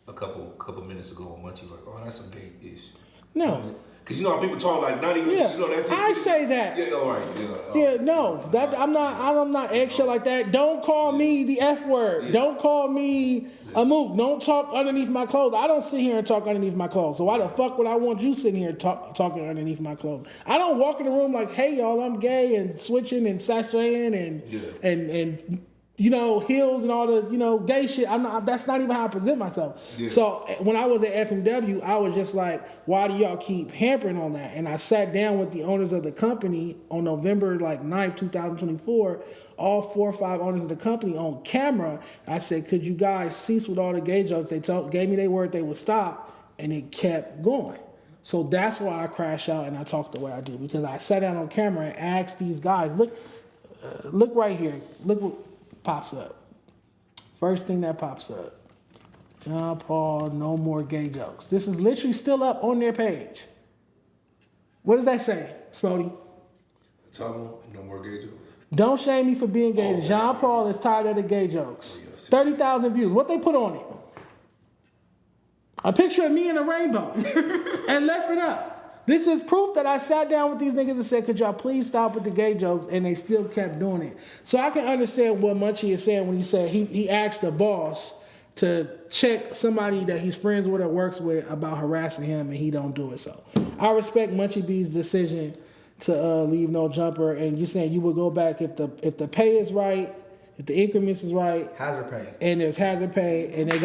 a couple minutes ago on Munchie, like, oh, that's some gay-ish. No. Because you know how people talk like, not even, yeah. you know, that's just... I say that. Yeah, all right, yeah. Yeah, no. I'm not eggshell like that. Don't call me the F word. Yeah. Don't call me a mook. Don't talk underneath my clothes. I don't sit here and talk underneath my clothes. So why the fuck would I want you sitting here talking underneath my clothes? I don't walk in the room like, hey, y'all, I'm gay and switching and sashaying and you know, heels and all the, you know, gay shit. That's not even how I present myself. Yeah. So when I was at FMW, I was just like, why do y'all keep hampering on that? And I sat down with the owners of the company on November 9th, 2024, all 4 or 5 owners of the company on camera. I said, could you guys cease with all the gay jokes? They gave me their word they would stop, and it kept going. So that's why I crash out and I talk the way I do, because I sat down on camera and asked these guys, look right here. Look what pops up. First thing that pops up. John Paul, no more gay jokes. This is literally still up on their page. What does that say, Sporty? No more gay jokes. Don't shame me for being gay. Jean Paul is tired of the gay jokes. 30,000 views. What they put on it? A picture of me in a rainbow and left it up. This is proof that I sat down with these niggas and said, could y'all please stop with the gay jokes? And they still kept doing it. So I can understand what Munchie is saying when he said he asked the boss to check somebody that he's friends with or works with about harassing him, and he don't do it. So I respect Munchie B's decision to leave No Jumper. And you're saying you would go back if the pay is right, if the increments is right. Hazard pay. And there's hazard pay, and they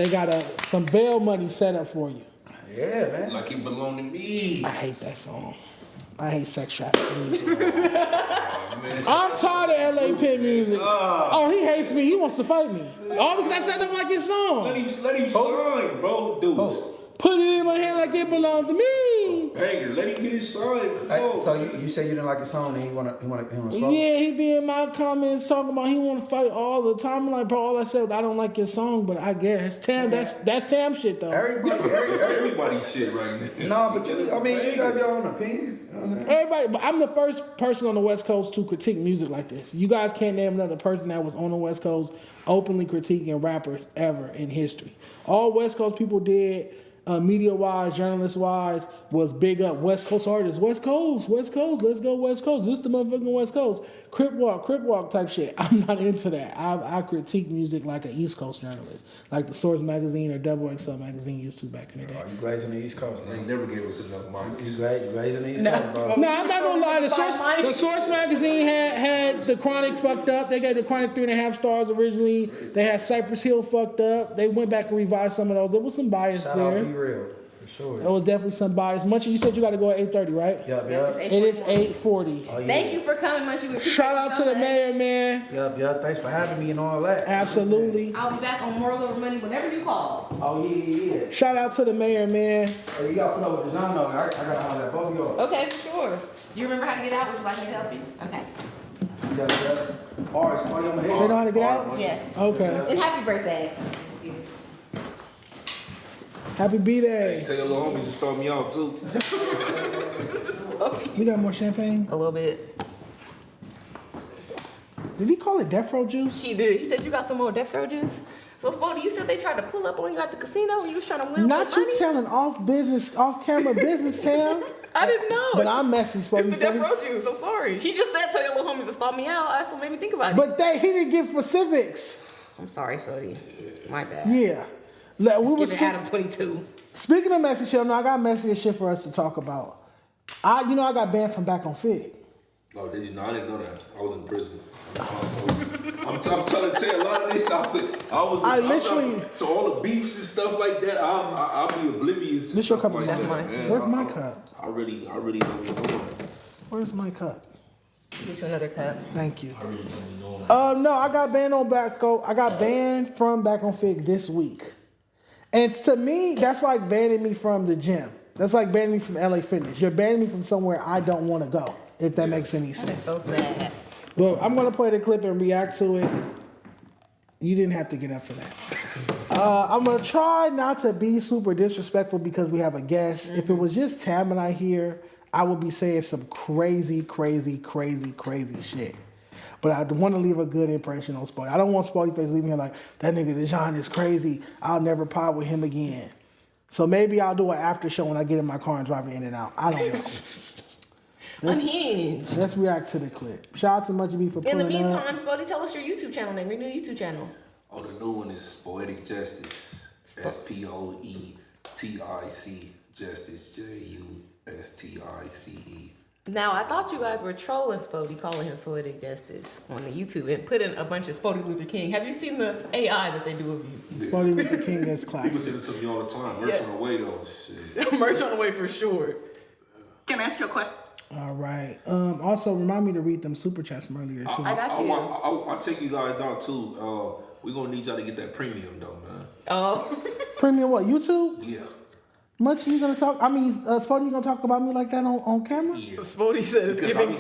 got some bail money set up for you. Yeah, man. Like it belong to me. I hate that song. I hate sex trafficking music. I'm tired of LA Pit music. Oh, he hates me. He wants to fight me. All because I said I don't like his song. Let him sign, bro. Dude. Put it in my hand like it belonged to me. Banger. Let him get his sign. So you say you didn't like his song and he wanna struggle? Yeah, he be in my comments talking about he want to fight all the time. I'm like, bro, all I said, I don't like your song, but I guess Tam. That's Tam shit though. Everybody shit right now. No, but you got your own opinion. You know what I'm saying? Everybody, but I'm the first person on the West Coast to critique music like this. You guys can't name another person that was on the West Coast openly critiquing rappers ever in history. All West Coast people did, media-wise, journalist-wise, was big up West Coast artists. West Coast, let's go West Coast. This the motherfucking West Coast. Crip walk type shit. I'm not into that. I critique music like an East Coast journalist, like the Source magazine or Double XL magazine used to back in the day. Oh, you glazing the East Coast, man. They never gave us enough marks. You glazing the East Coast, bro. No, I'm not gonna lie. The Source magazine had The Chronic fucked up. They gave The Chronic 3.5 stars originally. They had Cypress Hill fucked up. They went back and revised some of those. There was some bias Shout there. Out Be Real. Sure. There was definitely some bias. Munchie, you said you got to go at 8:30, right? Yep. It is 8:40. Oh, yeah. Thank you for coming, Munchie. Shout out to the mayor, man. Yep. Thanks for having me and all that. Absolutely. I'll be back on Morals Over Money whenever you call. Oh, yeah. Shout out to the mayor, man. Hey, you got to put over Dejon, though. I got to have that both of y'all. Okay, for sure. You remember how to get out? Would you like me to help you? Okay. Alright, somebody on my head. They know how to get out? Yes. Okay. And happy birthday. Happy B-Day. Tell your little homies to start me out too. We got more champagne? A little bit. Did he call it Death Row juice? He did. He said you got some more Death Row juice. So Sporty, you said they tried to pull up on you at the casino when you was trying to win. Not you telling off-camera business, Tam. I didn't know. But I'm messy, Spoetyface. It's the Death Row juice. I'm sorry. He just said tell your little homies to stop me out. That's what made me think about it. But he didn't give specifics. I'm sorry, Shorty. My bad. Yeah. Let's give Adam 22. Speaking of messy shit, I got messy shit for us to talk about. I got banned from back on Figg. Oh, did you know? I didn't know that. I was in prison. I'm trying to tell a lot of this out there. So all the beefs and stuff like that, I'll be oblivious. This your cup of That's coffee. mine. Where's my cup? I really don't know. Where's my cup? Get you another cup. Thank you. I really don't know. No, I got banned from back on Figg this week. And to me, that's like banning me from the gym. That's like banning me from LA Fitness. You're banning me from somewhere I don't want to go, if that makes any sense. That's so sad. But I'm going to play the clip and react to it. You didn't have to get up for that. I'm going to try not to be super disrespectful because we have a guest. Mm-hmm. If it was just Tam and I here, I would be saying some crazy shit. But I want to leave a good impression on Sporty. I don't want Spoetyface leaving here like, that nigga Dejon is crazy. I'll never pod with him again. So maybe I'll do an after show when I get in my car and drive it in and out. I don't know. Unhinged. Let's react to the clip. Shout out to Munchie B for pulling up. In the meantime, Sporty, tell us your YouTube channel name, your new YouTube channel. Oh, the new one is Poetic Justice. Spoetic Justice. JUSTICE. Now, I thought you guys were trolling Spoty, calling him Poetic Justice on the YouTube and put in a bunch of Spoty Luther King. Have you seen the AI that they do of you? Yeah. Spoty Luther King is classic. People send it to me all the time. Merch on the way, though. Shit. Merch on the way for sure. Can I ask you a question? All right. Also, remind me to read them super chats from earlier, too. I got you. I'll take you guys out, too. We're going to need y'all to get that premium, though, man. Oh. Premium what? YouTube? Yeah. Munchie, you gonna talk? Spoty, you gonna talk about me like that on camera? Yeah. Spoty says, because I be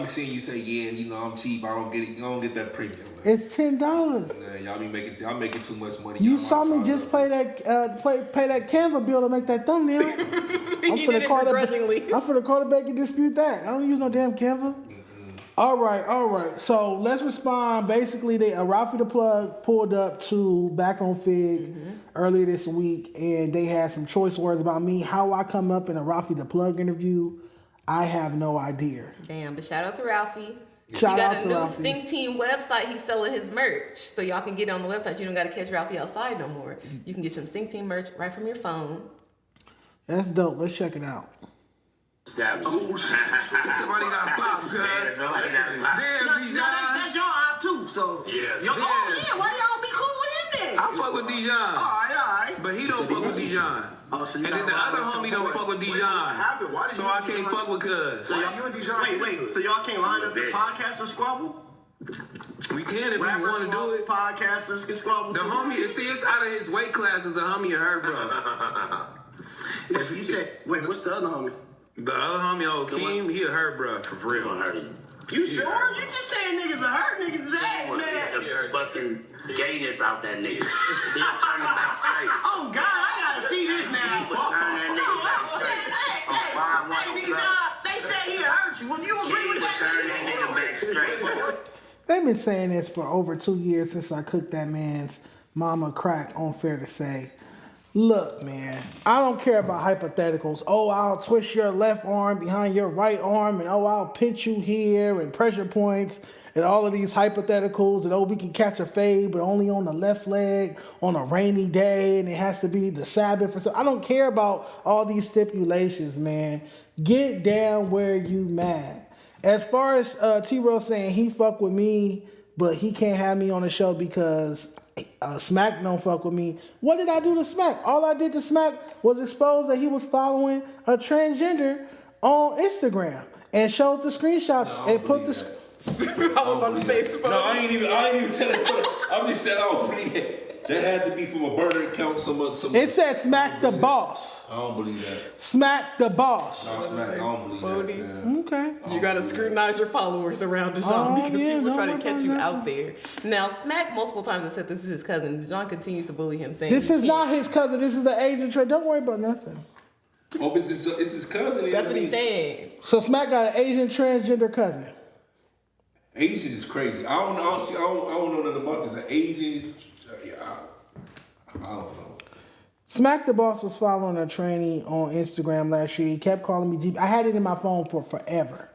seeing you say, yeah, I'm cheap. I don't get it. You don't get that premium, man. It's $10. Man, y'all making too much money. You saw me just pay that Canva bill to make that thumbnail. I'm finna call it back and dispute that. I don't use no damn Canva. All right. So let's respond. Basically, Ralphie the Plug pulled up to back on Figg earlier this week, and they had some choice words about me. How I come up in a Ralphie the Plug interview, I have no idea. Damn, but shout out to Ralphie. Shout out he got to a new Ralphie. Stink Team website. He's selling his merch. So y'all can get it on the website. You don't got to catch Ralphie outside no more. You can get some Stink Team merch right from your phone. That's dope. Let's check it out. Somebody got popped, cuz. Damn, Dejon. That's your op too, so. Yes. Why y'all be cool with him then? I fuck with Dejon. All right. But he don't fuck with Dejon. Oh, so and then the other homie don't fuck with Dejon. So I can't fuck with cuz. So y'all, you and Dejon. Wait. So y'all can't line up the podcast or squabble? We can if we want to do it. Podcasters can squabble. The homie, it's out of his weight class as the homie and her, bro. If you said, wait, what's the other homie? The other homie, Keem, he a hurt, bro, for real. You sure? You just saying niggas a hurt niggas today, man. The fucking gayness out that nigga. They turn it back straight. Oh, God, I gotta see this now. Hey, Dejon, they say he hurt you. Would you agree with that? Turn that nigga back straight. They've been saying this for over 2 years since I cooked that man's mama crack, unfair to say. Look, man, I don't care about hypotheticals. Oh, I'll twist your left arm behind your right arm, and oh, I'll pinch you here, and pressure points, and all of these hypotheticals, and oh, we can catch a fade, but only on the left leg on a rainy day, and it has to be the Sabbath. Or so. I don't care about all these stipulations, man. Get down where you mad. As far as T-Roll saying he fuck with me, but he can't have me on the show because Smac don't fuck with me. What did I do to Smac? All I did to Smac was expose that he was following a transgender on Instagram and showed the screenshots and put the. I was about to say, no, I ain't even telling. I'm just saying I don't believe that. That had to be from a burner account. Some. It said Smack the Boss. I don't believe that. Smack the Boss. No, Smack. I don't believe that. Man. Okay. You gotta scrutinize your followers around Dejon because people are trying to catch you out there. Now, Smack multiple times has said this is his cousin. Dejon continues to bully him, saying this is not his cousin. This is the Asian trade. Don't worry about nothing. Oh, it's his cousin. That's what he's saying. So Smack got an Asian transgender cousin. Asian is crazy. I don't know nothing about this. An Asian. I don't know. Smack the Boss was following a trainee on Instagram last year. He kept calling me GP. I had it in my phone for forever.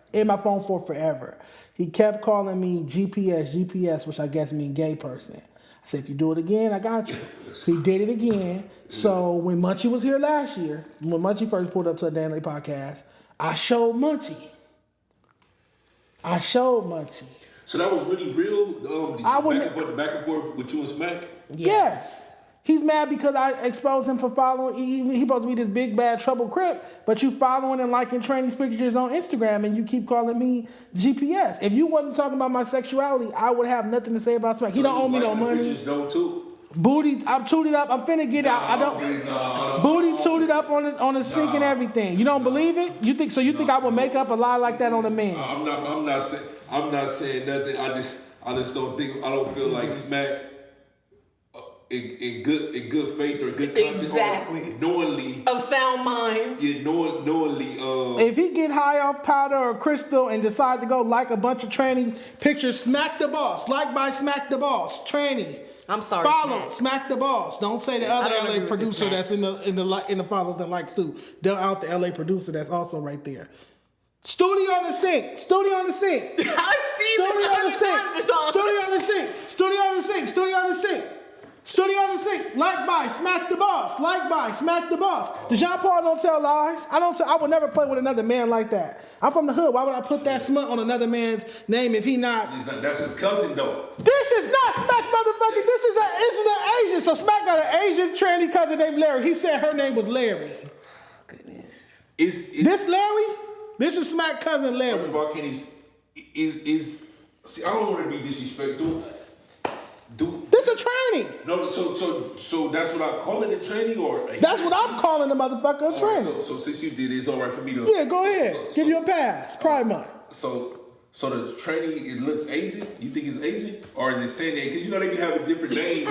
He kept calling me GPS, which I guess means gay person. I said, if you do it again, I got you. He did it again. So when Munchie was here last year, when Munchie first pulled up to a Dan Lay podcast, I showed Munchie. So that was really real? Back and forth with you and Smack? Yes. He's mad because I exposed him for following. He supposed to be this big bad trouble crip, but you following and liking training pictures on Instagram, and you keep calling me GPS. If you wasn't talking about my sexuality, I would have nothing to say about Smack. He don't owe me no money. Pictures don't too. Booty, I'm tooted up. I'm finna get out. I don't. Booty tooted up on the sink and everything. You don't believe it? You think I would make up a lie like that on a man? I'm not saying nothing. I just don't think. I don't feel like Smack. In good faith or good conscience, exactly. Knowingly of sound mind. Yeah, knowingly. If he get high off powder or crystal and decide to go like a bunch of training pictures, Smack the Boss, like by Smack the Boss, training. I'm sorry. Follow Smack the Boss. Don't say the other LA producer that's in the follows and likes too. They'll out the LA producer that's also right there. Studio on the sink. I've seen Studio on the sink. Studio on the sink. Studio on the sink. Studio on the sink. Studio on the sink, like by Smack the Boss, like by Smack the Boss. Dejon Paul don't tell lies. I would never play with another man like that. I'm from the hood. Why would I put that smut on another man's name if he not? That's his cousin though. This is not Smack, motherfucker. This is an Asian. So Smack got an Asian tranny cousin named Larry. He said her name was Larry. Goodness. Is this Larry? This is Smack cousin Larry. First of all, can't even, see, I don't want to be disrespectful. This a training. No, so that's what I'm calling it, training, or that's what I'm calling the motherfucker a training. Right, so since you did it, it's all right for me to. Yeah, go ahead. Give you a pass. Pride month. So the training, it looks Asian. You think it's Asian, or is it saying that? Because you know they be having different names.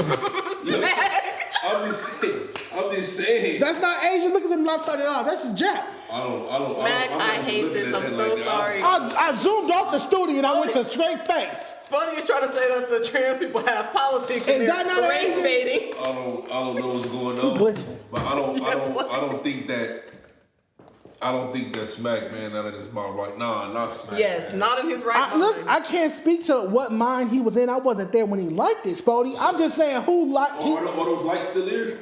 I'm just saying. That's not Asian. Look at them lopsided eyes. That's a Jap. Smack, I hate this. I'm so sorry. I zoomed off the studio and I went to straight face. Sporty is trying to say that the trans people have politics and they're race baiting. I don't know what's going on. But I don't think that Smack, man, out of his mind right. Nah, not Smack. Yes, man. Not in his right mind. Look, I can't speak to what mind he was in. I wasn't there when he liked it, Sporty. I'm just saying who liked it. Are those likes still there?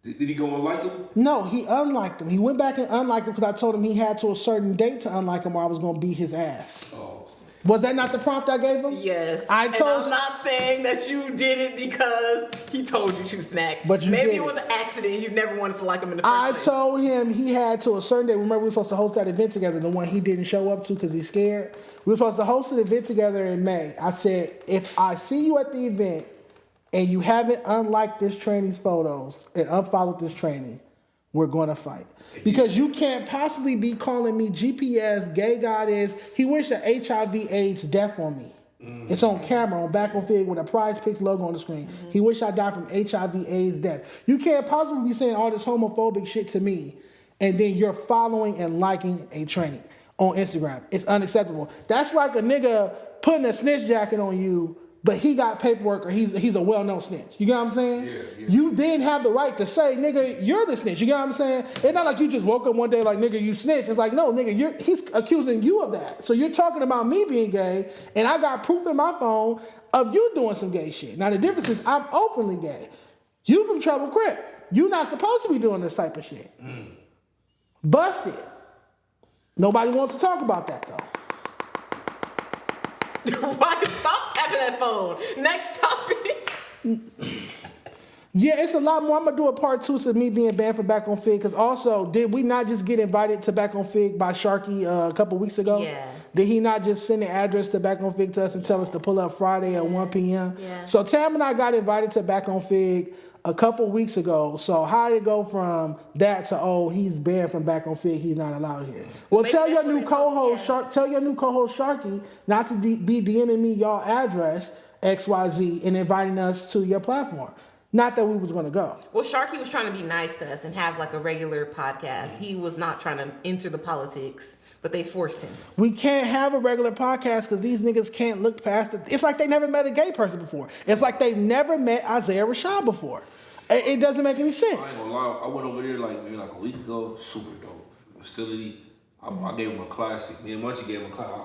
Did he go and like him? No, he unliked him. He went back and unliked him because I told him he had to a certain date to unlike him or I was going to beat his ass. Oh. Was that not the prompt I gave him? Yes. I'm not saying that you did it because he told you to Smack. But maybe it was an accident. You never wanted to like him in the first place. I told him he had to a certain day. Remember, we were supposed to host that event together, the one he didn't show up to because he's scared. We were supposed to host an event together in May. I said, if I see you at the event and you haven't unliked this trainee's photos and unfollowed this trainee, we're going to fight. Because you can't possibly be calling me GPS, gay goddess. He wished that HIV AIDS death on me. Mm-hmm. It's on camera, on back on Figg with a Prize Picks logo on the screen. Mm-hmm. He wished I died from HIV AIDS death. You can't possibly be saying all this homophobic shit to me and then you're following and liking a trainee on Instagram. It's unacceptable. That's like a nigga putting a snitch jacket on you, but he got paperwork or he's a well-known snitch. You get what I'm saying? Yeah. You then have the right to say, nigga, you're the snitch. You get what I'm saying? It's not like you just woke up one day like, nigga, you snitch. It's like, no, nigga, he's accusing you of that. So you're talking about me being gay, and I got proof in my phone of you doing some gay shit. Now, the difference is I'm openly gay. You from Trouble Crip. You're not supposed to be doing this type of shit. Busted. Nobody wants to talk about that, though. Why? Stop tapping that phone. Next topic. Yeah, it's a lot more. I'm going to do a part 2 to me being banned for Back on Figg. Because also, did we not just get invited to Back on Figg by Sharky a couple weeks ago? Yeah. Did he not just send the address to Back on Fig to us and tell us to pull up Friday at 1 p.m.? Yeah. So Tam and I got invited to Back on Fig a couple weeks ago. So how did it go from that to, he's banned from Back on Fig, he's not allowed here? Well, tell your new co-host, Sharky, not to be DMing me y'all address, XYZ, and inviting us to your platform. Not that we was going to go. Well, Sharky was trying to be nice to us and have like a regular podcast. He was not trying to enter the politics, but they forced him. We can't have a regular podcast because these niggas can't look past it. It's like they never met a gay person before. It's like they never met Isaiah Rashad before. It doesn't make any sense. I ain't gonna lie. I went over there maybe a week ago. Super dope facility. I gave him a classic. Me and Munchie gave him a classic.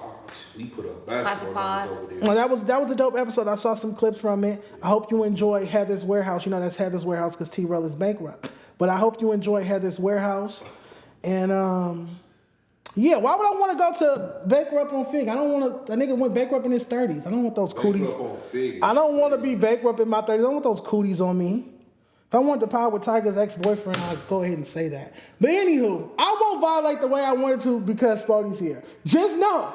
We put up basketball games over there. Well, that was a dope episode. I saw some clips from it. I hope you enjoy Heather's Warehouse. You know that's Heather's Warehouse because T-Rail is bankrupt. But I hope you enjoy Heather's Warehouse. And yeah, why would I want to go to bankrupt on Fig? I don't want to. A nigga went bankrupt in his 30s. I don't want those cooties. I don't want to be bankrupt in my 30s. I don't want those cooties on me. If I want the power with Tiger's ex-boyfriend, I'll go ahead and say that. But anywho, I won't violate the way I wanted to because Spoty's here. Just know,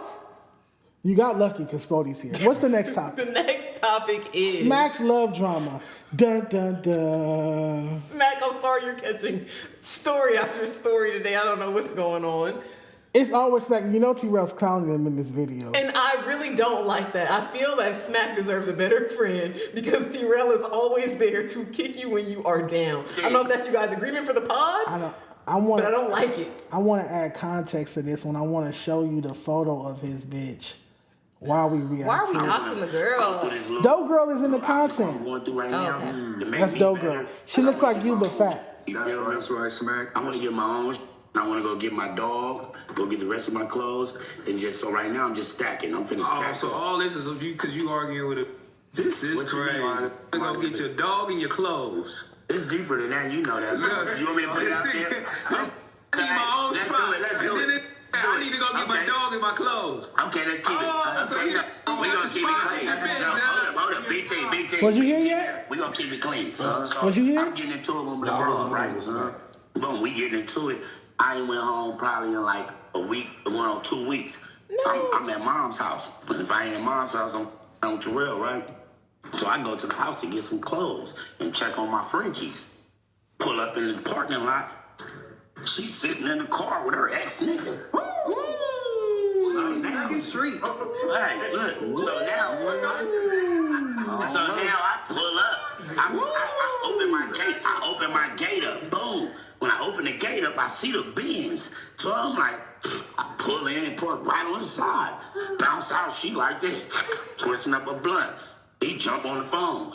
you got lucky because Spoty's here. What's the next topic? The next topic is Smac's love drama. Dun dun dun. Smac, I'm sorry you're catching story after story today. I don't know what's going on. It's always Smac. You know T-Rail's clowning him in this video. And I really don't like that. I feel that Smac deserves a better friend because T-Rail is always there to kick you when you are down. I don't know if that's you guys' agreement for the pod, but I don't like it. I want to add context to this one. I want to show you the photo of his bitch while we react. Why are we doxing the girl? Dope Girl is in the content. That's Dope Girl. She looks like you, but fat. That's right, Smac. I want to get my own. I want to go get my dog, go get the rest of my clothes, and so right now I'm just stacking. I'm finna stack. So all this is of you because you arguing with it. This is crazy. You're going to get your dog and your clothes. It's deeper than that, you know that. Yeah. You want me to put it out there? I need my own spot. I need to go get my dog and my clothes. Okay, let's keep it. We're going to keep it clean. Hold up. BT. Was you here yet? We're going to keep it clean. Was you here? I'm getting into it with the bros, right? Boom, we getting into it. I ain't went home probably in like a week, 1 or 2 weeks. No. I'm at mom's house. And if I ain't at mom's house, I'm on Terrell, right? So I go to the house to get some clothes and check on my Frenchies. Pull up in the parking lot. She's sitting in the car with her ex-nigga. Street. Right, look. So now I pull up. I open my gate. I open my gate up. Boom. When I open the gate up, I see the beans. So I'm like, I pull in, park right on the side. Bounce out, she like this. Twisting up a blunt. He jump on the phone.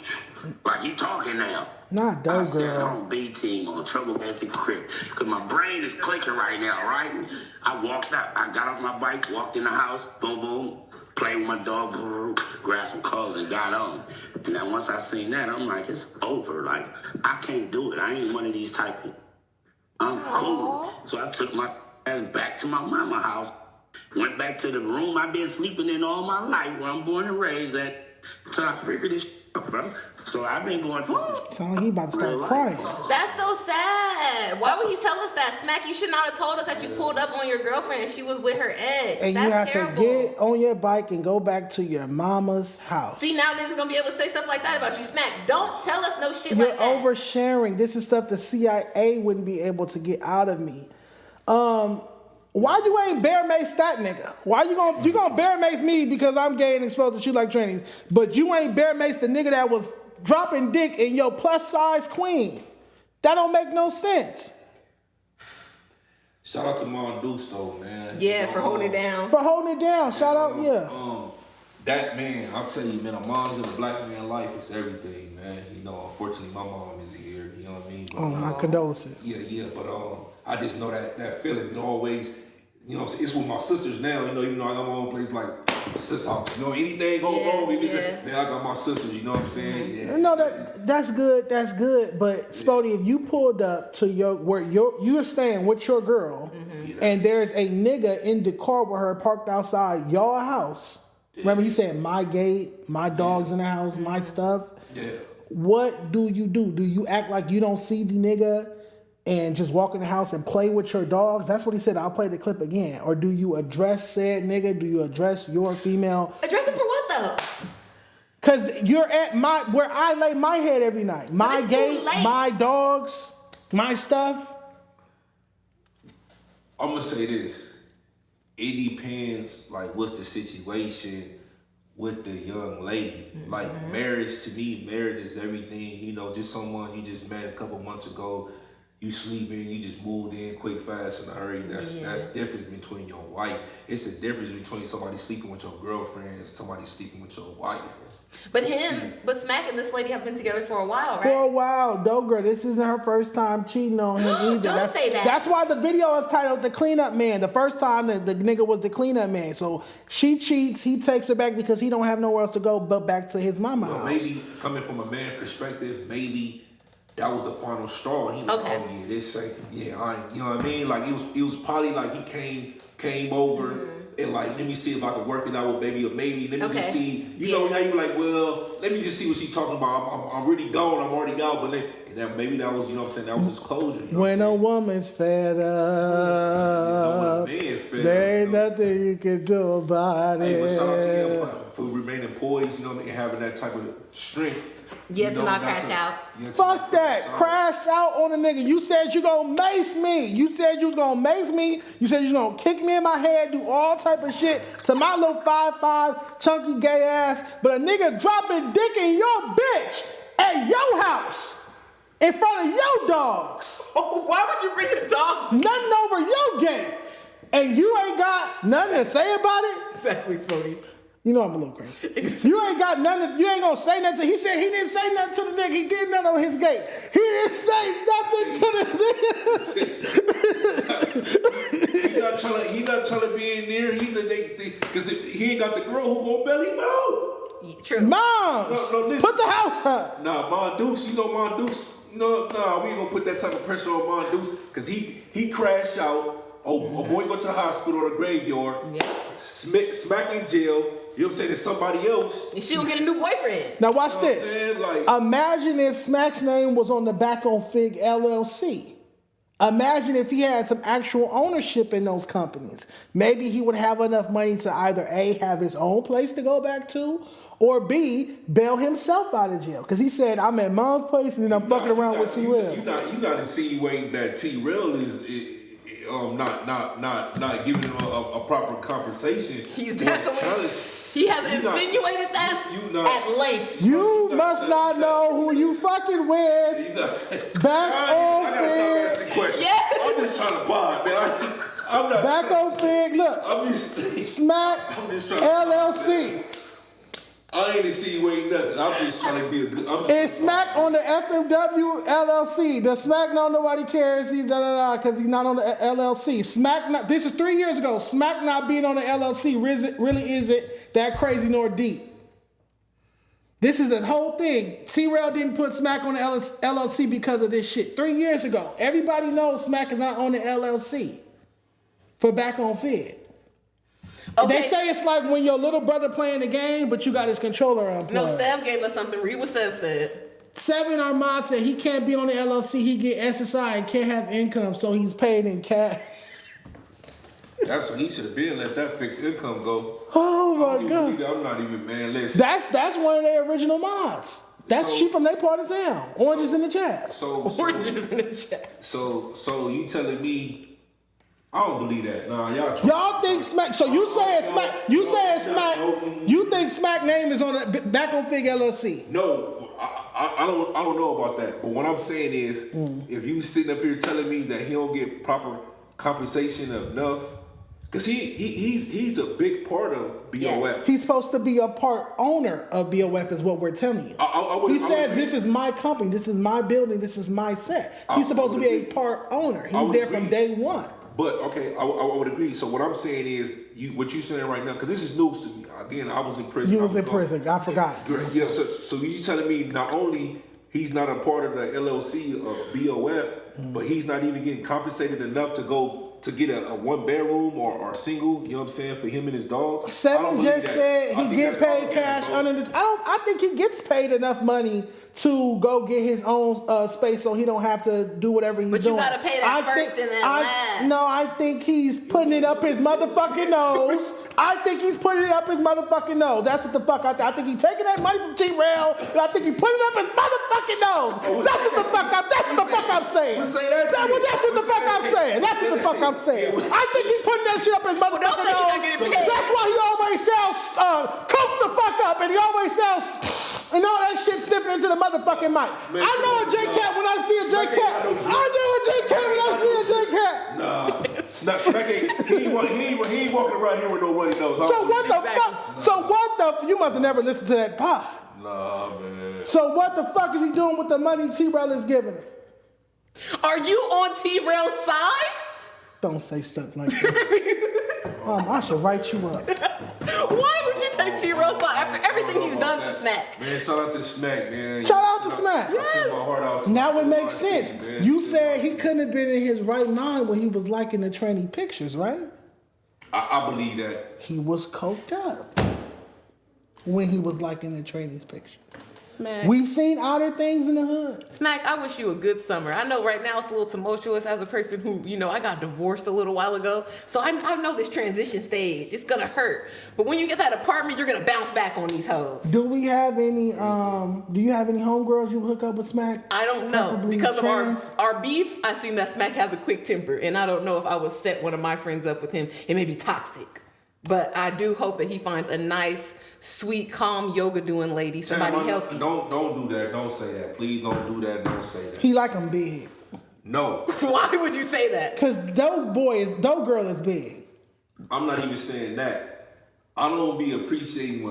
Like he talking now. Not Dope I said, Girl. on B-Team, on Trouble Basic Crip. Because my brain is clicking right now, right? I walked out. I got off my bike, walked in the house, boom, boom. Played with my dog, grabbed some clothes and got on. And then once I seen that, I'm like, it's over. Like, I can't do it. I ain't one of these type of... I'm cool. So I took my ass back to my mama house. Went back to the room I've been sleeping in all my life where I'm born and raised at. So I figured this out, bro. So I've been going through Sound like he about to start crying. That's so sad. Why would he tell us that? Smac, you should not have told us that you pulled up on your girlfriend and she was with her ex. And That's you have terrible. to get on your bike and go back to your mama's house. See, now niggas gonna be able to say stuff like that about you. Smac, don't tell us no shit You're like that. oversharing. This is stuff the CIA wouldn't be able to get out of me. Why you ain't bear mace that nigga? Why you gonna bear mace me because I'm gay and exposed to shoot like trannies, but you ain't bear mace the nigga that was dropping dick in your plus size queen? That don't make no sense. Shout out to Mom Deuce though, man. Yeah, for holding it down. For holding it down. Shout out, yeah. That man, I'll tell you, man, a mom's in a black man's life is everything, man. You know, unfortunately, my mom isn't here. You know what I mean? But, My condolences. Yeah, but I just know that feeling. It always, you know what I'm saying? It's with my sisters now. You know, even though I got my own place, like sis house. You know, anything go wrong, now I got my sisters. You know what I'm saying? Yeah. No, that's good. That's good. But Sporty, if you pulled up to where you're staying with your girl, and there's a nigga in the car with her parked outside your house. Remember, he said my gate, my dog's in the house, my stuff. Yeah. What do? Do you act like you don't see the nigga and just walk in the house and play with your dogs? That's what he said. I'll play the clip again. Or do you address said nigga? Do you address your female? Address it for what though? Because you're at where I lay my head every night. My gate, my dogs, my stuff. I'm gonna say this. It depends, like, what's the situation with the young lady. Like, marriage, to me, marriage is everything. You know, just someone you just met a couple months ago, you sleeping, you just moved in quick, fast, in a hurry. That's the difference between your wife. It's a difference between somebody sleeping with your girlfriend and somebody sleeping with your wife. But Smac and this lady have been together for a while, right? For a while, Dogra. This isn't her first time cheating on him either. Don't say that. That's why the video is titled "The Cleanup Man." The first time the nigga was the cleanup man. So she cheats, he takes her back because he don't have nowhere else to go but back to his mama house. Maybe coming from a man perspective, maybe that was the final straw. He was like, oh yeah, this ain't, you know what I mean? Like it was probably like he came over. And like, let me see if I can work it out with baby or maybe. Let me just see, you know how you like, well, let me just see what she's talking about. I'm really gone, I'm already out, but maybe that was, you know what I'm saying, that was his closure. You know when a woman's fed up, there ain't nothing you can do about it. But shout out to him for remaining poised, you know what I mean, and having that type of strength. To not crash out. Fuck that. Crash out on a nigga. You said you gonna mace me. You said you was gonna mace me. You said you was gonna kick me in my head, do all type of shit to my little 5'5" chunky gay ass. But a nigga dropping dick in your bitch at your house in front of your dogs. Why would you bring the dog? Nothing over your gate. And you ain't got nothing to say about it? Exactly, Sporty. You know I'm a little crazy. You ain't got nothing. You ain't gonna say nothing. He said he didn't say nothing to the nigga. He did nothing on his gate. He didn't say nothing to the nigga. He not trying to be in there. Because he ain't got the girl who gonna belly him out. True. Mom, listen. put the house up. Nah, Mon Dukes. You know Mon Dukes. No, we ain't gonna put that type of pressure on Mon Dukes because he crashed out. A boy go to the hospital or the graveyard. Yeah. Smack in jail. You know what I'm saying? There's somebody else. And she will get a new boyfriend. Now watch this. Like, imagine if Smac's name was on the back on Figg LLC. Imagine if he had some actual ownership in those companies. Maybe he would have enough money to either A, have his own place to go back to, or B, bail himself out of jail. Because he said, I'm at Mom's place and then I'm fucking around with T-Rail. You're not insinuating that T-Rail is not giving him a proper compensation. He's definitely. He has insinuated that at length. You must not know who you fucking with. Back on Figg. I gotta stop asking questions. Yeah. I'm just trying to buy, man. I'm not. Back on Figg. Look. I'm just Smac LLC. I ain't insinuating nothing. I'm just trying to be a good. It's Smac on the FMW LLC. The Smac nobody cares. Because he's not on the LLC. Smac. This is 3 years ago. Smac not being on the LLC really isn't that crazy nor deep. This is the whole thing. T-Rail didn't put Smac on the LLC because of this shit. 3 years ago. Everybody knows Smac is not on the LLC for Back on Figg. Okay. They say it's like when your little brother playing the game, but you got his controller unplugged. No, Sev gave us something. Read what Sev said. Seven Armand said he can't be on the LLC. He get SSI and can't have income, so he's paid in cash. That's what he should have been. Let that fixed income go. Oh my God! I'm not even, man. Listen. That's one of their original mods. She from their part of town. Oranges in the chat. Oranges in the chat. So you telling me? I don't believe that. Nah, y'all think Smac? So you saying Smac? You saying Smac? You think Smac name is on the Back on Figg LLC? No, I don't know about that. But what I'm saying is, if you sitting up here telling me that he don't get proper compensation enough, because he's a big part of BOF. Yes. He's supposed to be a part owner of BOF, is what we're telling you. He said, "This is my company. This is my building. This is my set." He's supposed to be a part owner. He's there from day one. But okay, I would agree. So what I'm saying is, what you're saying right now, because this is news to me. Again, I was in prison. You was in prison. I forgot. Yeah. So you telling me not only he's not a part of the LLC or BOF, but he's not even getting compensated enough to get a one bedroom or single. You know what I'm saying, for him and his dogs. Seven just said he gets paid cash under the. I think he gets paid enough money to go get his own space so he don't have to do whatever he's doing. But you gotta pay that first and that last. No, I think he's putting it up his motherfucking nose. I think he's putting it up his motherfucking nose. That's what the fuck I think. I think he's taking that money from T-Rail, and I think he's putting it up his motherfucking nose. That's what the fuck I'm saying. That's what the fuck I'm saying. That's what the fuck I'm saying. I think he's putting that shit up his motherfucking nose. That's why he always sounds coke the fuck up, and he always sounds and all that shit sniffing into the motherfucking mic. I know a J-Cat when I see a J-Cat. I know a J-Cat when I see a J-Cat. Nah, Smac he ain't walking around here with no runny nose. So what the fuck? So what the? You must have never listened to that pod. Nah, man. So what the fuck is he doing with the money T-Rail is giving him? Are you on T-Rail's side? Don't say stuff like that. I should write you up. Why would you take T-Rail's side after everything he's done to Smac? Man, shout out to Smac, man. Shout out to Smac. Yes. My heart out to now it makes sense. Man. You said he couldn't have been in his right mind when he was liking the tranny pictures, right? I believe that. He was coked up when he was liking the tranny's picture. Smac. We've seen odder things in the hood. Smac, I wish you a good summer. I know right now it's a little tumultuous as a person who, I got divorced a little while ago. So I know this transition stage. It's gonna hurt. But when you get that apartment, you're gonna bounce back on these hoes. Do you have any homegirls you hook up with Smac? I don't know. Because of our beef, I seen that Smac has a quick temper. And I don't know if I would set one of my friends up with him. It may be toxic. But I do hope that he finds a nice, sweet, calm yoga doing lady, somebody healthy. Don't do that. Don't say that. Please don't do that. Don't say that. He like them big. No. Why would you say that? Because dope girl is big. I'm not even saying that. I don't be appreciating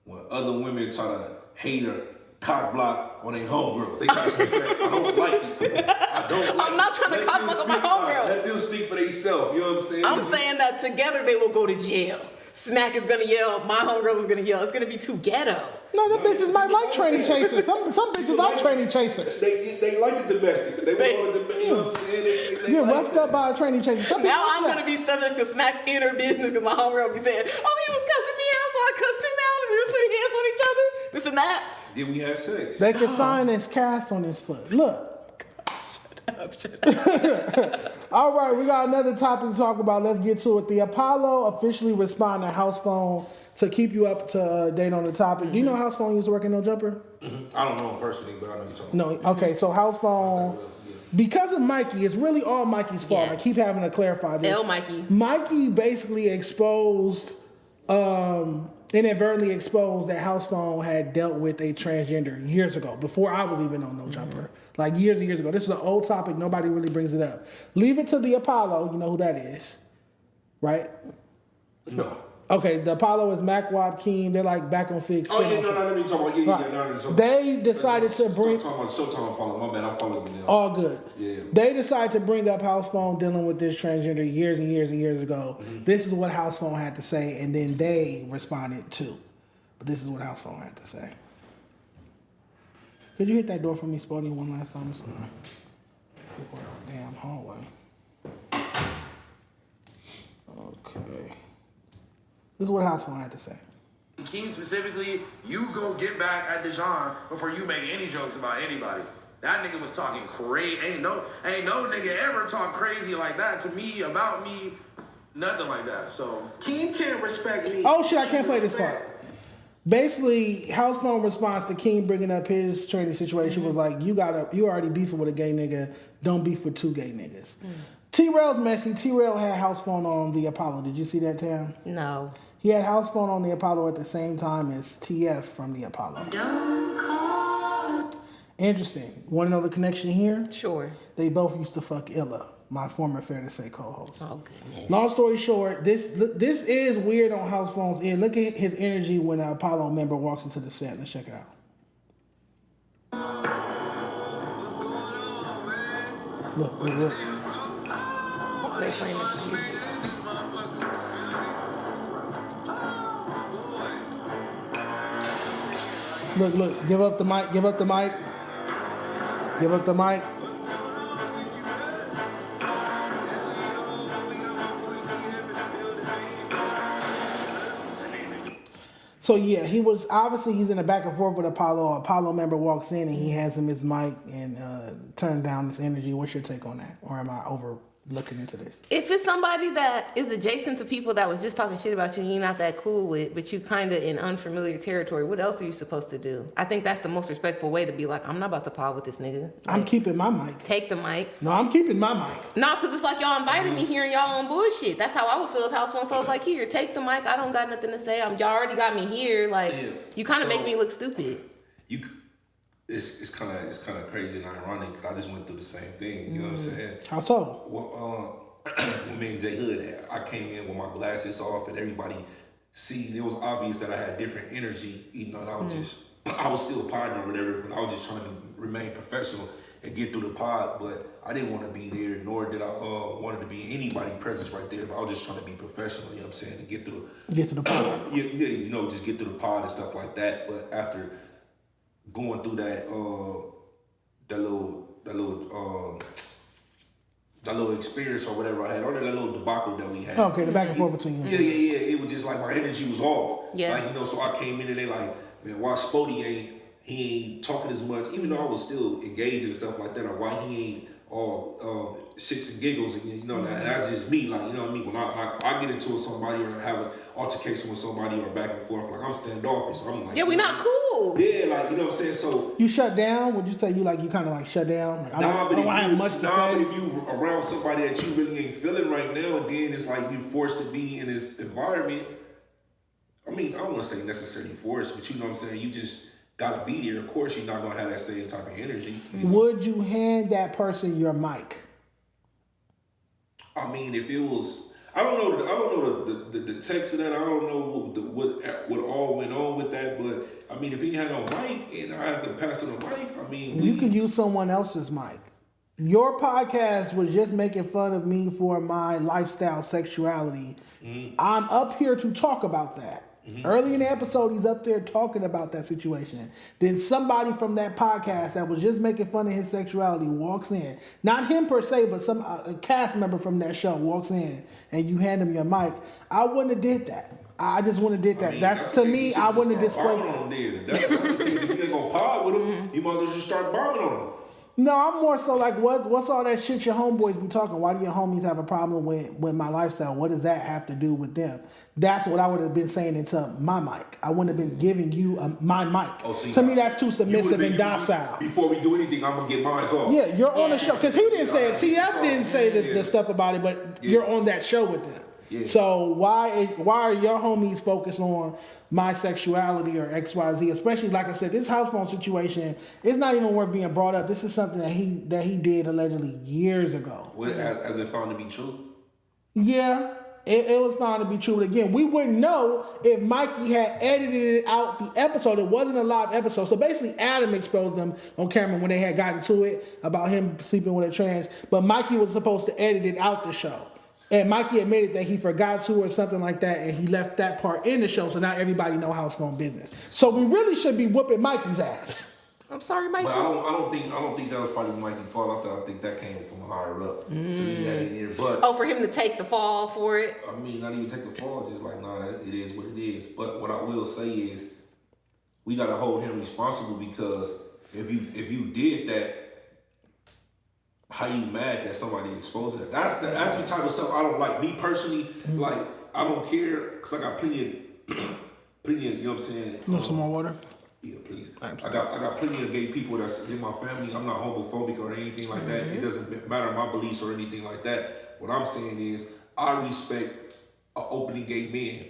when other women try to hate or cock block on their homegirls. They try to speak back. I don't like it. I'm not trying to cock block on my homegirls. Let them speak for themselves. You know what I'm saying? I'm saying that together they will go to jail. Smac is gonna yell, my homegirl is gonna yell. It's gonna be too ghetto. No, the bitches might like tranny chasers. Some bitches like tranny chasers. They like the domestics. They want the, you know what I'm saying? They You're roughed up by a tranny chaser. Now I'm gonna be subject to Smac's inner business because my homegirl will be saying, oh, he was cussing me out, so I cussed him out and we was putting hands on each other. This and that. Then we had sex. They could sign his cast on his foot. Look. Shut up. All right, we got another topic to talk about. Let's get to it. The Apollo officially responded to House Phone to keep you up to date on the topic. Do you know House Phone used to work in No Jumper? I don't know him personally, but I know you're talking about. No, okay, so House Phone, because of Mikey, it's really all Mikey's fault. I keep having to clarify this. Mikey. Mikey basically inadvertently exposed that House Phone had dealt with a transgender years ago, before I was even on No Jumper. Like years and years ago. This is an old topic. Nobody really brings it up. Leave it to the Apollo. You know who that is, right? No. Okay, the Apollo is Mac, Wab, Keen. They're like back on Figg. Oh, yeah, no, you talking about, They decided to bring... I'm talking about Showtime Apollo. My bad, I'm following you now. All good. Yeah. They decided to bring up House Phone dealing with this transgender years and years and years ago. Mm-hmm. This is what House Phone had to say, and then they responded too. But this is what House Phone had to say. Could you hit that door for me, Sporty, one last time? Damn hallway. Okay. This is what House Phone had to say. King specifically, you go get back at Dejon before you make any jokes about anybody. That nigga was talking crazy. Ain't no nigga ever talk crazy like that to me, about me, nothing like that. So King can't respect me. Oh shit, I can't play this part. Basically, House Phone response to King bringing up his training situation was like, you already beefing with a gay nigga, don't beef with two gay niggas. T-Rail's messy. T-Rail had House Phone on the Apollo. Did you see that, Tam? No. He had House Phone on the Apollo at the same time as TF from the Apollo. Don't call. Interesting. Want to know the connection here? Sure. They both used to fuck Illa, my former Fair to Say co-host. Oh, goodness. Long story short, this is weird on House Phone's end. Look at his energy when an Apollo member walks into the set. Let's check it out. Look. They playing this music. Look, give up the mic. Give up the mic. So yeah, he's in a back and forth with Apollo. Apollo member walks in and he hands him his mic and turn down this energy. What's your take on that? Or am I overlooking into this? If it's somebody that is adjacent to people that was just talking shit about you and you're not that cool with, but you kind of in unfamiliar territory, what else are you supposed to do? I think that's the most respectful way to be like, I'm not about to pod with this nigga. Like, I'm keeping my mic. Take the mic. No, I'm keeping my mic. No, because it's like y'all invited me here and y'all on bullshit. That's how I would feel as house phone. So it's like, here, take the mic. I don't got nothing to say. Y'all already got me here. Like, you kind of make me look stupid. It's kind of crazy and ironic because I just went through the same thing. You know what I'm saying? How so? Well, when me and J Hood, I came in with my glasses off and everybody seen. It was obvious that I had different energy, even though I was still podding or whatever, but I was just trying to remain professional and get through the pod. But I didn't want to be there, nor did I wanted to be anybody's presence right there. But I was just trying to be professional. You know what I'm saying? And get to the pod. Yeah, you know, just get through the pod and stuff like that. But after going through that little experience or whatever I had, or that little debacle that we had. Okay, the back and forth between you. Yeah. It was just like my energy was off. Yeah. Like, you know, so I came in and they like, man, why Sporty ain't talking as much, even though I was still engaged and stuff like that, or why he ain't all shits and giggles, and you know, that's just me. Like, you know what I mean? When I get into it with somebody or have an altercation with somebody or back and forth, like I'm standoffish. So I'm like, yeah, we not cool. Yeah, like, you know what I'm saying? So you shut down? Would you say you kind of like shut down? Like, I don't have much to say. But if you around somebody that you really ain't feeling right now, and then it's like you forced to be in this environment. I mean, I don't want to say necessarily forced, but you know what I'm saying? You just gotta be there. Of course, you're not gonna have that same type of energy. Would you hand that person your mic? I mean, if it was, I don't know the text of that. I don't know what all went on with that. But I mean, if he had no mic and I had to pass it on mic, I mean, you could use someone else's mic. Your podcast was just making fun of me for my lifestyle sexuality. Mm-hmm. I'm up here to talk about that. Mm-hmm. Early in the episode, he's up there talking about that situation. Then somebody from that podcast that was just making fun of his sexuality walks in. Not him per se, but a cast member from that show walks in and you hand him your mic. I wouldn't have did that. I just wouldn't have did that. I mean, that's to me, I wouldn't have displayed that. If you ain't gonna pod with him, you might as well just start bombing on him. No, I'm more so like, what's all that shit your homeboys be talking? Why do your homies have a problem with my lifestyle? What does that have to do with them? That's what I would have been saying into my mic. I wouldn't have been giving you my mic. Oh, so to me, that's too submissive and docile. Before we do anything, I'm going to get mine off. Yeah, you're on the show. Because he didn't say it. TF didn't say the stuff about it, but you're on that show with them. Yeah. So why are your homies focused on my sexuality or XYZ? Especially, like I said, this house phone situation is not even worth being brought up. This is something that he did allegedly years ago. Well, has it found to be true? Yeah, it was found to be true. But again, we wouldn't know if Mikey had edited out the episode. It wasn't a live episode. So basically, Adam exposed them on camera when they had gotten to it about him sleeping with a trans. But Mikey was supposed to edit it out the show. And Mikey admitted that he forgot to or something like that, and he left that part in the show, so now everybody know house phone business. So we really should be whooping Mikey's ass. I'm sorry, Mikey. But I don't think that was probably Mikey's fault. I think that came from higher up. But for him to take the fall for it. I mean, not even take the fall. Just like, nah, it is what it is. But what I will say is, we gotta hold him responsible, because if you did that, how you mad that somebody exposing it? That's the type of stuff I don't like. Me personally, like, I don't care, because I got plenty of, you know what I'm saying? Want some more water? Yeah, please. I got plenty of gay people that's in my family. I'm not homophobic or anything like that. It doesn't matter my beliefs or anything like that. What I'm saying is, I respect an openly gay man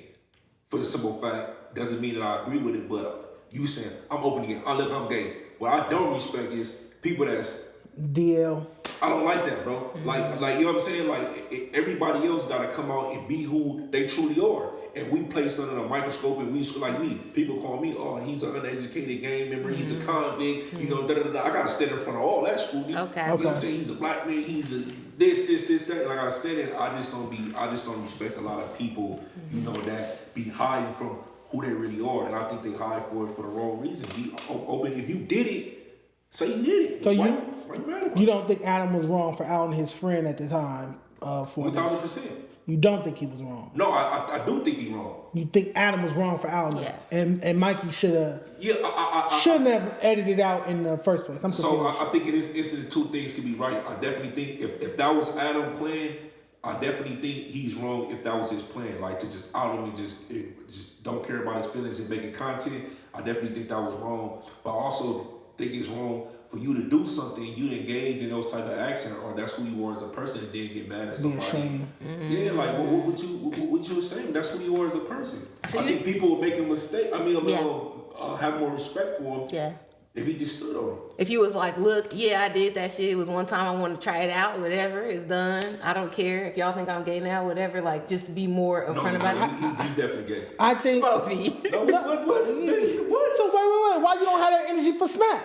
for the simple fact, doesn't mean that I agree with it, but you saying, I'm openly gay, I'm gay. What I don't respect is people that's DL. I don't like that, bro. Like you know what I'm saying? Like, everybody else gotta come out and be who they truly are. And we placed under a microscope, and we like me. People call me, oh, he's an uneducated gang member, he's a convict, you know, I gotta stand in front of all that scrutiny. Okay. You know what I'm saying? He's a black man, he's a this, that, and I gotta stand in. I just don't respect a lot of people, you know, that be hiding from who they really are. And I think they hide for it for the wrong reason. Be open. If you did it, say you did it. So you don't think Adam was wrong for outing his friend at the time? For 1,000%. You don't think he was wrong? No, I do think he's wrong. You think Adam was wrong for outing him, and Mikey should have shouldn't have edited out in the first place. I'm so I think in this instance, two things could be right. I definitely think if that was Adam plan, I definitely think he's wrong if that was his plan, like to just out him and just don't care about his feelings and making content. I definitely think that was wrong, but I also think it's wrong for you to do something, you to engage in those type of actions, or that's who you are as a person, and then get mad at somebody. Yeah, like what you ashamed? That's who you are as a person. So I think people will make a mistake. I mean, have more respect for him. Yeah. If he just stood on it. If you was like, look, yeah, I did that shit. It was one time I wanted to try it out, whatever. It's done. I don't care if y'all think I'm gay now, whatever. Like, just to be more upfront about it. He's definitely gay. I think. Spoty. No, what? So wait. Why you don't have that energy for Smac?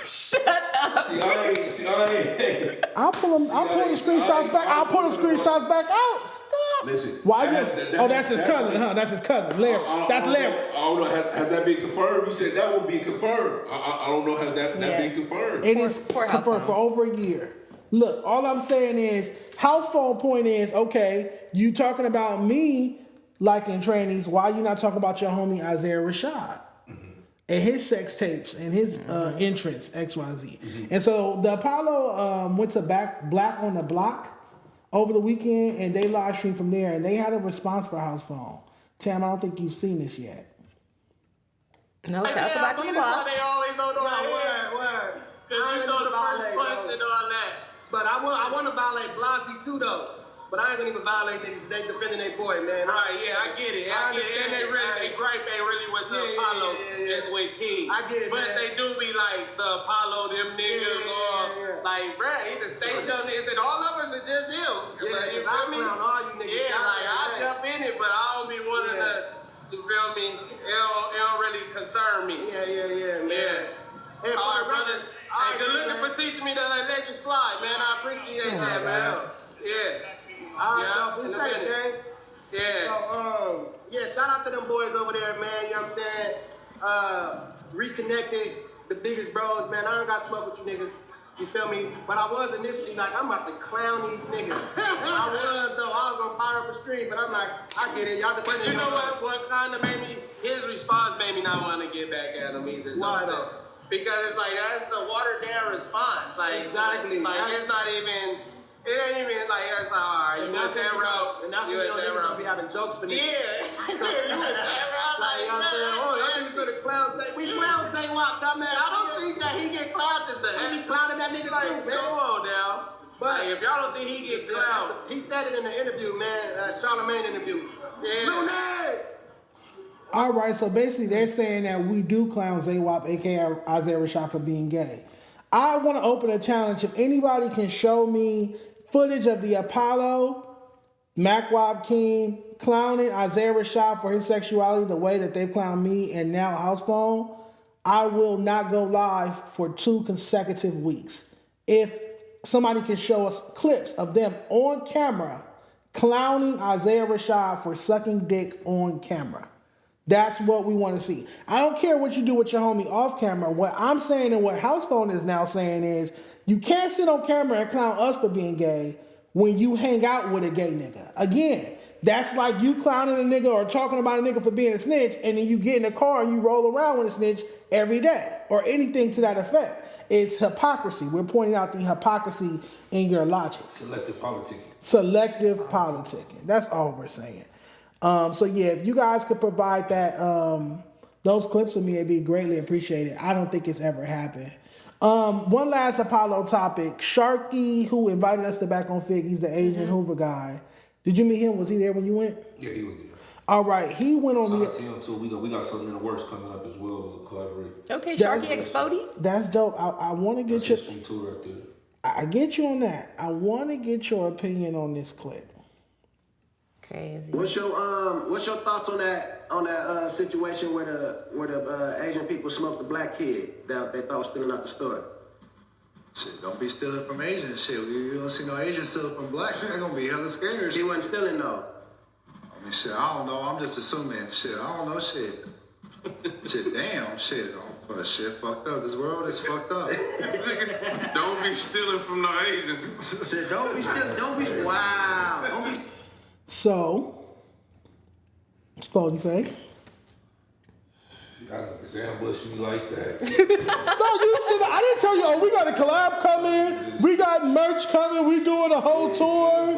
Shut up. See, I ain't. I'll pull the screenshots back. I'll pull the screenshots back out. Stop. Listen. Why? That's his cousin, huh? That's his cousin, Larry. That's Larry. I don't know. Has that been confirmed? You said that would be confirmed. I don't know how that been confirmed. It is confirmed for over a year. Look, all I'm saying is, house phone point is, okay, you talking about me liking trannies. Why you not talking about your homie Isaiah Rashad? And his sex tapes and his entrance, XYZ. And so the Apollo went to Black on the Block over the weekend, and they live streamed from there, and they had a response for House Phone. Tam, I don't think you've seen this yet. No, shout out to Black on the Block. They always on the word. Because you know the first punch and all that. But I want to violate Blasey too, though. But I ain't gonna even violate niggas. They defending their boy, man. Right, yeah, I get it. And they gripe ain't really with the Apollo. It's with King. I get it, but man. they do be like the Apollo, them niggas, or like, bruh, either state your niggas, and all of us are just him. Yeah, you I feel me? clown all you niggas. Yeah, like I jump in it, but I don't be wanting to. You feel me? It don't really concern me. Yeah, man. Yeah. Hey, all right, brother. Hey, good looking for teaching me the electric slide, man. I appreciate that, man. Yeah. Alright, we say it, gang. Yeah. So, shout out to them boys over there, man. You know what I'm saying? Reconnected, the biggest bros, man. I ain't got smoke with you niggas. You feel me? But I was initially like, I'm about to clown these niggas. I was gonna fire up a stream, but I'm like, I get it. Y'all But you know what kind of made me, his response made me not want to get back at him either. Why though? Because it's like, that's the watered down response. Like, exactly. Like, it's not even. It ain't even like, it's like, all right, you went that route. And that's when you gonna be having jokes for niggas. Yeah. You went that route. Like, you know what I'm saying? Oh, y'all niggas go to clown say, we clown say what, dumbass. I don't think that he get clowned as that. We be clowning that nigga like, too, man. come on now. But like, if y'all don't think he get clowned. He said it in the interview, man. Charlamagne interview. Yeah. All right, so basically they're saying that we do clown Zaywap, aka Isaiah Rashad, for being gay. I want to open a challenge. If anybody can show me footage of the Apollo, Macwab King clowning Isaiah Rashad for his sexuality the way that they've clowned me and now House Phone, I will not go live for 2 consecutive weeks. If somebody can show us clips of them on camera clowning Isaiah Rashad for sucking dick on camera. That's what we want to see. I don't care what you do with your homie off camera. What I'm saying and what House Phone is now saying is, you can't sit on camera and clown us for being gay when you hang out with a gay nigga. Again, that's like you clowning a nigga or talking about a nigga for being a snitch, and then you get in a car and you roll around with a snitch every day or anything to that effect. It's hypocrisy. We're pointing out the hypocrisy in your logic. Selective politicking. Selective politicking. That's all we're saying. So yeah, if you guys could provide that, those clips of me, it'd be greatly appreciated. I don't think it's ever happened. One last Apollo topic. Sharky, who invited us to Back on Figg, he's the Asian Hoover guy. Did you meet him? Was he there when you went? Yeah, he was there. All right, he went on Shout out to him too. We got something in the works coming up as well. We'll collaborate. Okay, Sharky X Spoty. That's dope. I want to get your. Right there. I get you on that. I want to get your opinion on this clip. Crazy. What's your thoughts on that situation where the Asian people smoked the black kid that they thought was stealing out the store? Shit, don't be stealing from Asians. Shit, you don't see no Asians stealing from blacks. They're gonna be hella scared. He wasn't stealing though. I mean, shit, I don't know. I'm just assuming. Shit, I don't know. Shit, damn. Shit, shit, fucked up. This world is fucked up. Don't be stealing from no Asians. Shit, don't be stealing. Wow. So, Spoetyface. Y'all niggas ambush me like that. No, you said I didn't tell you. Oh, we got a collab coming. We got merch coming. We doing a whole tour.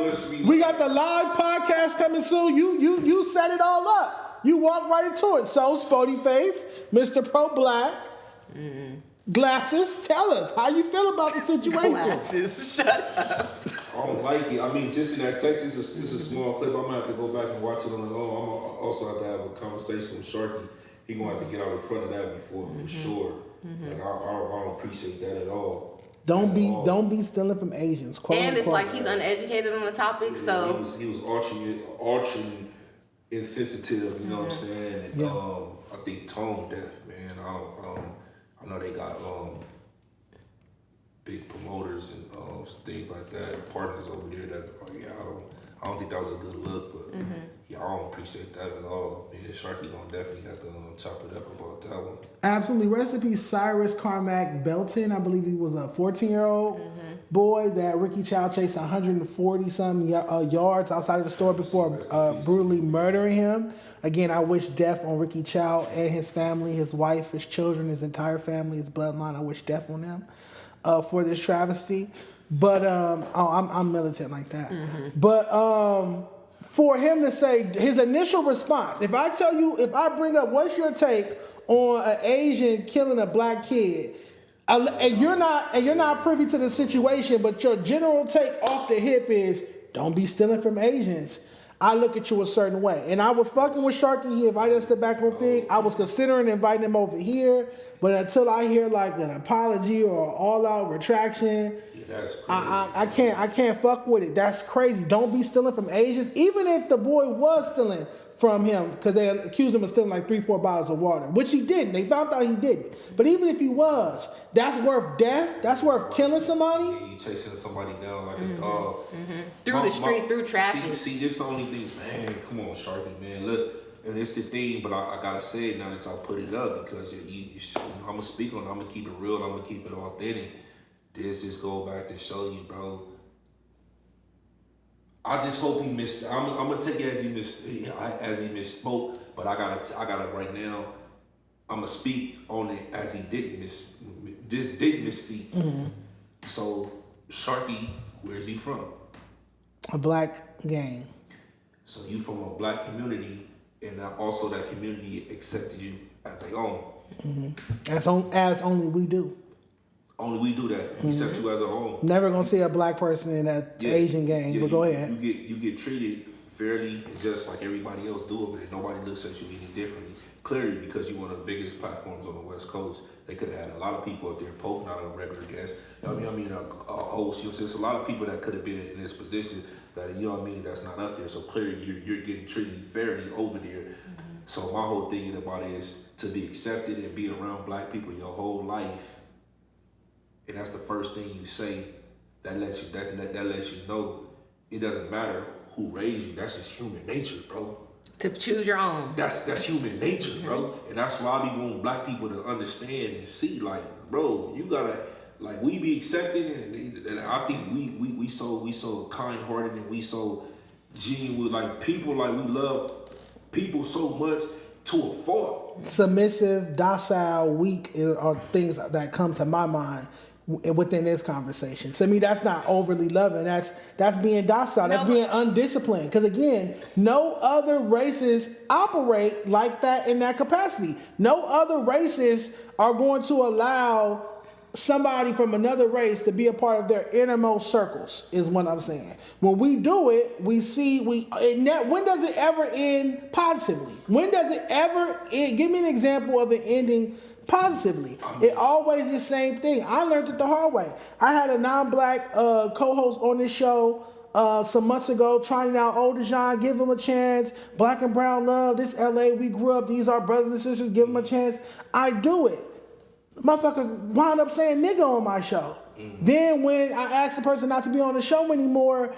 We got the live podcast coming soon. You set it all up. You walk right into it. So, Spoetyface, Mr. Pro Black, glasses. Tell us how you feel about the situation. Glasses. Shut up. I don't like it. I mean, just in that text, it's a small clip. I'm gonna have to go back and watch it on the own. I'm gonna also have to have a conversation with Sharky. He gonna have to get out in front of that before, for sure. Like, I don't appreciate that at all. Don't be stealing from Asians. And it's like he's uneducated on the topic, so he was arching insensitive. You know what I'm saying? And I think tone deaf, man. I know they got big promoters and things like that, partners over there that I don't think that was a good look, but I don't appreciate that at all. Yeah, Sharky gonna definitely have to chop it up about that one. Absolutely. Recipe Cyrus Carmack Belton. I believe he was a 14-year-old boy that Ricky Chow chased 140-some yards outside of the store before brutally murdering him. Again, I wish death on Ricky Chow and his family, his wife, his children, his entire family, his bloodline. I wish death on them for this travesty. But I'm militant like that. But for him to say his initial response, if I bring up what's your take on an Asian killing a black kid, and you're not privy to the situation, but your general take off the hip is don't be stealing from Asians. I look at you a certain way. And I was fucking with Sharky. He invited us to back on Figg. I was considering inviting him over here, but until I hear like an apology or all-out retraction, I can't fuck with it. That's crazy. Don't be stealing from Asians. Even if the boy was stealing from him, because they accused him of stealing like 3-4 bottles of water, which he didn't. They found out he didn't. But even if he was, that's worth death. That's worth killing somebody. You chasing somebody down like a dog. Through the street, through traffic. See, this the only thing, man. Come on, Sharky, man. Look, and it's the thing, but I gotta say it now that y'all put it up, because I'm gonna speak on it. I'm gonna keep it real. I'm gonna keep it authentic. This just go back to show you, bro. I just hope he missed. I'm gonna take it as he misspoke, but I gotta right now. I'm gonna speak on it as he didn't misspeak. So Sharky, where's he from? A black gang. So you from a black community, and also that community accepted you as their own. As only we do. Only we do that. We accept you as our own. Never gonna see a black person in that Asian gang. But go ahead. You get treated fairly and just like everybody else do over there. Nobody looks at you any differently. Clearly, because you're one of the biggest platforms on the West Coast. They could have had a lot of people up there poking out a regular guest. You know what I mean? A host. You know, there's a lot of people that could have been in this position that, you know what I mean, that's not up there. So clearly, you're getting treated fairly over there. So my whole thing about it is to be accepted and be around black people your whole life. And that's the first thing you say that lets you know it doesn't matter who raised you. That's just human nature, bro. To choose your own. That's human nature, bro. And that's why I be wanting black people to understand and see, like, bro, you gotta, like, we be accepted, and I think we so kind-hearted, and we so genuine, like, people, like, we love people so much to a fault. Submissive, docile, weak are things that come to my mind within this conversation. To me, that's not overly loving. That's being docile. That's being undisciplined. Because again, no other races operate like that in that capacity. No other races are going to allow somebody from another race to be a part of their innermost circles, is what I'm saying. When we do it, when does it ever end positively? When does it ever end? Give me an example of it ending positively. It always the same thing. I learned it the hard way. I had a non-black co-host on this show some months ago, trying out old Dejon, give him a chance. Black and brown love, this LA, we grew up, these are brothers and sisters, give him a chance. I do it. Motherfucker wound up saying nigga on my show. Then when I asked the person not to be on the show anymore,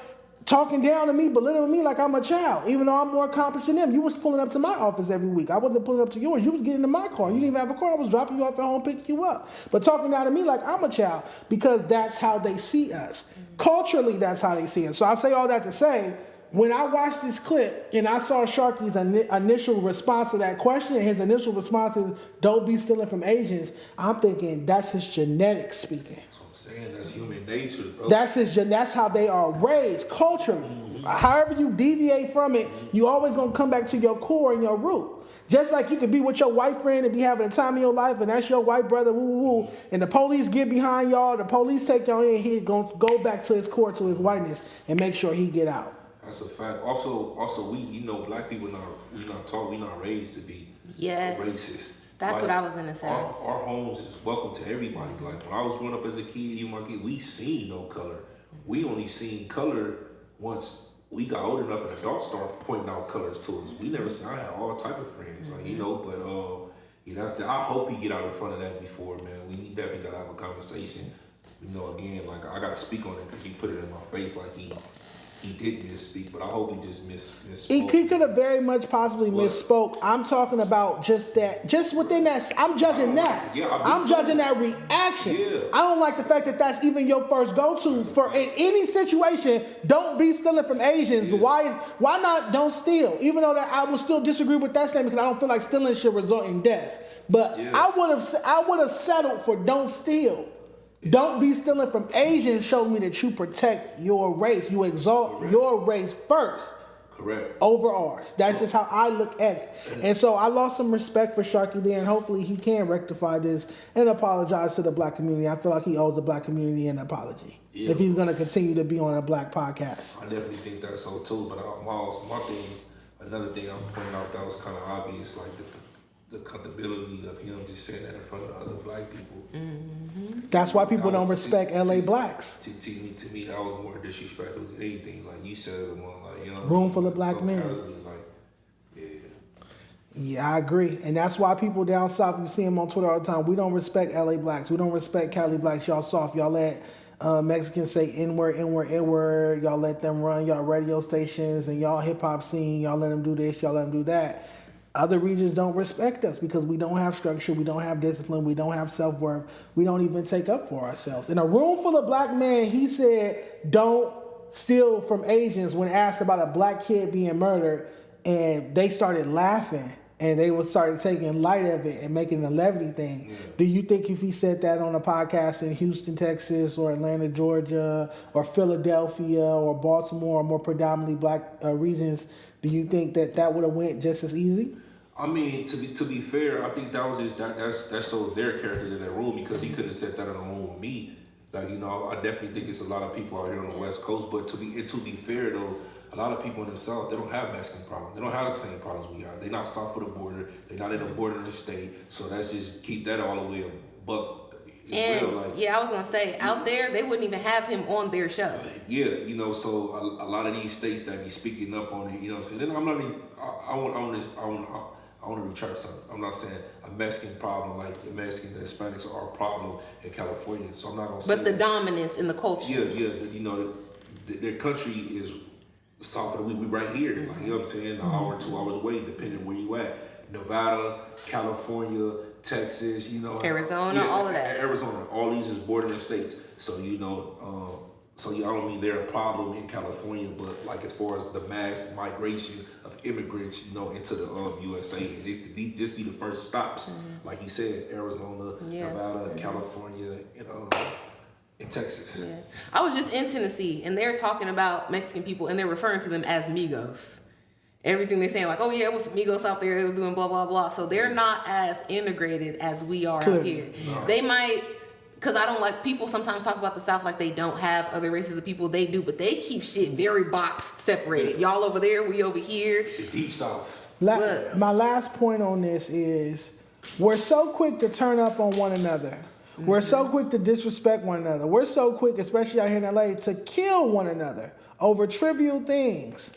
talking down to me, belittling me like I'm a child, even though I'm more accomplished than them. You was pulling up to my office every week. I wasn't pulling up to yours. You was getting in my car. You didn't even have a car. I was dropping you off at home, picking you up. But talking down to me like I'm a child, because that's how they see us. Culturally, that's how they see us. So I say all that to say, when I watched this clip and I saw Sharky's initial response to that question, his initial response is, don't be stealing from Asians, I'm thinking that's his genetics speaking. That's what I'm saying. That's human nature, bro. That's how they are raised culturally. However you deviate from it, you always gonna come back to your core and your root. Just like you could be with your white friend and be having a time in your life, and that's your white brother, woo woo woo, and the police get behind y'all, the police take y'all in, he's gonna go back to his core, to his whiteness, and make sure he get out. That's a fact. Also, we, black people we not raised to be racist. That's what I was gonna say. Our homes is welcome to everybody. Like when I was growing up as a kid, even my kid, we seen no color. We only seen color once we got old enough and adults start pointing out colors to us. We never seen. I had all type of friends, like but that's I hope he get out in front of that before, man. We definitely gotta have a conversation. Again, like I gotta speak on it because he put it in my face, like he did misspeak, but I hope he just misspoke. He could have very much possibly misspoke. I'm talking about just within that. I'm judging that. Yeah, I'm judging that reaction. Yeah. I don't like the fact that that's even your first go-to for in any situation. Don't be stealing from Asians. Yeah. Why not? Don't steal. Even though that I would still disagree with that statement because I don't feel like stealing should result in death. But yeah. I would have settled for don't steal. Don't be stealing from Asians shows me that you protect your race. You exalt your race first. Correct. Over ours. That's just how I look at it. And so I lost some respect for Sharky there, and hopefully he can rectify this and apologize to the black community. I feel like he owes the black community an apology. Yeah. If he's going to continue to be on a black podcast. I definitely think that's so too, but my thing is, another thing I'm pointing out that was kind of obvious, like the accountability of him just saying that in front of other black people. Mm-hmm. That's why people don't respect LA blacks. To me, that was more disrespectful than anything. Like you said, room full of black men. Yeah, I agree. And that's why people down south, you see them on Twitter all the time, we don't respect LA blacks. We don't respect Cali blacks. Y'all soft. Y'all let Mexicans say N-word, N-word, N-word. Y'all let them run y'all radio stations and y'all hip-hop scene. Y'all let them do this. Y'all let them do that. Other regions don't respect us because we don't have structure, we don't have discipline, we don't have self-worth, we don't even take up for ourselves. In a room full of black men, he said, don't steal from Asians when asked about a black kid being murdered, and they started laughing and they started taking light of it and making it a levity thing. Yeah. Do you think if he said that on a podcast in Houston, Texas, or Atlanta, Georgia, or Philadelphia, or Baltimore, or more predominantly black regions, do you think that would have went just as easy? I mean, to be fair, I think that was just that's so their character in that room because he couldn't have said that in a room with me. Like I definitely think it's a lot of people out here on the West Coast. But to be fair though, a lot of people in the South, they don't have Mexican problems. They don't have the same problems we have. They're not south of the border. They're not in a bordering state. So that's just keep that all the way a buck. And I was gonna say out there they wouldn't even have him on their show. Yeah, so a lot of these states that be speaking up on it, you know what I'm saying. Then I'm not even. I want to retract something. I'm not saying a Mexican problem like the Mexicans, the Hispanics are a problem in California. So I'm not gonna say. But the dominance in the culture. Yeah. Their country is south of we right here. Like you know what I'm saying, an hour, 2 hours away, depending where you at. Nevada, California, Texas, Arizona, all of that. Arizona, all these is bordering states. So I don't mean they're a problem in California, but like as far as the mass migration of immigrants, into the USA, this be the first stops, like you said, Arizona, Nevada, California, and Texas. Yeah. I was just in Tennessee, and they're talking about Mexican people, and they're referring to them as Migos. Everything they're saying, like, oh yeah, it was Migos out there, they was doing blah, blah, blah. So they're not as integrated as we are out here. No. They might, because I don't like, people sometimes talk about the South like they don't have other races of people. They do, but they keep shit very boxed, separated. Y'all over there, we over here. The Deep South. My last point on this is, we're so quick to turn up on one another. Mm-hmm. We're so quick to disrespect one another. We're so quick, especially out here in LA, to kill one another over trivial things.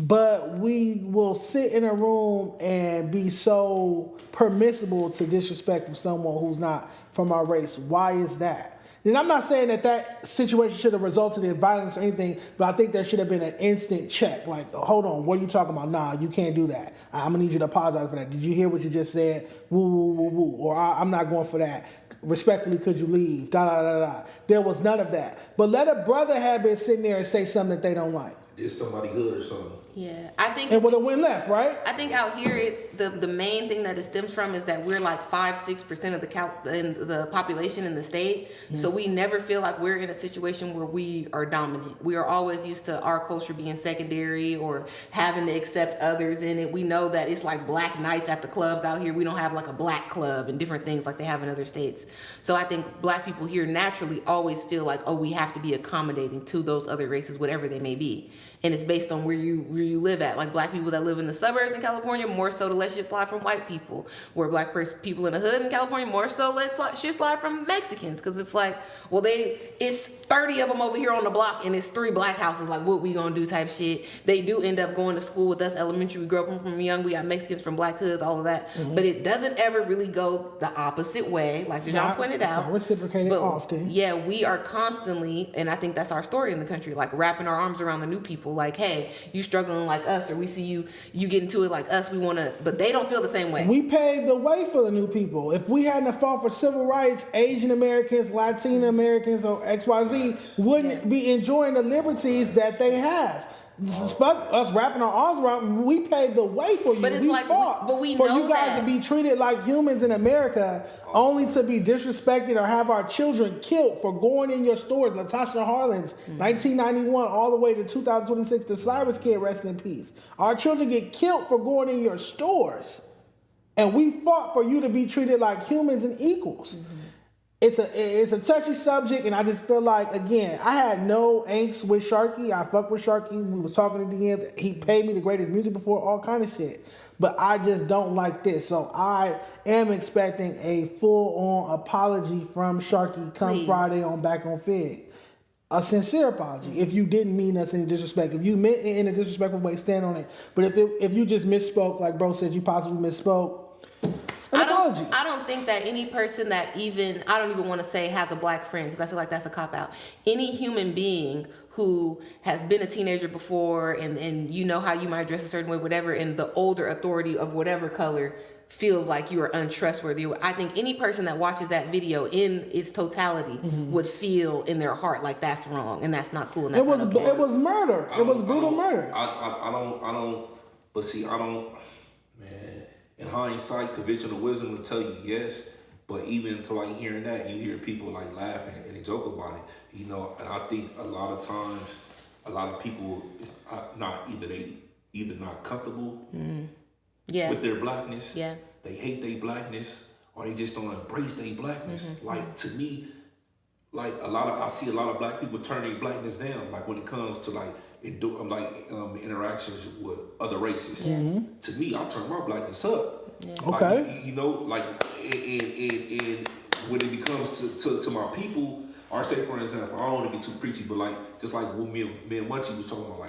But we will sit in a room and be so permissible to disrespect someone who's not from our race. Why is that? And I'm not saying that situation should have resulted in violence or anything, but I think there should have been an instant check. Like, hold on, what are you talking about? Nah, you can't do that. I'm going to need you to apologize for that. Did you hear what you just said? Woo, woo, woo, woo. Or I'm not going for that. Respectfully, could you leave? Da, da, da, da. There was none of that. But let a brother have been sitting there and say something that they don't like. did somebody good or something. Yeah, I think it would have went left, right? I think out here, it's the main thing that it stems from is that we're like 5-6% of the population in the state. So we never feel like we're in a situation where we are dominant. We are always used to our culture being secondary or having to accept others in it. We know that it's like black nights at the clubs out here. We don't have like a black club and different things like they have in other states. So I think black people here naturally always feel like, oh, we have to be accommodating to those other races, whatever they may be. And it's based on where you live at. Like black people that live in the suburbs in California, more so to let shit slide from white people. Where black people in the hood in California, more so let shit slide from Mexicans. Because it's like, well, it's 30 of them over here on the block and it's 3 black houses. Like, what we gonna do type shit. They do end up going to school with us elementary. We grew up from young. We got Mexicans from black hoods, all of that. But it doesn't ever really go the opposite way. Like Dejon pointed out. It's not reciprocated often. Yeah, we are constantly, and I think that's our story in the country, like wrapping our arms around the new people. Like, hey, you struggling like us, or we see you get into it like us. We want to, but they don't feel the same way. We paved the way for the new people. If we hadn't fought for civil rights, Asian Americans, Latino Americans, or XYZ wouldn't be enjoying the liberties that they have. Fuck us wrapping our arms around. We paved the way for you. But it's we like, fought but we for know you guys that. to be treated like humans in America, only to be disrespected or have our children killed for going in your stores. Latasha Harlan's 1991 all the way to 2026. The Cyrus kid, rest in peace. Our children get killed for going in your stores, and we fought for you to be treated like humans and equals. It's a touchy subject, and I just feel like, again, I had no angst with Sharky. I fuck with Sharky. We was talking at the end. He paid me the greatest music before, all kind of shit. But I just don't like this. So I am expecting a full-on apology from Sharky come Friday on Back on Figg. A sincere apology. If you didn't mean us any disrespect, if you meant it in a disrespectful way, stand on it. But if you just misspoke, like bro said, you possibly misspoke. I don't think that any person that I don't even want to say has a black friend, because I feel like that's a cop-out. Any human being who has been a teenager before and you know how you might dress a certain way, whatever, and the older authority of whatever color feels like you are untrustworthy. I think any person that watches that video in its totality would feel in their heart like that's wrong and that's not cool. And that's it was murder. It was brutal murder. But see, man, in hindsight, conventional wisdom will tell you yes, but even to like hearing that, you hear people like laughing and they joke about it, you know. And I think a lot of times, a lot of people is not either not comfortable with their blackness, they hate their blackness, or they just don't embrace their blackness. Like to me, like I see a lot of black people turn their blackness down. Like when it comes to like interactions with other races. To me, I turn my blackness up. Okay. Like, you know, like and when it becomes to my people, or say for example, I don't want to get too preachy, but like just like what me and Munchie was talking about,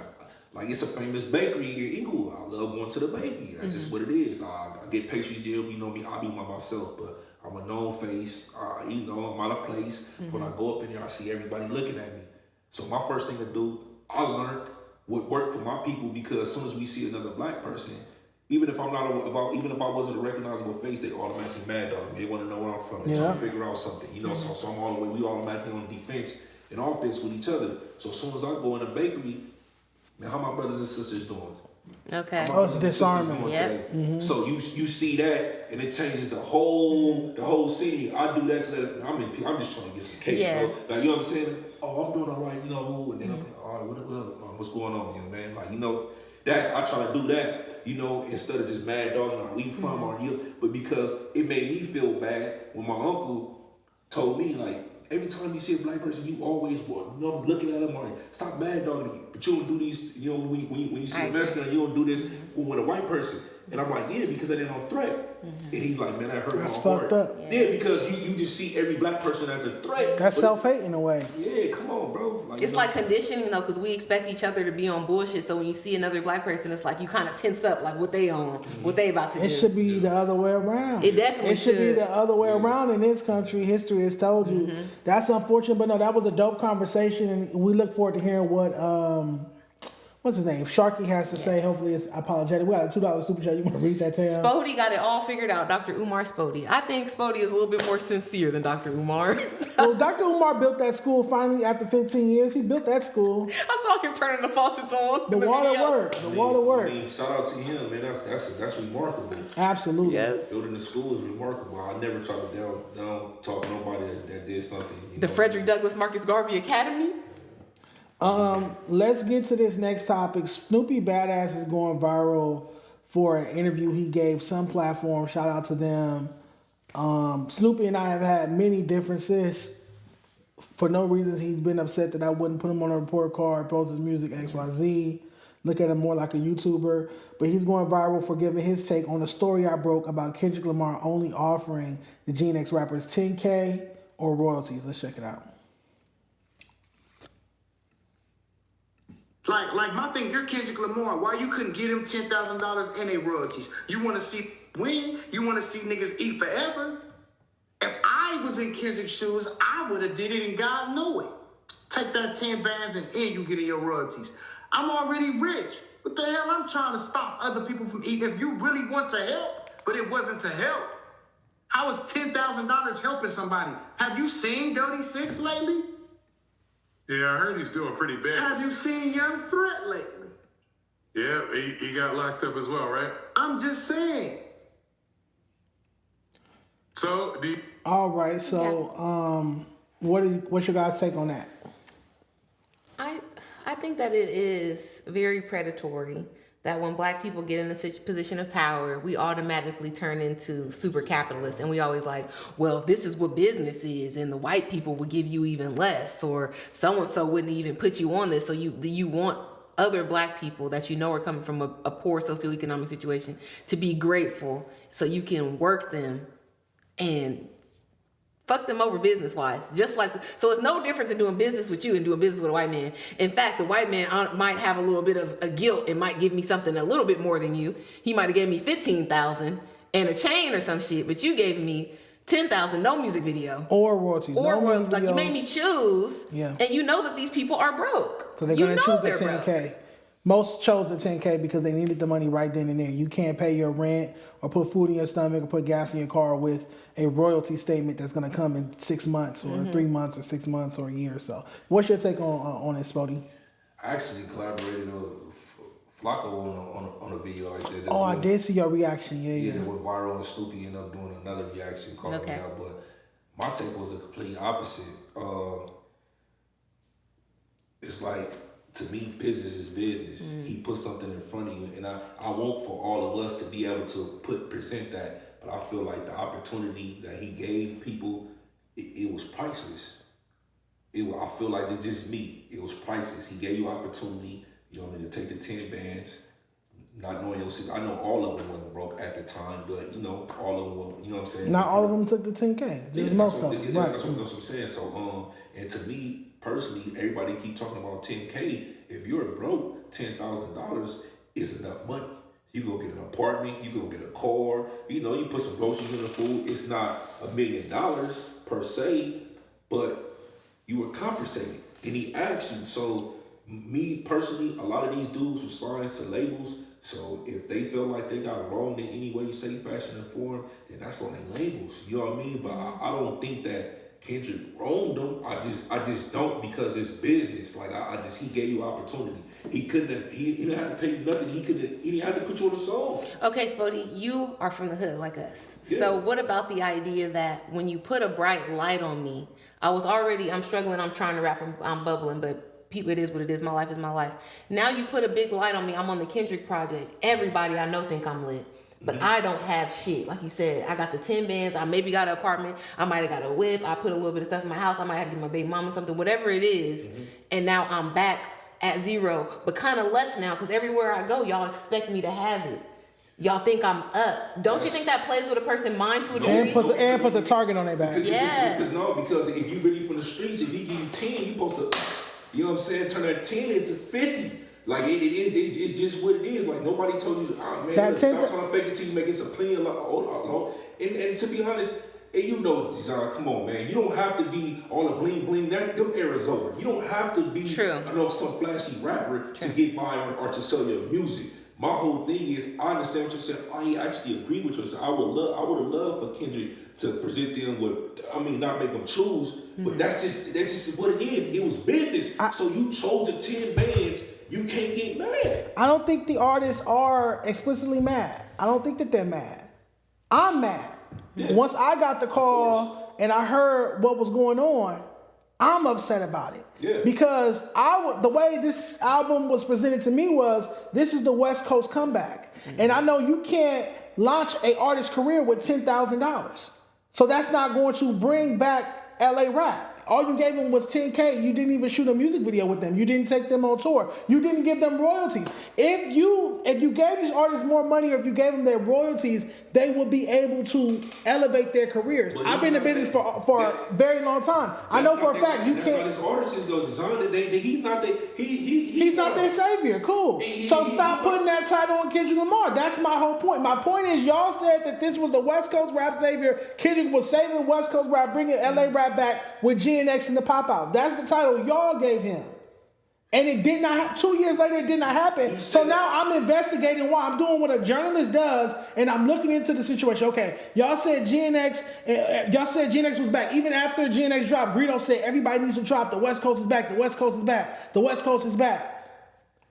like it's a famous bakery in Inglewood. I love going to the bakery. That's just what it is. I get pastries there. You know me, I be by myself, but I'm a known face. You know, I'm out of place. When I go up in there, I see everybody looking at me. So my first thing to do, I learned what worked for my people, because as soon as we see another black person, even if I wasn't a recognizable face, they automatically mad dog me. They want to know where I'm from. They trying to figure out something, you know. So I'm all the way. We automatically on defense and offense with each other. So as soon as I go in a bakery, man, how my brothers and sisters doing? Okay. Oh, it's disarming. Yep. So you see that, and it changes the whole scene. I do that to that. I'm just trying to get some cake, bro. Like, you know what I'm saying? Oh, I'm doing all right, you know. And then I'm like, all right, what's going on, young man? Like, you know, that I try to do that, you know, instead of just mad dogging or where you from or here, but because it made me feel bad when my uncle told me, like, every time you see a black person, you always looking at them like, stop mad dogging me. But you don't do these, you know, when you see a Mexican, you don't do this with a white person. And I'm like, yeah, because they didn't on threat. And he's like, man, that hurt my heart. Up. Yeah, because you just see every black person as a threat. That's self-hate in a way. Yeah, come on, bro. Like, it's like conditioning though, because we expect each other to be on bullshit. So when you see another black person, it's like you kind of tense up, like what they on, what they about to do. It should be the other way around. It definitely should be the other way around in this country. History has told you. That's unfortunate, but no, that was a dope conversation, and we look forward to hearing what's his name? Sharky has to say, hopefully it's apologetic. We got a $2 super chat. You want to read that, Tam? Spoty got it all figured out. Dr. Umar Spoty. I think Spoty is a little bit more sincere than Dr. Umar. Well, Dr. Umar built that school finally after 15 years. He built that school. I saw him turning the faucets on. The water worked. The water worked. I mean, shout out to him, man. That's remarkable. Absolutely. Yes. Building the school is remarkable. I never try to down talk nobody that did something. The Frederick Douglass Marcus Garvey Academy. Let's get to this next topic. Snoopy BadAzz is going viral for an interview he gave some platform. Shout out to them. Snoopy and I have had many differences. For no reason, he's been upset that I wouldn't put him on a report card, post his music, XYZ. Look at him more like a YouTuber. But he's going viral for giving his take on the story I broke about Kendrick Lamar only offering the Gen X rappers $10K or royalties. Let's check it out. Like my thing, you're Kendrick Lamar. Why you couldn't get him $10,000 in a royalties? You want to see win? You want to see niggas eat forever? If I was in Kendrick's shoes, I would have did it and God know it. Take that 10 bands and you getting your royalties. I'm already rich. What the hell? I'm trying to stop other people from eating. If you really want to help, but it wasn't to help. How is $10,000 helping somebody? Have you seen Dirty Six lately? Yeah, I heard he's doing pretty bad. Have you seen Young Threat lately? Yeah, he got locked up as well, right? I'm just saying. So, all right. So, what's your guys' take on that? I think that it is very predatory that when black people get in a position of power, we automatically turn into super capitalists. And we always like, well, this is what business is. And the white people would give you even less, or so-and-so wouldn't even put you on this. So you want other black people that you know are coming from a poor socioeconomic situation to be grateful so you can work them and fuck them over business-wise. So it's no different than doing business with you and doing business with a white man. In fact, the white man might have a little bit of a guilt and might give me something a little bit more than you. He might have gave me $15,000 and a chain or some shit, but you gave me $10,000, no music video. Or royalties. Like you made me choose, and you know that these people are broke. So they're going to choose the 10K. Most chose the 10K because they needed the money right then and there. You can't pay your rent or put food in your stomach or put gas in your car with a royalty statement that's going to come in 6 months or 3 months or 6 months or a year or so. What's your take on it, Sporty? I actually collaborated with Flakko on a video like that. I did see your reaction. Yeah, that went viral, and Snoopy ended up doing another reaction calling me out. But my take was the complete opposite. It's like, to me, business is business. He put something in front of you, and I want for all of us to be able to present that. But I feel like the opportunity that he gave people, it was priceless. I feel like it's just me. It was priceless. He gave you opportunity, you know what I mean, to take the 10 bands, not knowing your situation. I know all of them wasn't broke at the time, but you know, all of them were, you know what I'm saying? Not all of them took the 10K. Just most of them. Right. That's what I'm saying. So, and to me, personally, everybody keep talking about 10K. If you're broke, $10,000 is enough money. You go get an apartment, you go get a car, you know, you put some groceries in the food. It's not $1 million per se, but you were compensated. And he asked you. So me personally, a lot of these dudes were signed to labels. So if they feel like they got wronged in any way, say, fashion, and form, then that's on their labels. You know what I mean? But I don't think that Kendrick wronged them. I just don't, because it's business. Like he gave you opportunity. He didn't have to pay you nothing. He didn't have to put you on the song. Okay, Spoty, you are from the hood like us. Yeah. So what about the idea that when you put a bright light on me, I'm struggling, I'm trying to rap, I'm bubbling, but people, it is what it is. My life is my life. Now you put a big light on me. I'm on the Kendrick project. Everybody I know think I'm lit. But I don't have shit. Like you said, I got the 10 bands. I maybe got an apartment. I might have got a whip. I put a little bit of stuff in my house. I might have to give my baby mama something, whatever it is. And now I'm back at zero, but kind of less now, because everywhere I go, y'all expect me to have it. Y'all think I'm up. Don't you think that plays with a person's mind to a degree? And puts a target on their back. Because if you really from the streets, if he give you 10, you supposed to, you know what I'm saying, turn that 10 into 50. Like it's just what it is. Like nobody told you, man, stop trying to fake it till you make it a plenty of lot. And to be honest, And you know, Dejon, come on, man. You don't have to be all the bling bling. Them era's over. You don't have to be, some flashy rapper to get by or to sell your music. My whole thing is, I understand what you're saying. I actually agree with you. I would have loved for Kendrick to present them with, not make them choose, but that's just what it is. It was business. So you chose the 10 bands. You can't get mad. I don't think the artists are explicitly mad. I don't think that they're mad. I'm mad. Yeah. Once I got the call and I heard what was going on, I'm upset about it. Yeah. Because the way this album was presented to me was, this is the West Coast comeback. Mm-hmm. And I know you can't launch an artist's career with $10,000. So that's not going to bring back LA rap. All you gave them was $10K. You didn't even shoot a music video with them. You didn't take them on tour. You didn't give them royalties. If you gave these artists more money, or if you gave them their royalties, they would be able to elevate their careers. Well, I've been in business for a very long time. I know for a fact you can't. That's why this artist goes design. He's not their savior. Cool. So stop putting that title on Kendrick Lamar. That's my whole point. My point is, y'all said that this was the West Coast rap savior. Kendrick was saving West Coast rap, bringing LA rap back with GNX and the Pop Out. That's the title y'all gave him. And it did not 2 years later, it did not happen. So now I'm investigating why. I'm doing what a journalist does, and I'm looking into the situation. Okay, y'all said GNX was back. Even after GNX dropped, Greedo said everybody needs to drop. The West Coast is back. The West Coast is back. The West Coast is back.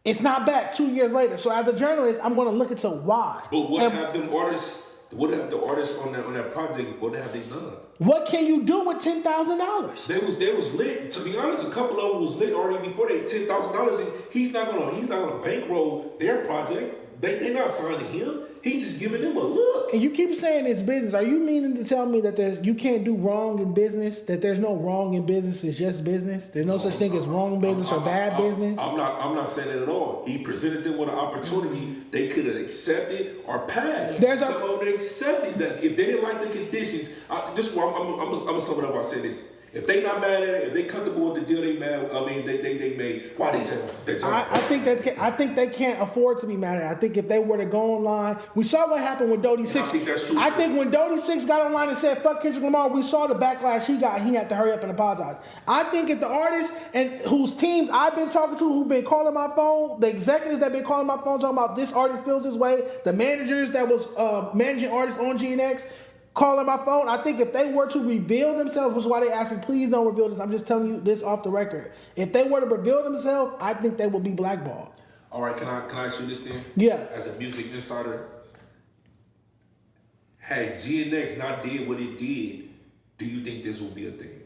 It's not back 2 years later. So as a journalist, I'm going to look into why. But what have them artists? What have the artists on that project? What have they done? What can you do with $10,000? They was lit. To be honest, a couple of them was lit already before they $10,000. He's not gonna bankroll their project. They're not signing him. He's just giving them a look. And you keep saying it's business. Are you meaning to tell me that you can't do wrong in business? That there's no wrong in business? It's just business. There's no such thing as wrong business or bad business. I'm not saying that at all. He presented them with an opportunity. They could have accepted or passed. Some of them they accepted that. If they didn't like the conditions, this is why I'm gonna sum it up. I say this. If they not mad at it, if they comfortable with the deal they mad, they made. Why they say that? I think they can't afford to be mad at it. I think if they were to go online, we saw what happened with Dodie 6. I think that's true. I think when Dodie 6 got online and said "fuck Kendrick Lamar," we saw the backlash he got. He had to hurry up and apologize. I think if the artists and whose teams I've been talking to, who've been calling my phone, the executives that been calling my phone talking about this artist feels this way, the managers that was managing artists on GNX. Calling my phone, I think if they were to reveal themselves, which is why they asked me, please don't reveal this. I'm just telling you this off the record. If they were to reveal themselves, I think they would be blackballed. All right, can I ask you this then? Yeah. As a music insider, had GNX not did what it did, do you think this will be a thing?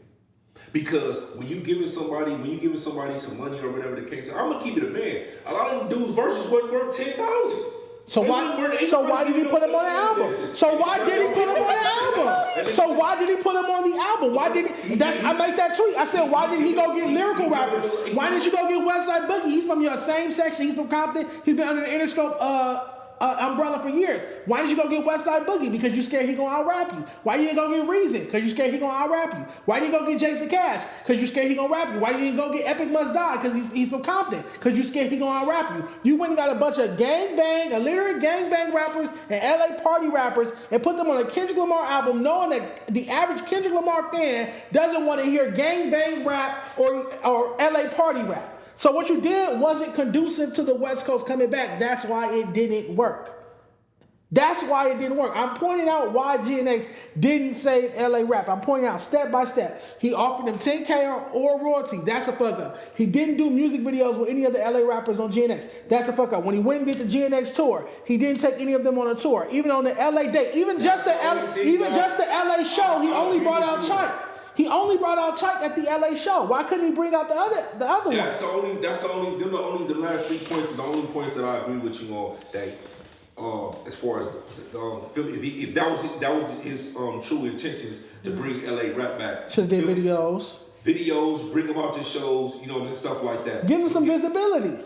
Because when you giving somebody some money or whatever the case, I'm gonna keep it a man. A lot of them dudes versus wasn't worth $10,000. So why did he put him on the album? So why did he put him on the album? So why did he put him on the album? Why did he? I made that tweet. I said, why didn't he go get lyrical rappers? Why didn't you go get Westside Boogie? He's from your same section. He's from Compton. He's been under the Interscope umbrella for years. Why did you go get Westside Boogie? Because you scared he gonna out-rap you. Why didn't you go get Reason? Because you scared he gonna out-rap you. Why didn't you go get Jason Cash? Because you scared he gonna rap you. Why didn't you go get Epic Must Die? Because he's from Compton. Because you scared he gonna out-rap you. You went and got a bunch of illiterate gangbang rappers and LA party rappers and put them on a Kendrick Lamar album, knowing that the average Kendrick Lamar fan doesn't want to hear gangbang rap or LA party rap. So what you did wasn't conducive to the West Coast coming back. That's why it didn't work. I'm pointing out why GNX didn't save LA rap. I'm pointing out step by step. He offered them $10K or royalties. That's a fuck up. He didn't do music videos with any of the LA rappers on GNX. That's a fuck up. When he went and did the GNX tour, he didn't take any of them on a tour. Even on the LA date, even just the LA show, he only brought out Chike. He only brought out Chike at the LA show. Why couldn't he bring out the other ones? That's the last 3 points, the only points that I agree with you on. That as far as the film, if that was his true intentions to bring LA rap back, should have did videos, bring them out to shows, and stuff like that. Give them some visibility.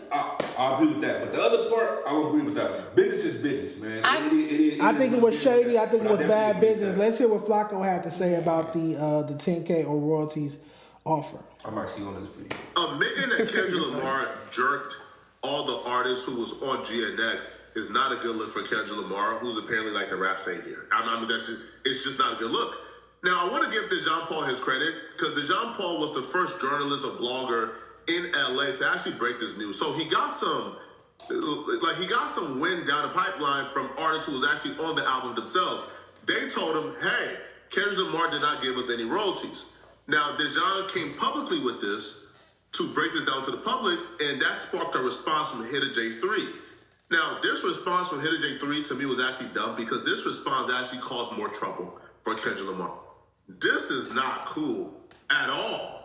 I agree with that, but the other part, I don't agree with that. Business is business, man. I think it was shady. I think it was bad business. Let's hear what Flakko had to say about the $10K or royalties offer. I'm actually on this video. Admitting that Kendrick Lamar jerked all the artists who was on GNX is not a good look for Kendrick Lamar, who's apparently like the rap savior. I mean, it's just not a good look. Now, I want to give Dejon Paul his credit because Dejon Paul was the first journalist or blogger in LA to actually break this news. So he got some wind down the pipeline from artists who was actually on the album themselves. They told him, hey, Kendrick Lamar did not give us any royalties. Now, Dejon came publicly with this to break this down to the public, and that sparked a response from Hitter J3. Now, this response from Hitter J3 to me was actually dumb because this response actually caused more trouble for Kendrick Lamar. This is not cool at all.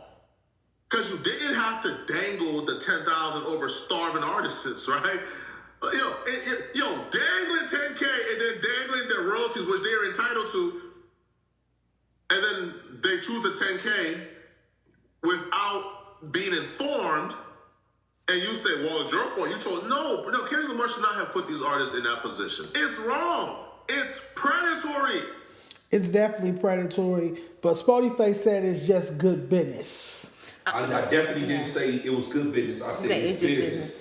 Because you didn't have to dangle the 10,000 over starving artists, right? Dangling 10K and then dangling their royalties, which they're entitled to, and then they choose the 10K without being informed, and you say, well, it's your fault. You chose. No, Kendrick Lamar should not have put these artists in that position. It's wrong. It's predatory. It's definitely predatory, but Spoetyface said it's just good business. I definitely didn't say it was good business. I said it's business.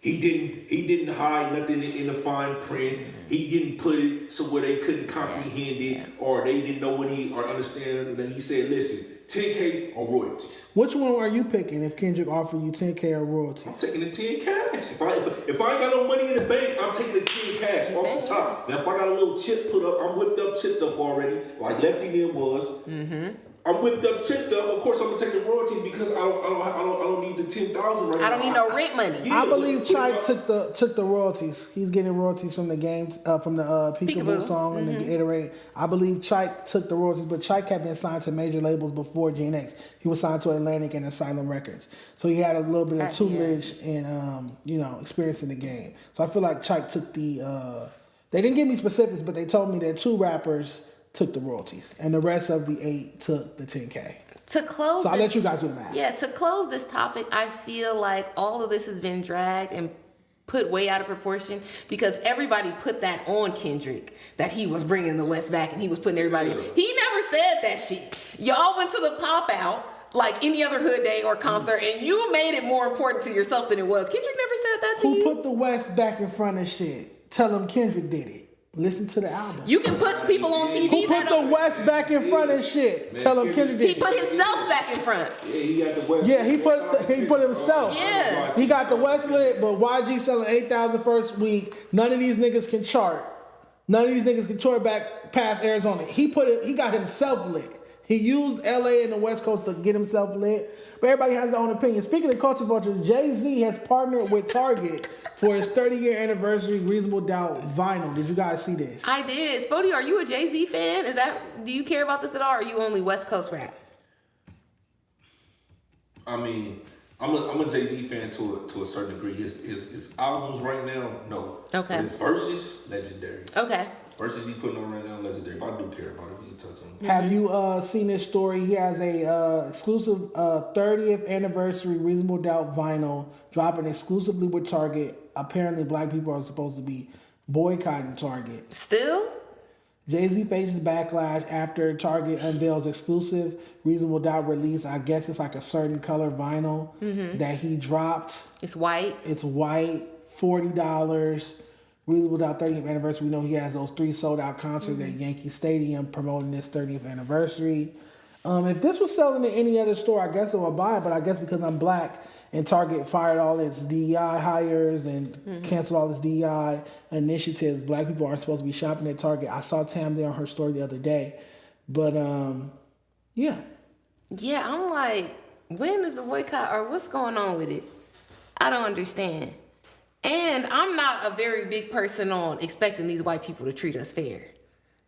He didn't hide nothing in the fine print. He didn't put it so where they couldn't comprehend it or they didn't know what or understand. And then he said, listen, 10K or royalties. Which one are you picking if Kendrick offered you 10K or royalties? I'm taking the 10 cash. If I ain't got no money in the bank, I'm taking the 10 cash off the top. Now, if I got a little chip put up, I'm whipped up, chipped up already, like Lefty then was. Mm-hmm. I'm whipped up, chipped up. Of course, I'm gonna take the royalties because I don't need the 10,000 right now. I don't need no rent money. Yeah, I believe Chike took the royalties. He's getting royalties from the games, from the Peekaboo song and the Iterate. I believe Chike took the royalties, but Chike had been signed to major labels before GNX. He was signed to Atlantic and Asylum Records, so he had a little bit of tutelage and experience in the game. So I feel like Chike took the. They didn't give me specifics, but they told me that 2 rappers took the royalties, and the rest of the 8 took the 10K. To close, so I'll let you guys do the math. Yeah, to close this topic, I feel like all of this has been dragged and put way out of proportion because everybody put that on Kendrick, that he was bringing the West back and he was putting everybody. He never said that shit. Y'all went to the pop out like any other hood day or concert, and you made it more important to yourself than it was. Kendrick never said that to you. Who put the West back in front of shit? Tell him Kendrick did it. Listen to the album. You can put people on TV. Who put the West back in front of shit? Man, tell him Kendrick did it. He put himself back in front. Yeah, he got the West. Yeah, he put himself. Yeah. He got the West lit, but YG selling 8,000 first week. None of these niggas can chart. None of these niggas can chart back past Arizona. He got himself lit. He used LA and the West Coast to get himself lit. But everybody has their own opinion. Speaking of culture vulture, Jay-Z has partnered with Target for his 30-year anniversary Reasonable Doubt vinyl. Did you guys see this? I did. Spoty, are you a Jay-Z fan? Do you care about this at all, or are you only West Coast rap? I mean, I'm a Jay-Z fan to a certain degree. His albums right now, no. Okay. But his verses, legendary. Okay. Verses he putting on right now, legendary. But I do care about it. We can touch on it. Have you seen this story? He has a exclusive 30th anniversary Reasonable Doubt vinyl dropping exclusively with Target. Apparently, black people are supposed to be boycotting Target. Still? Jay-Z faces backlash after Target unveils exclusive Reasonable Doubt release. I guess it's like a certain color vinyl that he dropped. It's white. It's white, $40. Reasonable Doubt 30th anniversary. We know he has those 3 sold out concerts at Yankee Stadium promoting this 30th anniversary. If this was selling at any other store, I guess I would buy it, but I guess because I'm black and Target fired all its DEI hires and canceled all its DEI initiatives, black people aren't supposed to be shopping at Target. I saw Tam there on her story the other day. But, yeah. Yeah, I'm like, when is the boycott or what's going on with it? I don't understand. And I'm not a very big person on expecting these white people to treat us fair.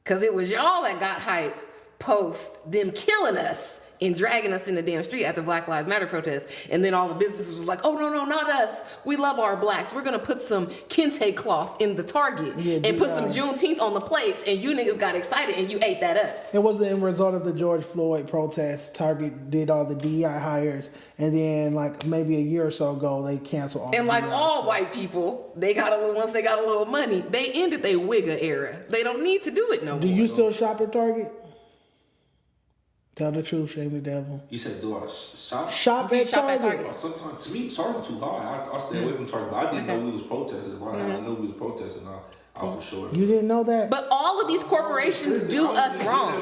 Because it was y'all that got hype post them killing us and dragging us in the damn street at the Black Lives Matter protests. And then all the businesses was like, oh, no, not us. We love our blacks. We're going to put some kente cloth in the Target and put some Juneteenth on the plates. And you niggas got excited and you ate that up. It was a result of the George Floyd protests. Target did all the DEI hires. And then like maybe a year or so ago, they canceled all and like DEI all white people, once they got a little money, they ended their Wigga era. They don't need to do it no more. Do you still shop at Target? Tell the truth, shame the devil. You said, do I shop? Shop at Target. Sometimes, to me, Target too high. I stay away from Target. But I didn't know we was protesting. I knew we was protesting. Oh, for sure. You didn't know that? But all of these corporations do us wrong.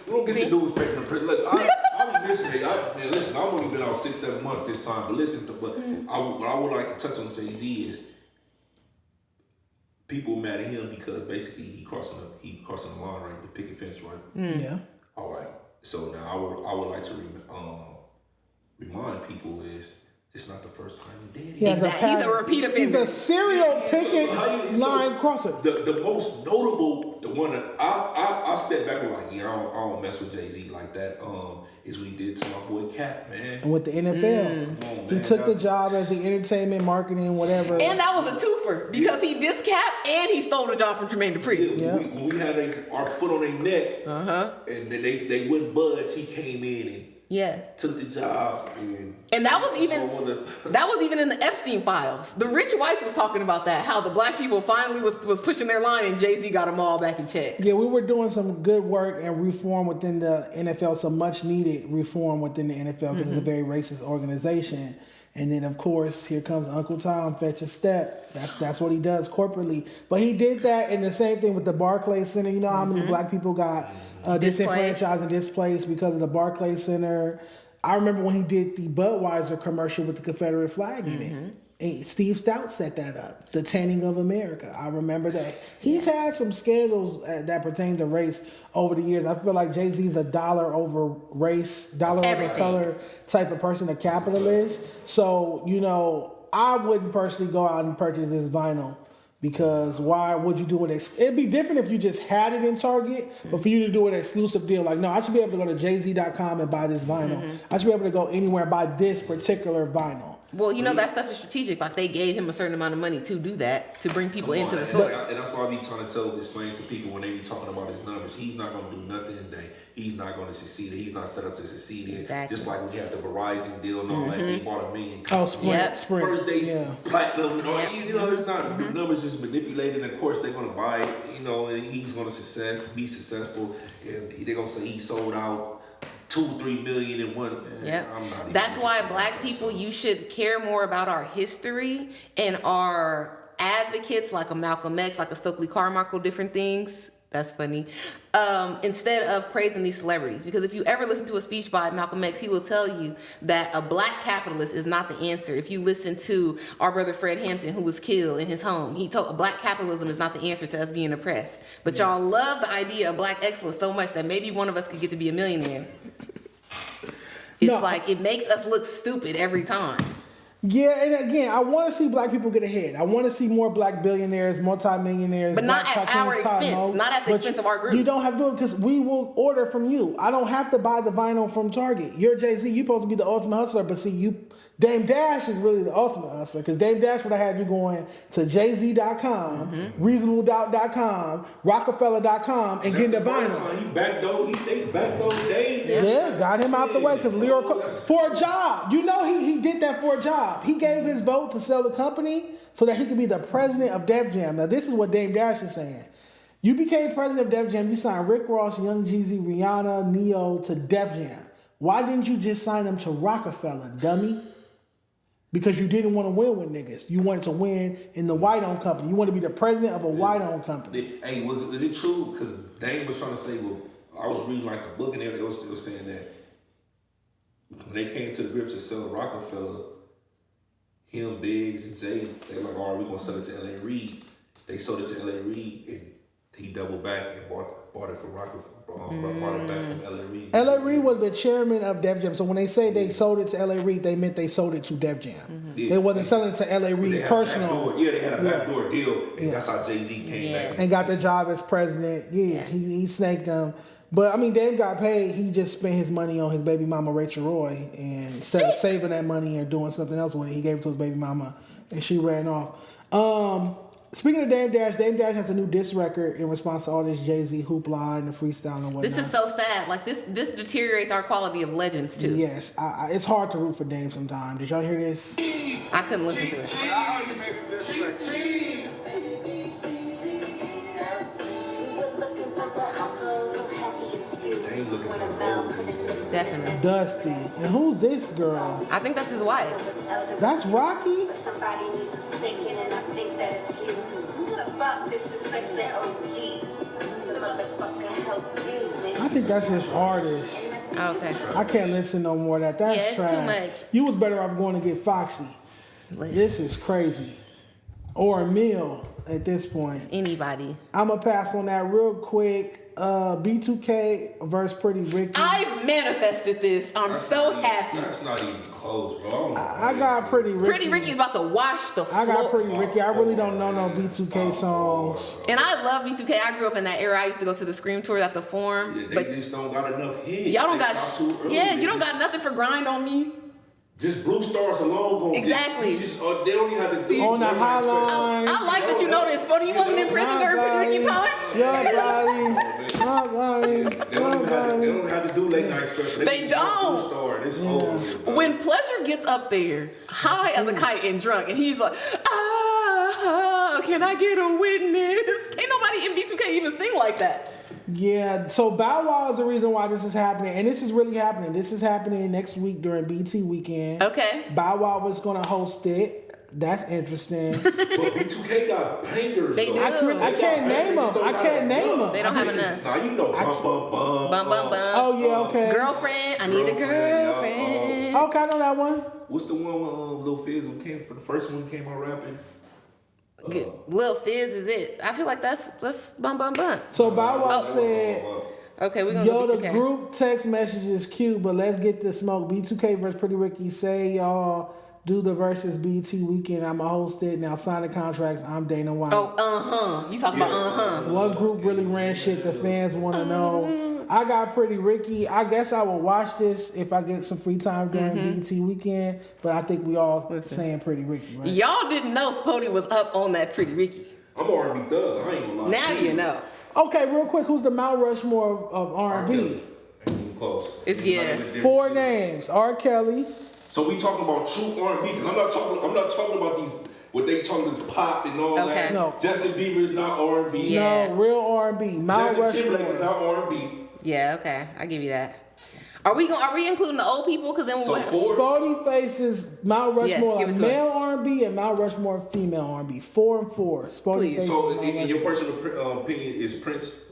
We don't get the news paper in prison. Look, I be listening. Man, listen, I've only been out 6-7 months this time, but listen, what I would like to touch on Jay-Z is people mad at him because basically he crossing the line, right? The picket fence, right? Yeah. All right. So now I would like to remind people is it's not the first time he did it. Exactly. He's a repeat offender. He's a serial picket line crosser. The most notable, the one that I step back and like, yeah, I don't mess with Jay-Z like that. Is what he did to my boy Cap, man. And with the NFL. Come on, he took the job as the entertainment, marketing, whatever. And that was a twofer because he dissed Cap and he stole the job from Jermaine Dupri. Yeah. When we had our foot on their neck, and then they wouldn't budge, he came in and took the job. And that was even in the Epstein files. The Rich Whites was talking about that, how the black people finally was pushing their line and Jay-Z got them all back in check. Yeah, we were doing some good work and reform within the NFL, some much needed reform within the NFL because it's a very racist organization. And then, of course, here comes Uncle Tom, fetch a step. That's what he does corporately. But he did that, and the same thing with the Barclays Center. You know how many black people got disenfranchised and displaced because of the Barclays Center? I remember when he did the Budweiser commercial with the Confederate flag in it. And Steve Stout set that up, the tanning of America. I remember that. He's had some scandals that pertain to race over the years. I feel like Jay-Z's a dollar over race, dollar over color type of person, a capitalist. So, you know, I wouldn't personally go out and purchase this vinyl because why would you do it? It'd be different if you just had it in Target, but for you to do an exclusive deal, like, no, I should be able to go to jz.com and buy this vinyl. I should be able to go anywhere and buy this particular vinyl. Well, you know, that stuff is strategic. Like, they gave him a certain amount of money to do that, to bring people into the store. And that's why I be trying to explain to people when they be talking about his numbers, he's not going to do nothing today. He's not going to succeed. He's not set up to succeed. Exactly. Just like when you have the Verizon deal and all that, they bought $1 million. Oh, Sprint. First day platinum and all. You know, it's not, the numbers just manipulated. And of course, they're going to buy it, you know, and he's going to be successful. And they're going to say he sold out 2-3 million in one. That's why black people, you should care more about our history and our advocates like a Malcolm X, like a Stokely Carmichael, different things. That's funny. Instead of praising these celebrities. Because if you ever listen to a speech by Malcolm X, he will tell you that a black capitalist is not the answer. If you listen to our brother Fred Hampton, who was killed in his home, he told black capitalism is not the answer to us being oppressed. But y'all love the idea of black excellence so much that maybe one of us could get to be a millionaire. It's like, it makes us look stupid every time. Yeah, and again, I want to see black people get ahead. I want to see more black billionaires, multimillionaires. But not at our expense. Not at the expense of our group. You don't have to do it because we will order from you. I don't have to buy the vinyl from Target. You're Jay-Z. You're supposed to be the ultimate hustler, but see, Dame Dash is really the ultimate hustler because Dame Dash would have had you going to jz.com, reasonabledoubt.com, rockefeller.com, and getting the vinyl. He backdoored Dame. Yeah, got him out the way because lyrical for a job. You know he did that for a job. He gave his vote to sell the company so that he could be the president of Def Jam. Now this is what Dame Dash is saying. You became president of Def Jam. You signed Rick Ross, Young Jeezy, Rihanna, Neo to Def Jam. Why didn't you just sign them to Rockefeller, dummy? Because you didn't want to win with niggas. You wanted to win in the white-owned company. You want to be the president of a white-owned company. Hey, is it true? Because Dame was trying to say, well, I was reading like the book and they was saying that when they came to the grips to sell Rockefeller, him, Biggs, and Jay, they were like, all right, we're going to sell it to L.A. Reid. They sold it to L.A. Reid and he doubled back and bought it from Rockefeller. Brought it back from L.A. Reid. L.A. Reid was the chairman of Def Jam. So when they say they sold it to L.A. Reid, they meant they sold it to Def Jam. They wasn't selling it to L.A. Reid personal. They had a backdoor deal, and that's how Jay-Z came back. And got the job as president. He snaked them. But, I mean, Dave got paid. He just spent his money on his baby mama, Rachel Roy. And instead of saving that money or doing something else with it, he gave it to his baby mama, and she ran off. Speaking of Dame Dash has a new diss record in response to all this Jay-Z hoopla and the freestyle and whatnot. This is so sad. Like, this deteriorates our quality of legends, too. Yes. It's hard to root for Dame sometimes. Did y'all hear this? I couldn't listen to it. Definitely. Dusty. And who's this girl? I think that's his wife. That's Rocky? Somebody needs a spanking and I think that it's you. Who the fuck this I think that's just artists. Okay. I can't listen no more of that. That's it's trash. too much. You was better off going to get Foxy. This is crazy. Or a meal at this point. Anybody. I'm going to pass on that real quick. B2K versus Pretty Ricky. I manifested this. I'm so happy. That's not even close, bro. I got Pretty Ricky. Pretty Ricky's about to wash the floor. I got Pretty Ricky. I really don't know no B2K songs. And I love B2K. I grew up in that era. I used to go to the Scream tour at the Forum. Yeah, they just don't got enough hits. Y'all don't They got. stop too early. Yeah, you don't got nothing for Grind on Me. Just Blue Stars alone going. Exactly. They don't even have to do on the highline. I like that you know this, Sporty. You wasn't in prison during Pretty Ricky time. They don't have to do late night special. They don't. Blue Star. It's over. When Pleasure gets up there, high as a kite and drunk, and he's like, can I get a witness? Ain't nobody in B2K even sing like that. Yeah, so Bow Wow is the reason why this is happening, and this is really happening. This is happening next week during BT weekend. Okay. Bow Wow was going to host it. That's interesting. But B2K got bangers. They do. I can't name them. I can't name them. They don't have enough. Now you know, bum. Oh yeah, okay. Girlfriend, I need a girlfriend. Okay, I know that one. What's the one with Lil Fizz who came for the first one? Came out rapping. Lil Fizz is it. I feel like that's bum. So Bow Wow said, okay, we're gonna yo, go the B2K. group text message is cute, but let's get the smoke. B2K versus Pretty Ricky. Say y'all do the versus BT weekend. I'ma host it. Now sign the contracts. I'm Dana White. Oh, you talking about What group really ran shit the fans want to know? I got Pretty Ricky. I guess I will watch this if I get some free time during BT weekend, but I think we all saying Pretty Ricky, right? Y'all didn't know Spoty was up on that Pretty Ricky. I'm R&B thug. I ain't gonna lie. Now you know. Okay, real quick, who's the Mount Rushmore of R&B? Ain't even close. It's 4 names. R. Kelly. So we talking about true R&B because I'm not talking about these what they talking is pop and all that. No. Justin Bieber is not R&B. No, real R&B. Mount Justin Timberlake is Rushmore. not R&B. Yeah, okay, I give you that. Are we including the old people? Because then Spoetyface is Mount Rushmore give it to male R&B and Mount Rushmore female R&B. 4 and 4. Spoetyface. So in your personal opinion, is Prince?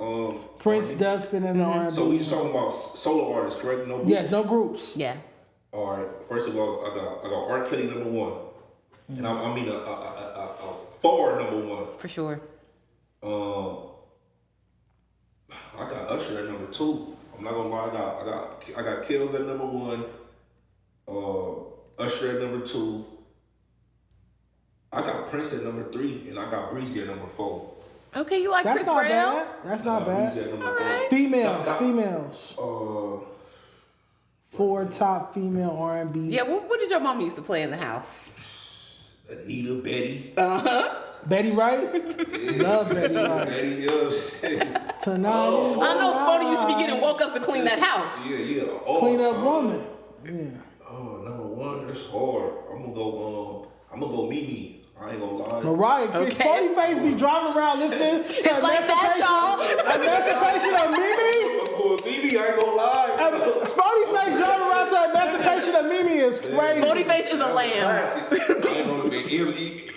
Prince does fit in the R&B. So we just talking about solo artists, correct? No groups. Yes, no groups. Yeah. All right. First of all, I got R. Kelly number 1, and I mean a far number 1 for sure. I got Usher at number 2. I'm not gonna lie, I got Kills at number 1. Usher at number 2. I got Prince at number 3, and I got Breezy at number 4. Okay, you like That's Chris not Brown? bad. That's not bad. Breezy at number 4. right. Females. 4 top female R&B. Yeah, what did your mom used to play in the house? Anita, Betty. Betty Wright? Love Betty Wright. Betty, you know what I'm saying? Tonight. I know Sporty used to be getting woke up to clean that house. Yeah. Clean up woman. Yeah. Oh, number 1, that's hard. I'm gonna go Mimi. I ain't gonna lie. Mariah, Spoetyface be driving around listening to It's like that, y'all. Emancipation of Mimi. Mimi, I ain't gonna lie. Spoetyface driving around to Emancipation of Mimi is crazy. Spoetyface is a lamb. I ain't gonna be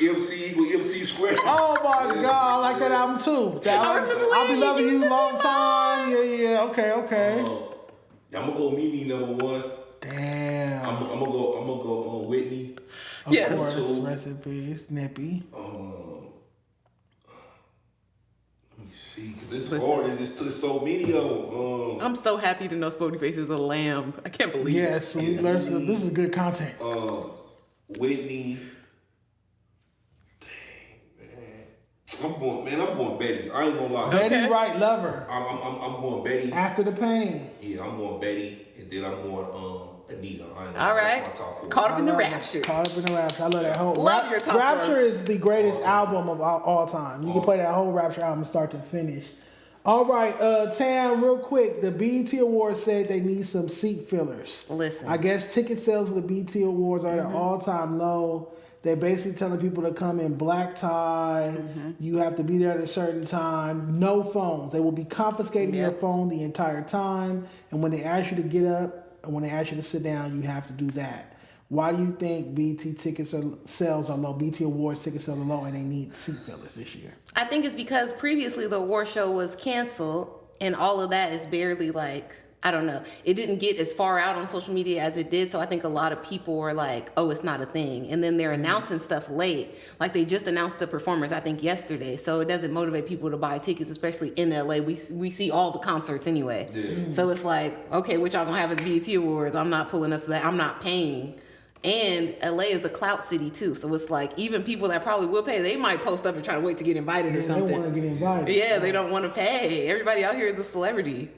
MC equal MC squared. Oh my God, I like that album too. I'll be loving you a long time. Yeah. Okay. I'm gonna go Mimi number 1. Damn. I'm gonna go Whitney. Yes. Of course. Rest in peace, Nippy. Let me see. This hard. It's so many of them. I'm so happy to know Spoetyface is a lamb. I can't believe it. Yes, we learned some. This is good content. Whitney. Dang, man. I'm going Betty. I ain't gonna lie. Betty Wright, lover. I'm going Betty. After the Pain. Yeah, I'm going Betty, and then I'm going Anita. All right. Caught Up in the Rapture. Caught Up in the Rapture. I love that whole. Love your top Rapture 4. is the greatest album of all time. You can play that whole Rapture album start to finish. All right, Tam, real quick. The BET Awards said they need some seat fillers. Listen. I guess ticket sales for the BET Awards are at an all-time low. They're basically telling people to come in black tie. You have to be there at a certain time. No phones. They will be confiscating your phone the entire time. And when they ask you to get up and when they ask you to sit down, you have to do that. Why do you think BT sales are low? BT Awards ticket sales are low, and they need seat fillers this year. I think it's because previously the award show was canceled, and all of that is barely like, I don't know. It didn't get as far out on social media as it did, so I think a lot of people were like, oh, it's not a thing. And then they're announcing stuff late. Like they just announced the performers, I think, yesterday. So it doesn't motivate people to buy tickets, especially in LA. We see all the concerts anyway. Yeah. So it's like, okay, what y'all gonna have at the BET Awards? I'm not pulling up to that. I'm not paying. And LA is a clout city too. So it's like, even people that probably will pay, they might post up and try to wait to get invited or something. They want to get invited. Yeah, they don't want to pay. Everybody out here is a celebrity.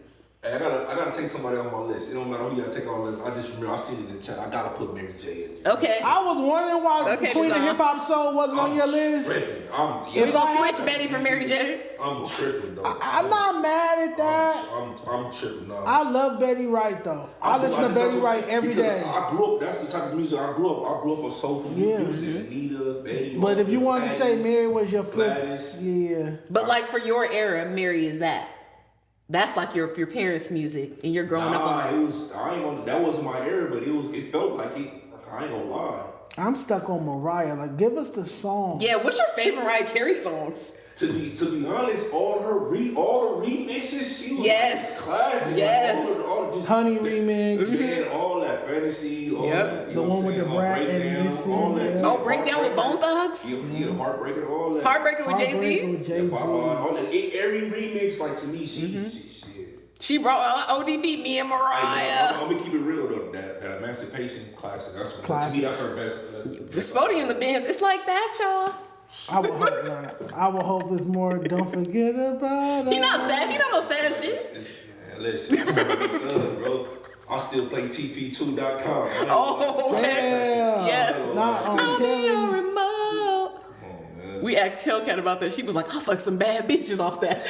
Hey, I gotta take somebody on my list. It don't matter who you gotta take on the list. I just remember I seen it in the chat. I gotta put Mary J in there. Okay. I was wondering why Queen of Hip Hop Soul wasn't on your list. We're gonna switch Betty for Mary J. I'm tripping though. I'm not mad at that. I'm tripping now. I love Betty Wright though. I listen to Betty Wright every day. I grew up. That's the type of music I grew up. I grew up on soulful music. Anita, Betty. But if you wanted to say Mary was your fifth, yeah. But like for your era, Mary is that. That's like your parents' music, and you're growing up on it. That wasn't my era, but it felt like it. I ain't gonna lie. I'm stuck on Mariah. Like, give us the song. Yeah, what's your favorite Mariah Carey songs? To be honest, all the remixes, she was like classic. Yes. Like all just Honey remix. Yeah, all that fantasy. All that, the one with the brat and Missy. Oh, Breakdown with Bone Thugs? Yeah, Heartbreaker, all that. Heartbreaker with Jay-Z? All that. Every remix, like to me, she brought ODB, me and Mariah. I'm gonna keep it real though. That Emancipation classic. To me, that's her best. The Sporty and the Benz, it's like that, y'all. I would hope not. I would hope it's more. Don't forget about it. He not sad. He not no sad shit. Man, listen, bro. I still play TP2.com. Oh, okay. Yes. I'll be your remote. Come on, man. We asked Hellcat about that. She was like, I'll fuck some bad bitches off that.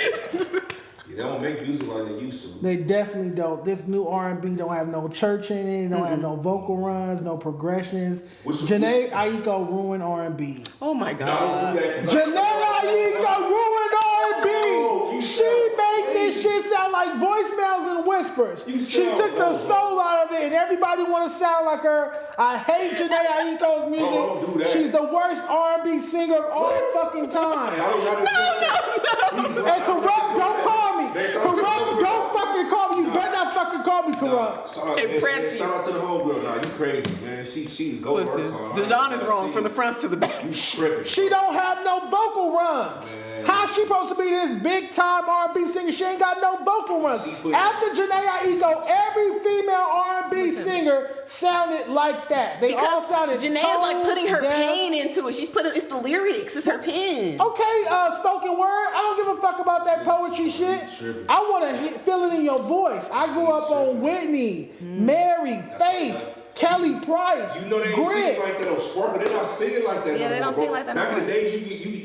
They don't make music like they used to. They definitely don't. This new R&B don't have no church in it. Don't have no vocal runs, no progressions. Janae Aiko ruined R&B. Oh my God. Janae Aiko ruined R&B. She made this shit sound like voicemails and whispers. She took the soul out of it, and everybody want to sound like her. I hate Janae Aiko's music. Don't do that. She's the worst R&B singer of all fucking time. No. And Corrupt, don't call me. Corrupt, don't fucking call me. You better not fucking call me Corrupt. Shout out to the homegirl. Nah, you crazy, man. She go to her time. Dejon is wrong from the front to the back. You tripping. She don't have no vocal runs. Man. How's she supposed to be this big time R&B singer? She ain't got no vocal runs. After Janae Aiko, every female R&B singer sounded like that. They all sounded. Janae is like putting her pain into it. It's the lyrics. It's her pen. Okay, spoken word. I don't give a fuck about that poetry shit. I want to feel it in your voice. I grew up on Whitney, Mary, Faith, Kelly Price, You know they ain't singing like that on Spark, but they're not singing like that. Yeah, they don't sing like that. Back in the days,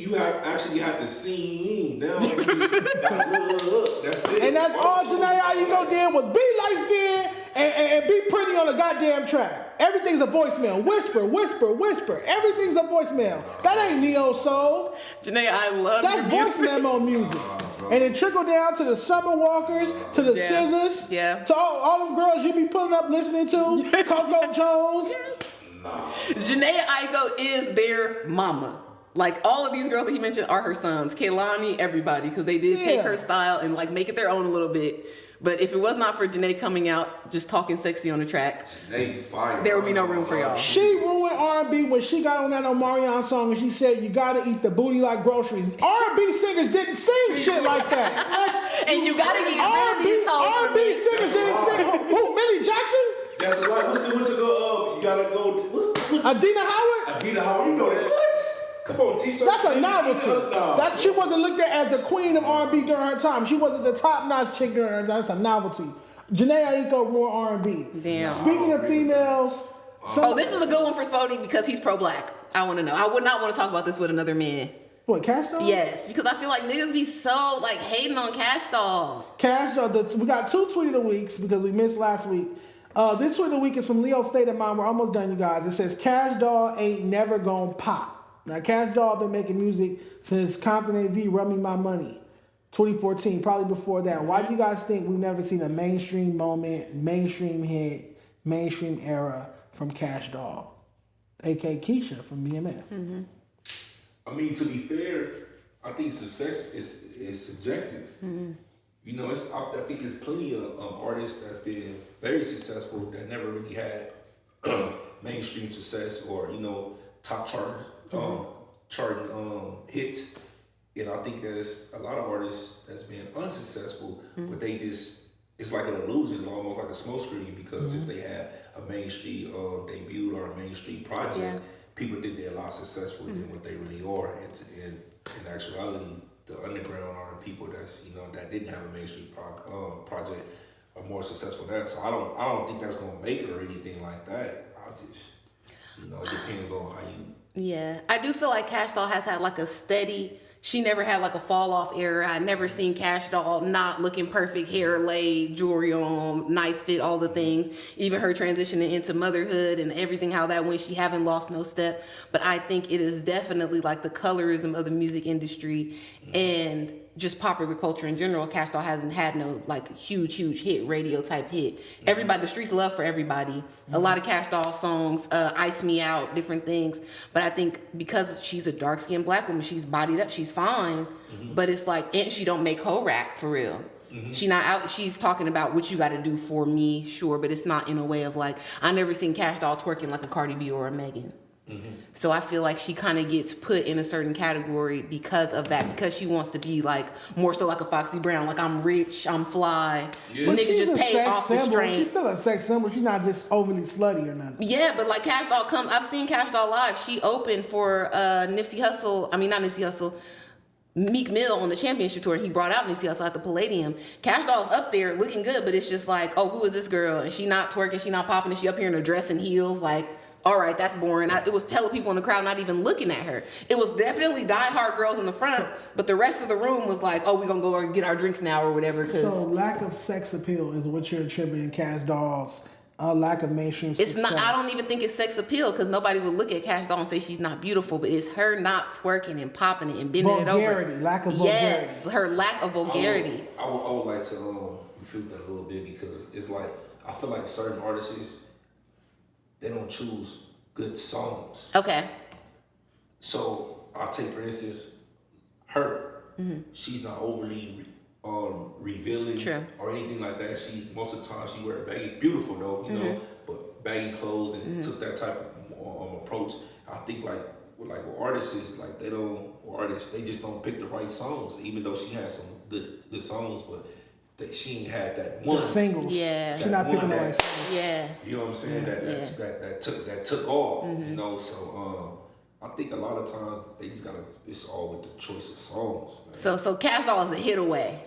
you actually had to sing. Now, that's it. And that's all Janae Aiko did was be light skinned and be pretty on a goddamn track. Everything's a voicemail. Whisper, whisper, whisper. Everything's a voicemail. That ain't neo soul. Janae, I love that's voice memo music. And it trickled down to the Summer Walkers, to the Scissors, to all them girls you be putting up listening to, Coco Jones. Janae Aiko is their mama. Like all of these girls that he mentioned are her sons. Kehlani, everybody, because they did take her style and like make it their own a little bit. But if it was not for Janae coming out just talking sexy on the track, there would be no room for y'all. She ruined R&B when she got on that Omarion song and she said, you gotta eat the booty like groceries. R&B singers didn't sing shit like that. And you gotta get rid of these hoes. R&B singers didn't sing. Who, Millie Jackson? That's a lot. What's the go? You gotta go. What's Adina Howard? Adina Howard. You know that. What? Come on, T-shirt. That's a novelty. That she wasn't looked at as the queen of R&B during her time. She wasn't the top-notch chick during her time. That's a novelty. Janae Aiko ruined R&B. Damn. Speaking of females. This is a good one for Sporty because he's pro-black. I want to know. I would not want to talk about this with another man. What, Kash Doll? Yes, because I feel like niggas be so like hating on Kash Doll. Kash Doll. We got 2 tweet of the weeks because we missed last week. This tweet of the week is from Leo State of Mind. We're almost done, you guys. It says, Kash Doll ain't never gonna pop. Now, Kash Doll been making music since Compton AV, Run Me My Money, 2014, probably before that. Why do you guys think we've never seen a mainstream moment, mainstream hit, mainstream era from Cash Doll, a.k.a. Keisha from BMF. Mm-hmm. I mean, to be fair, I think success is subjective. Mm-hmm. You know, I think there's plenty of artists that's been very successful that never really had mainstream success or, you know, top charting hits. And I think there's a lot of artists that's been unsuccessful, but they just, it's like an illusion, almost like a smoke screen, because since they had a mainstream debut or a mainstream project, people think they're a lot successful than what they really are. And in actuality, the underground are the people that's, you know, that didn't have a mainstream project are more successful than that. So I don't think that's gonna make it or anything like that. I just, you know, it depends on how you. Yeah, I do feel like Cash Doll has had like a steady. She never had like a fall off era. I never seen Cash Doll not looking perfect, hair laid, jewelry on, nice fit, all the things. Even her transitioning into motherhood and everything, how that went. She haven't lost no step. But I think it is definitely like the colorism of the music industry and just popular culture in general. Cash Doll hasn't had no like huge hit, radio type hit. Everybody, the streets love for everybody. A lot of Cash Doll songs, Ice Me Out, different things. But I think because she's a dark skinned black woman, she's bodied up, she's fine. But it's like, and she don't make hoe rap for real. She not out. She's talking about what you got to do for me, sure, but it's not in a way of like, I never seen Cash Doll twerking like a Cardi B or a Megan. So I feel like she kind of gets put in a certain category because of that, because she wants to be like more so like a Foxy Brown, like I'm rich, I'm fly. Yeah. But niggas just pay off the strength. She's still a sex symbol. She's not just overly slutty or nothing. Yeah, but like Cash Doll I've seen Cash Doll live. She opened for Nipsey Hussle. I mean, not Nipsey Hussle. Meek Mill on the championship tour, and he brought out Nipsey Hussle at the Palladium. Cash Doll's up there looking good, but it's just like, oh, who is this girl? And she not twerking, she not popping, and she up here in a dress and heels, like, all right, that's boring. It was hella people in the crowd not even looking at her. It was definitely diehard girls in the front, but the rest of the room was like, oh, we're going to go get our drinks now or whatever. So lack of sex appeal is what you're attributing Cash Doll's lack of mainstream success. It's not. I don't even think it's sex appeal, because nobody would look at Cash Doll and say she's not beautiful, but it's her not twerking and popping it and bending it over. Vulgarity, lack of vulgarity. Yes, her lack of vulgarity. I would like to refute that a little bit, because it's like, I feel like certain artists, they don't choose good songs. Okay. So I'll take, for instance, her. She's not overly revealing or anything like that. She most of the time she wear baggy, beautiful though, you know, but baggy clothes and took that type of approach. I think like with artists, like they just don't pick the right songs, even though she has some good songs, but she ain't had that one. The singles. Yeah. She's not picking the right songs. Yeah. You know what I'm saying? That took off. You know, so I think a lot of times they just gotta. It's all with the choice of songs. Man. So Cash Doll is a hit away.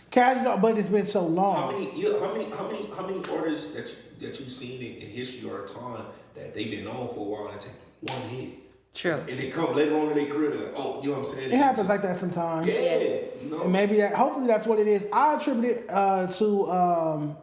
Cash Doll, but it's been so long. How many artists that you've seen in history or time that they've been known for a while and take one hit? True. And they come later on in their career, they're like, oh, you know what I'm saying? It happens like that sometimes. Yeah. You know? And maybe hopefully that's what it is. I attribute it to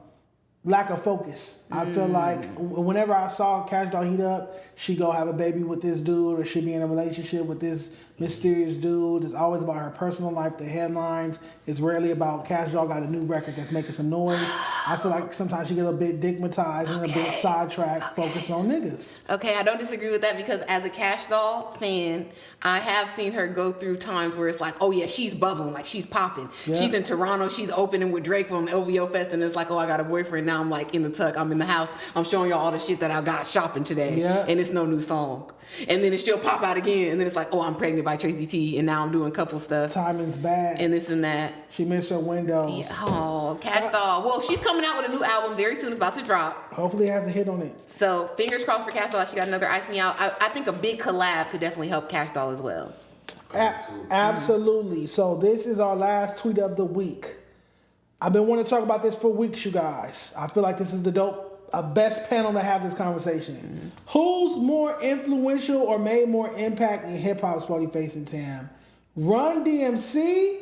lack of focus. I feel like whenever I saw Cash Doll heat up, she go have a baby with this dude, or she be in a relationship with this mysterious dude. It's always about her personal life. The headlines is rarely about Cash Doll got a new record that's making some noise. I feel like sometimes she get a bit digmatized and a bit sidetracked, focused on niggas. Okay, I don't disagree with that, because as a Cash Doll fan, I have seen her go through times where it's like, oh yeah, she's bubbling, like she's popping. Yeah. She's in Toronto, she's opening with Drake from the OVO Fest, and it's like, oh, I got a boyfriend. Now I'm like in the tuck, I'm in the house, I'm showing y'all all the shit that I got shopping today, and it's no new song. And then it still pop out again, and then it's like, oh, I'm pregnant by Tracy T, and now I'm doing couple stuff. Timing's bad. And this and that. She missed her window. Yeah. Oh, Cash Doll. Well, she's coming out with a new album very soon. It's about to drop. Hopefully it has a hit on it. So fingers crossed for Cash Doll. She got another Ice Me Out. I think a big collab could definitely help Cash Doll as well. Absolutely. So this is our last tweet of the week. I've been wanting to talk about this for weeks, you guys. I feel like this is the best panel to have this conversation. Who's more influential or made more impact in hip hop, Spoetyface and Tam? Run DMC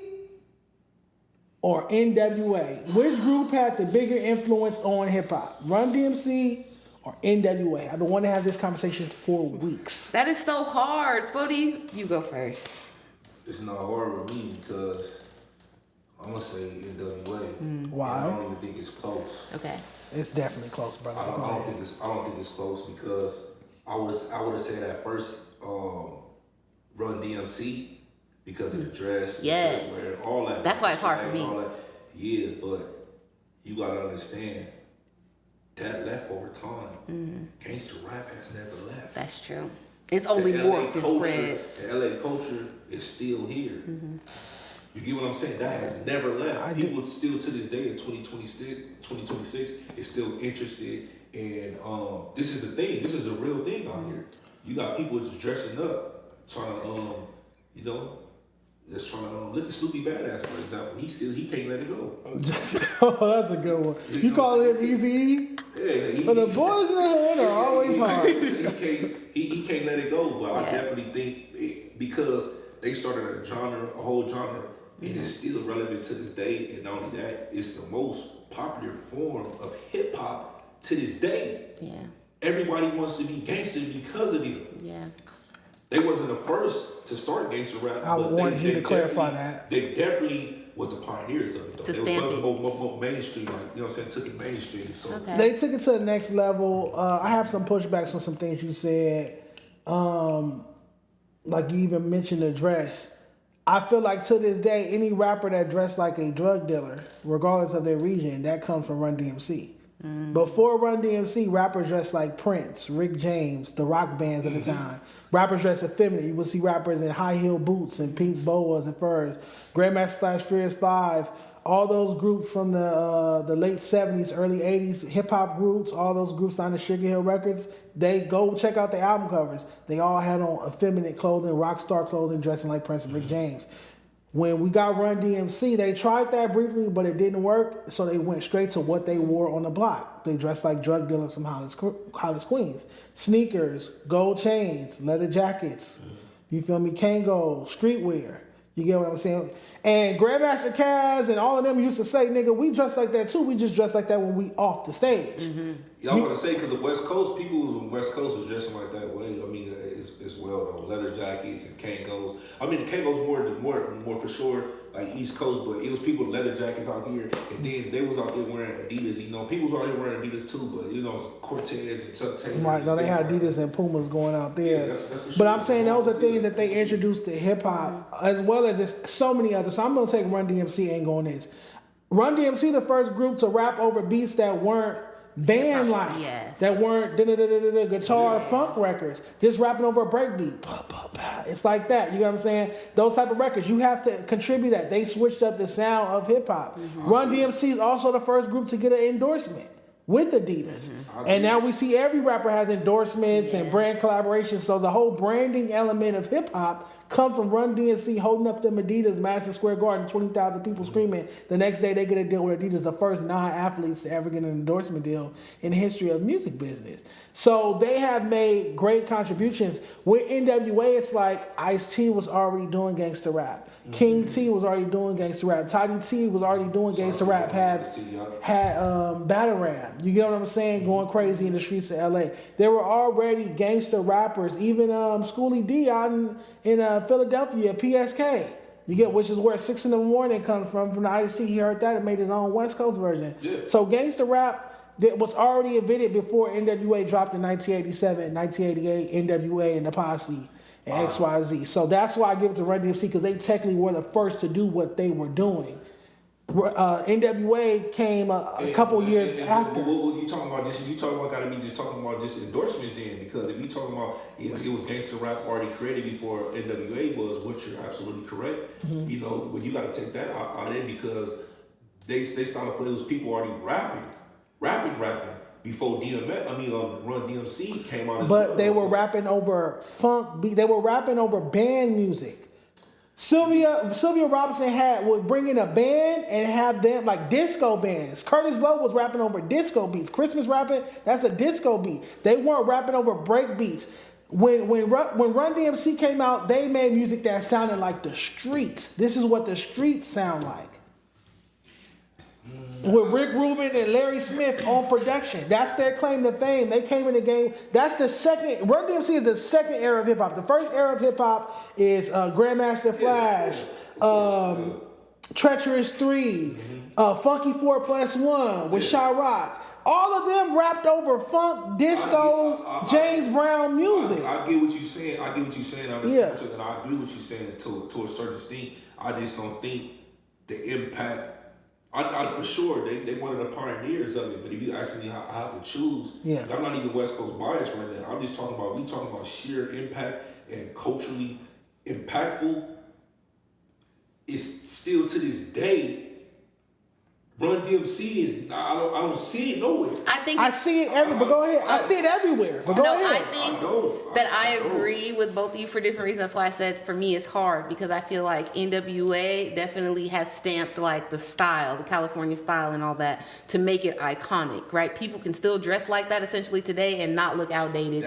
or NWA? Which group had the bigger influence on hip hop? Run DMC or NWA? I've been wanting to have this conversation for weeks. That is so hard. Spoety, you go first. It's not hard with me because I'm gonna say NWA. Why? And I don't even think it's close. Okay. It's definitely close, brother. I don't think it's close because I would have said at first Run DMC because of the dress, Yeah. the dress wear, all that. That's why it's hard for me. All that. Yeah, but you gotta understand that left over time. Gangster rap has never left. That's true. It's only morphed and spread. The LA culture is still here. You get what I'm saying? That has never left. People still to this day in 2026 is still interested in this is the thing. This is a real thing out here. You got people just dressing up, trying to you know, just trying to look at Snoopy BadAzz, for example. He can't let it go. Oh, that's a good one. You call him Easy? Yeah, but the boys in the hood are always hard. He can't let it go. But I definitely think because they started a whole genre, and it's still relevant to this day. And not only that, it's the most popular form of hip hop to this day. Yeah. Everybody wants to be gangster because of them. Yeah. They wasn't the first to start gangster rap. I want you to clarify that. They definitely was the pioneers of it, though. To They stamp was it. more mainstream, like, you know what I'm saying, took it mainstream. So They took it to the next level. I have some pushbacks on some things you said. Like you even mentioned the dress. I feel like to this day, any rapper that dressed like a drug dealer, regardless of their region, that comes from Run DMC. Before Run DMC, rappers dressed like Prince, Rick James, the rock bands of the time. Rappers dressed effeminate. You would see rappers in high heel boots and pink boas and furs. Grandmaster Furious 5, all those groups from the late 70s, early 80s, hip hop groups, all those groups signed to Sugar Hill Records, they go check out the album covers. They all had on effeminate clothing, rock star clothing, dressing like Prince and Rick James. When we got Run DMC, they tried that briefly, but it didn't work, so they went straight to what they wore on the block. They dressed like drug dealers from Hollis, Queens. Sneakers, gold chains, leather jackets, you feel me, Kango, streetwear. You get what I'm saying? And Grandmaster Caz and all of them used to say, nigga, we dress like that too. We just dress like that when we off the stage. Y'all want to say because the West Coast, people on the West Coast was dressing like that way. I mean, as well though, leather jackets and Kangos. I mean, the Kangos more for sure, like East Coast, but it was people with leather jackets out here, and then they was out there wearing Adidas. You know, people was out here wearing Adidas too, but you know, Cortez and Chuck Taylor. Right, no, they had Adidas and Pumas going out there. Yeah, that's for But sure. I'm saying those are things that they introduced to hip hop, as well as just so many others. So I'm gonna take Run DMC and go on this. Run DMC, the first group to rap over beats that weren't band like, that weren't guitar funk records, just rapping over a breakbeat. It's like that. You know what I'm saying? Those type of records, you have to contribute that. They switched up the sound of hip hop. Run DMC is also the first group to get an endorsement with Adidas. And now we see every rapper has endorsements and brand collaborations. So the whole branding element of hip hop come from Run DMC holding up them Adidas, Madison Square Garden, 20,000 people screaming. The next day they get a deal with Adidas, the first non-athletes to ever get an endorsement deal in the history of music business. So they have made great contributions. With NWA, it's like Ice-T was already doing gangster rap. King T was already doing gangster rap. Tidy T was already doing gangster rap. Had Battle Ram. You get what I'm saying? Going crazy in the streets of LA. There were already gangster rappers. Even Schoolie D out in Philadelphia, PSK. You get, which is where 6 in the Morning comes from the Ice-T. He heard that and made his own West Coast version. So gangster rap that was already invented before NWA dropped in 1987, 1988, NWA and the Posse and XYZ. So that's why I give it to Run DMC, because they technically were the first to do what they were doing. NWA came a couple years after. What you talking about? You talking about gotta be just talking about just endorsements then, because if you talking about it was gangster rap already created before NWA was, which you're absolutely correct. You know, but you gotta take that out of it because they started for those people already rapping before Run DMC came out. But they were rapping over funk beat. They were rapping over band music. Sylvia Robinson would bring in a band and have them like disco bands. Curtis Blow was rapping over disco beats. Christmas rapping, that's a disco beat. They weren't rapping over break beats. When Run DMC came out, they made music that sounded like the streets. This is what the streets sound like. With Rick Rubin and Larry Smith on production. That's their claim to fame. They came in the game. That's the second. Run DMC is the second era of hip hop. The first era of hip hop is Grandmaster Flash, Treacherous 3, Funky 4+1 with J.Rodie. All of them rapped over funk, disco, James Brown music. I get what you're saying. I get what you're saying. And I agree with you saying to a certain extent. I just don't think the impact. I for sure they one of the pioneers of it. But if you ask me how I have to choose, I'm not even West Coast biased right now. I'm just talking about sheer impact and culturally impactful. It's still to this day. Run DMC is I don't see it nowhere. I see it everywhere. But go ahead. I see it everywhere. But go ahead. I think that I agree with both of you for different reasons. That's why I said for me it's hard because I feel like NWA definitely has stamped like the style, the California style and all that to make it iconic, right? People can still dress like that essentially today and not look outdated,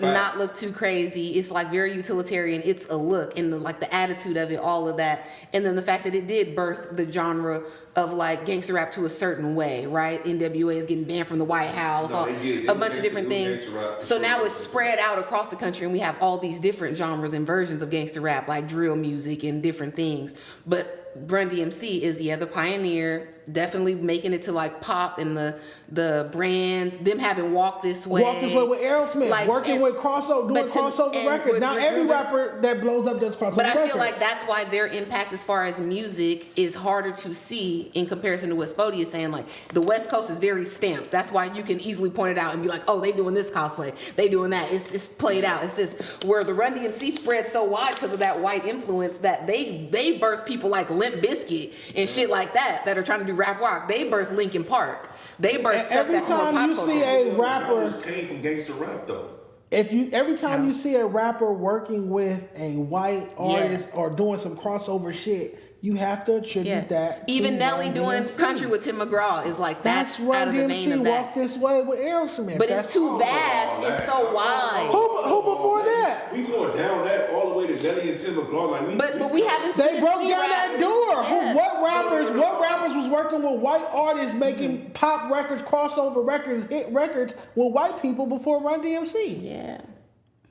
not look too crazy. It's like very utilitarian. It's a look and the attitude of it, all of that, and then the fact that it did birth the genre of like gangster rap to a certain way, right? NWA is getting banned from the White House, a bunch of different things. So now it's spread out across the country and we have all these different genres and versions of gangster rap, like drill music and different things. But Run DMC is the pioneer, definitely making it to like pop and the brands, them having Walk This Way. Walk This Way with Aerosmith, working with crossover, doing crossover records. Not every rapper that blows up does crossover records. But I feel like that's why their impact as far as music is harder to see in comparison to what Spoty is saying. Like the West Coast is very stamped. That's why you can easily point it out and be like, oh, they doing this cosplay, they doing that. It's played out. It's this. Where the Run DMC spread so wide because of that white influence that they birthed people like Limp Bizkit and shit like that are trying to do rap rock. They birthed Linkin Park. They birthed stuff that's more pop culture. Every time you see a rapper came from gangster rap though. Every time you see a rapper working with a white artist or doing some crossover shit, you have to attribute that. Even to Nelly Run doing DMC. country with Tim McGraw is like that's Run out of the vein DMC of that. Walk This Way with Aerosmith. But it's too vast. It's so wide. Who before that? We going down that all the way to Nelly and Tim McGraw. But we haven't. They broke down that door. What rappers was working with white artists making pop records, crossover records, hit records with white people before Run DMC? Yeah.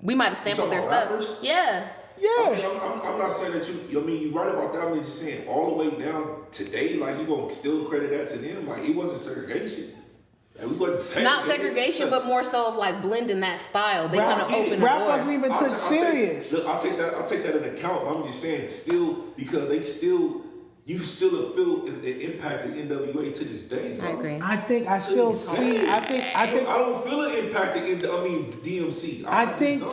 We might have sampled their stuff. Rappers? Yeah. Yes. I'm not saying that you right about that. I'm just saying all the way down today, like you gonna still credit that to them. Like it wasn't segregation. Like, we wasn't saying Not segregation, but more so of like blending that style. They kind of opened the rap door. wasn't even took serious. I'll take that into account. I'm just saying still because you still feel the impact of NWA to this day. Bro. I agree. I think I still see. I think. I don't feel it impacting. DMC. I think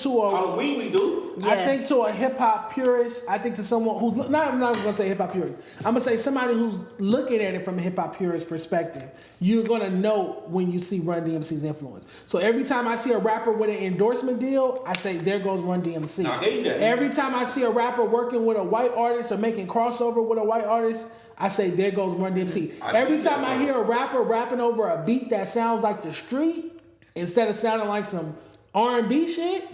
to a Halloween we do. Yes. I think to a hip hop purist. I think to someone who's I'm not gonna say hip hop purist. I'm gonna say somebody who's looking at it from a hip hop purist perspective. You're gonna know when you see Run DMC's influence. So every time I see a rapper with an endorsement deal, I say there goes Run DMC. Every time I see a rapper working with a white artist or making crossover with a white artist, I say there goes Run DMC. Every time I hear a rapper rapping over a beat that sounds like the street instead of sounding like some R&B shit,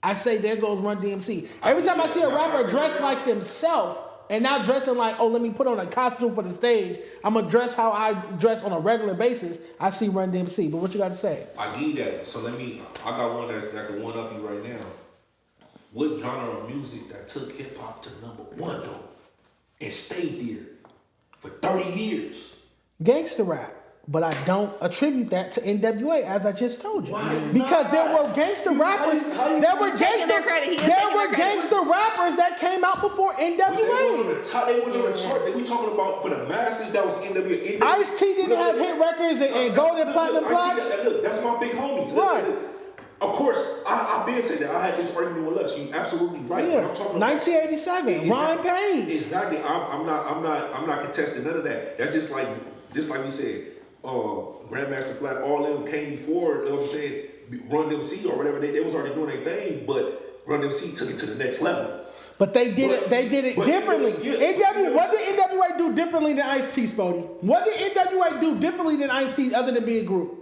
I say there goes Run DMC. Every time I see a rapper dress like themselves and not dressing like, oh, let me put on a costume for the stage, I'm going to dress how I dress on a regular basis, I see Run DMC. But what you got to say? I need that. So I got one that can one up you right now. What genre of music that took hip hop to #1 though and stayed there for 30 years? Gangster rap. But I don't attribute that to NWA, as I just told you. Because there were gangster rappers. There were gangster rappers that came out before NWA. They were on the chart. We talking about for the masses that was NWA. Ice-T didn't have hit records and gold and platinum plaques. Look, that's my big homie. Right. Of course, I've been saying that. I had this argument with Lux. You're absolutely right. Yeah. I'm talking 1987. Ryan Page. Exactly. I'm not contesting none of that. That's just like we said. Grandmaster Flack, all them came before, you know what I'm saying, Run DMC or whatever, they was already doing their thing, but Run DMC took it to the next level. But they did it differently. What did NWA do differently than Ice-T, Sporty? What did NWA do differently than Ice-T other than being a group?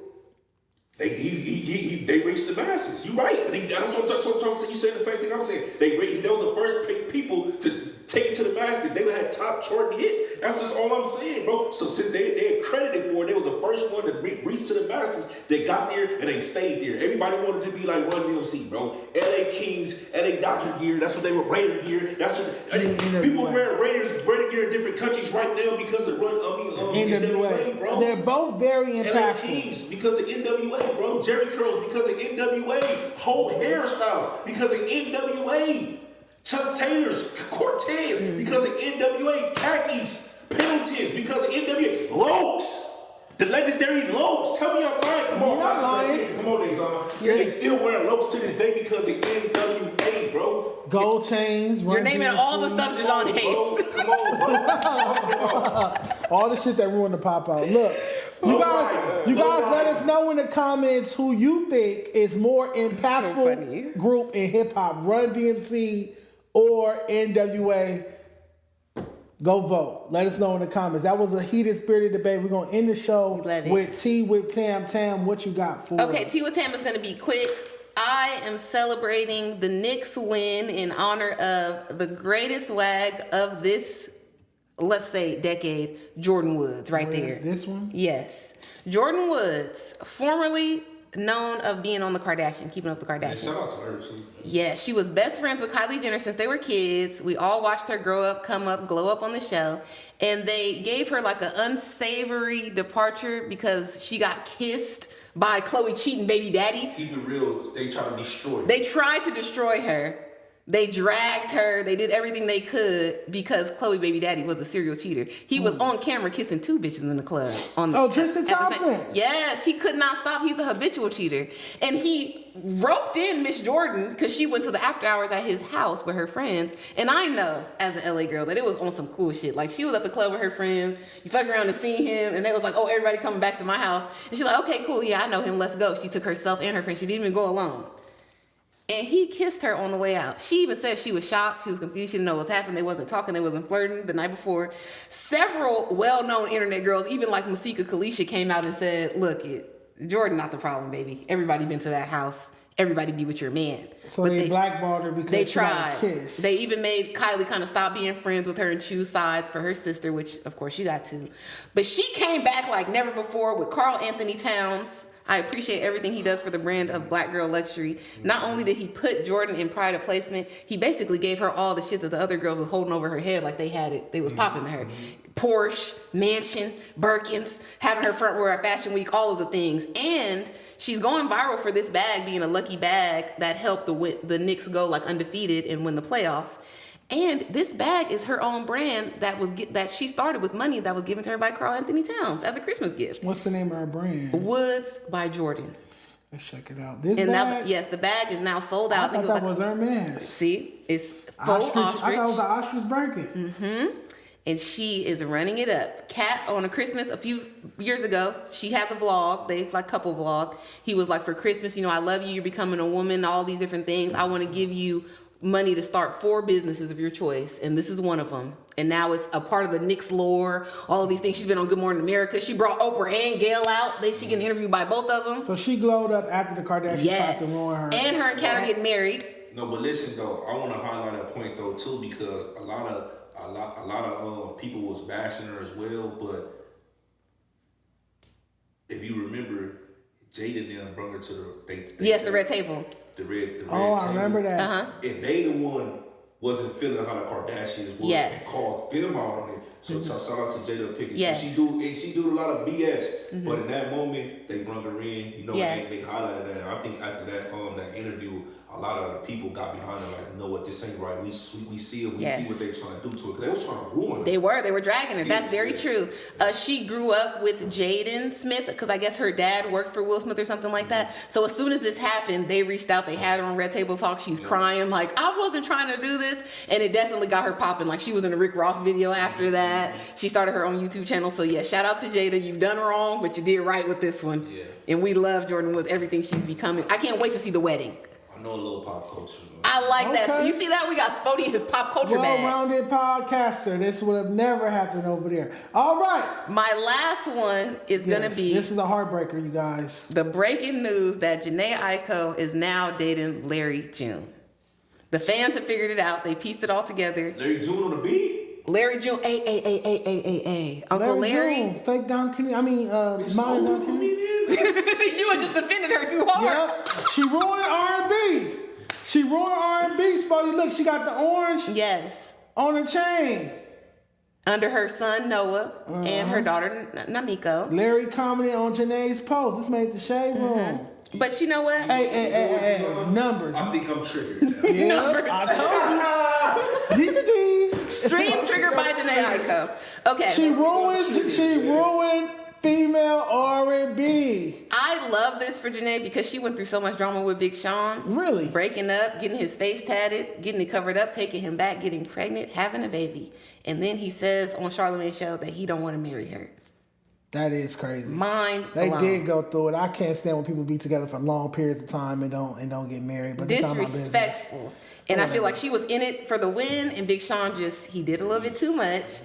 They reached the masses. You're right. That's what I'm talking about. You saying the same thing I'm saying. They was the first people to take it to the masses. They had top chart hits. That's just all I'm saying, bro. So since they credited for it, they was the first first one to reach to the masses that got there and they stayed there. Everybody wanted to be like Run DMC, bro. LA Kings, LA Dodger gear. That's what they were. Raider gear. That's what people wear Raider gear in different countries right now because of NWA, bro. They're both very impactful. LA Kings because of NWA, bro. Jerry curls because of NWA. Whole hairstyles because of NWA. Chuck Taylor's, Cortez because of NWA. Khakis, Pendletons because of NWA. Lokes, the legendary Lokes. Tell me I'm lying. Come on, come on, Dejon. They still wearing Lokes to this day because of NWA, bro. Gold chains. You're naming all the stuff Dejon hates. Come on, bro. All the shit that ruined the pop out. Look. You guys let us know in the comments who you think is more impactful group in hip hop, Run DMC or NWA. Go vote. Let us know in the comments. That was a heated, spirited debate. We're going to end the show with T with Tam. Tam, what you got for us? Okay, T with Tam is going to be quick. I am celebrating the Knicks win in honor of the greatest wag of this, let's say, decade, Jordan Woods, right there. This one? Yes. Jordan Woods, formerly known of being on the Kardashians, keeping up the Kardashians. Yeah, shout out to her, too. Yeah, she was best friends with Kylie Jenner since they were kids. We all watched her grow up, come up, glow up on the show. And they gave her like an unsavory departure because she got kissed by Khloe cheating baby daddy. Keep it real, they tried to destroy her. They tried to destroy her. They dragged her. They did everything they could because Khloe baby daddy was a serial cheater. He was on camera kissing 2 bitches in the club. Tristan Thompson. Yes, he could not stop. He's a habitual cheater. And he roped in Miss Jordan because she went to the after hours at his house with her friends. And I know, as an LA girl, that it was on some cool shit. Like, she was at the club with her friends. You fuck around and see him. And they was like, oh, everybody coming back to my house. And she's like, okay, cool. Yeah, I know him. Let's go. She took herself and her friend. She didn't even go alone. And he kissed her on the way out. She even said she was shocked. She was confused. She didn't know what was happening. They wasn't talking. They wasn't flirting the night before. Several well-known internet girls, even like Masika Kalisha, came out and said, look, Jordan not the problem, baby. Everybody been to that house. Everybody be with your man. So they blackballed her because they she tried. got a kiss. They even made Kylie kind of stop being friends with her and choose sides for her sister, which, of course, she got to. But she came back like never before with Karl Anthony Towns. I appreciate everything he does for the brand of Black Girl Luxury. Not only did he put Jordan in pride of placement, he basically gave her all the shit that the other girls were holding over her head like they had it. They was popping to her. Porsche, mansion, Birkins, having her front row at Fashion Week, all of the things. And she's going viral for this bag being a lucky bag that helped the Knicks go like undefeated and win the playoffs. And this bag is her own brand that she started with money that was given to her by Karl Anthony Towns as a Christmas gift. What's the name of her brand? Woods by Jordan. Let's check it out. This and bag? Now, yes, the bag is now sold out. I thought that was Hermes. See, it's Faux-Ostrich. I thought it was the ostrich Birkin. Mm-hmm. And she is running it up. Kat, on a Christmas a few years ago, she has a vlog. They like couple vlog. He was like, for Christmas, I love you. You're becoming a woman. All these different things. I want to give you money to start 4 businesses of your choice, and this is one of them. And now it's a part of the Knicks lore, all of these things. She's been on Good Morning America. She brought Oprah and Gail out. She get interviewed by both of them. So she glowed up after the Kardashians tried to ruin her. And her and Kat are getting married. No, but listen though, I want to highlight a point though too, because a lot of people was bashing her as well. But if you remember, Jada and them brought her to the red table. The red table. I remember that. And they the one wasn't feeling how the Kardashians was and called film out on it. So shout out to Jada Pinkett. Yes. She do a lot of BS. But in that moment, they brought her in. They highlighted that. I think after that interview, a lot of the people got behind her like, you know what, this ain't right. We see it. We see what they're trying to do to her. Because they was trying to ruin her. They were dragging her. That's very true. She grew up with Jaden Smith because I guess her dad worked for Will Smith or something like that. So as soon as this happened, they reached out. They had her on Red Table Talk. She's crying like, I wasn't trying to do this. And it definitely got her popping. Like, she was in a Rick Ross video after that. She started her own YouTube channel. So yeah, shout out to Jada. You've done wrong, but you did right with this one. Yeah. And we love Jordan Woods, everything she's becoming. I can't wait to see the wedding. I know a little pop culture. I like that. So you see that? We got Spoty in his pop culture bag. Well-rounded podcaster. This would have never happened over there. All right. My last one is going to be... This is a heartbreaker, you guys. The breaking news that Jhené Aiko is now dating Larry June. The fans have figured it out. They pieced it all together. Larry June on the beat? Larry June, Uncle Larry. June, fake Don Kenny. I mean, modern Don Kenny. You had just defended her too hard. Yep. She ruined R&B. She ruined R&B, Sporty. Look, she got the orange. Yes. On her chain. Under her son Noah and her daughter Namiko. Larry commented on Janae's post. This made the shade room. But you know what? Hey, numbers. I think I'm triggered. Yeah, Numbers. I told you. Stream triggered by Janae Aiko. Okay. She ruined female R&B. I love this for Janae because she went through so much drama with Big Sean. Really? Breaking up, getting his face tatted, getting it covered up, taking him back, getting pregnant, having a baby. And then he says on Charlamagne's show that he don't want to marry her. That is crazy. Mind They blown. did go through it. I can't stand when people be together for long periods of time and don't get married. But disrespectful. And I feel like she was in it for the win, and Big Sean he did a little bit too much.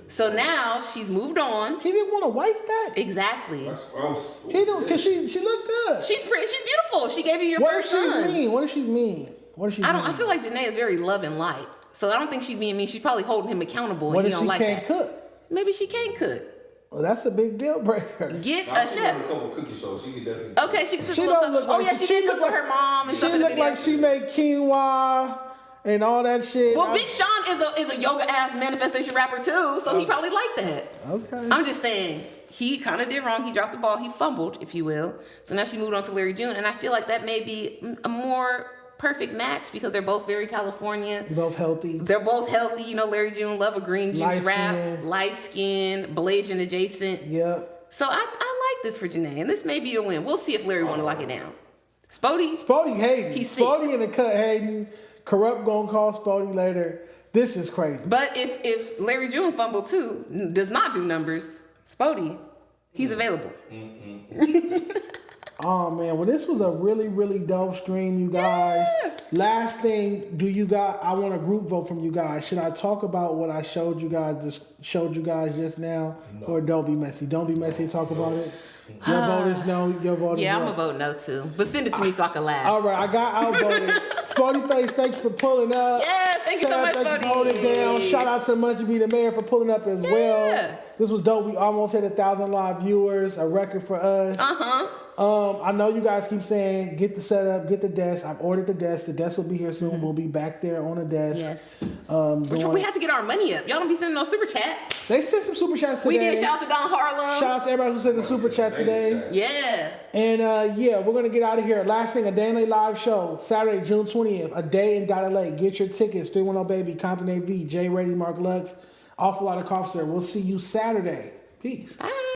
So now she's moved on. He didn't want to wife that. Exactly. He don't, cause she looked good. She's pretty. She's beautiful. She gave you your first son. What does she mean? I feel like Janae is very love and light. So I don't think she's being mean. She's probably holding him accountable. What and if he she don't like can't that. cook? Maybe she can't cook. Well, that's a big deal breaker. Get I've a seen her chef. in a couple cooking shows. She could definitely. Okay, she could cook. She a little don't look something. like She did cook with her mom and She stuff in the looked video. like she made quinoa and all that shit. Well, Big Sean is a yoga ass manifestation rapper too, so he probably liked that. Okay. I'm just saying he kind of did wrong. He dropped the ball. He fumbled, if you will. So now she moved on to Larry June, and I feel like that may be a more perfect match because they're both very California. Both healthy. They're both healthy. You know, Larry June love a green juice Light rap, skin. light skin, Blasian adjacent. Yep. So I like this for Janae, and this may be a win. We'll see if Larry want to lock it down. Spotty hating. He's sick. Spotty in the cut hating. Corrupt gonna call Spotty later. This is crazy. But if Larry June fumbled too, does not do numbers, Spotty, he's available. Oh man, well this was a really, really dope stream, you guys. Yeah. Last thing, I want a group vote from you guys. Should I talk about what I showed you guys just now? No. Or don't be messy? Don't be messy and talk about it. Your vote is no, your vote is no. Yeah, I'm gonna vote no too. But send it to me so I can laugh. All right, I got outvoted. Spoetyface, thank you for pulling up. Yes, thank you so much, Spoty. Hold it down. Shout out to Munchie be the mayor for pulling up as well. This was dope. We almost hit 1,000 live viewers, a record for us. I know you guys keep saying get the setup, get the desk. I've ordered the desk. The desk will be here soon. We'll be back there on the desk. Yes. We have to get our money up. Y'all don't be sending no super chat. They sent some super chats today. We did. Shout out to Don Harlem. Shout out to everybody who sent the super chat today. Yeah. And we're gonna get out of here. Last thing, a Day in LA live show, Saturday, June 20th. A day in LA. Get your tickets. 310 Baby, Compton AV, J.Rodie, Mark Lux, Awful Lot of Cough Syrup. We'll see you Saturday. Peace. Bye.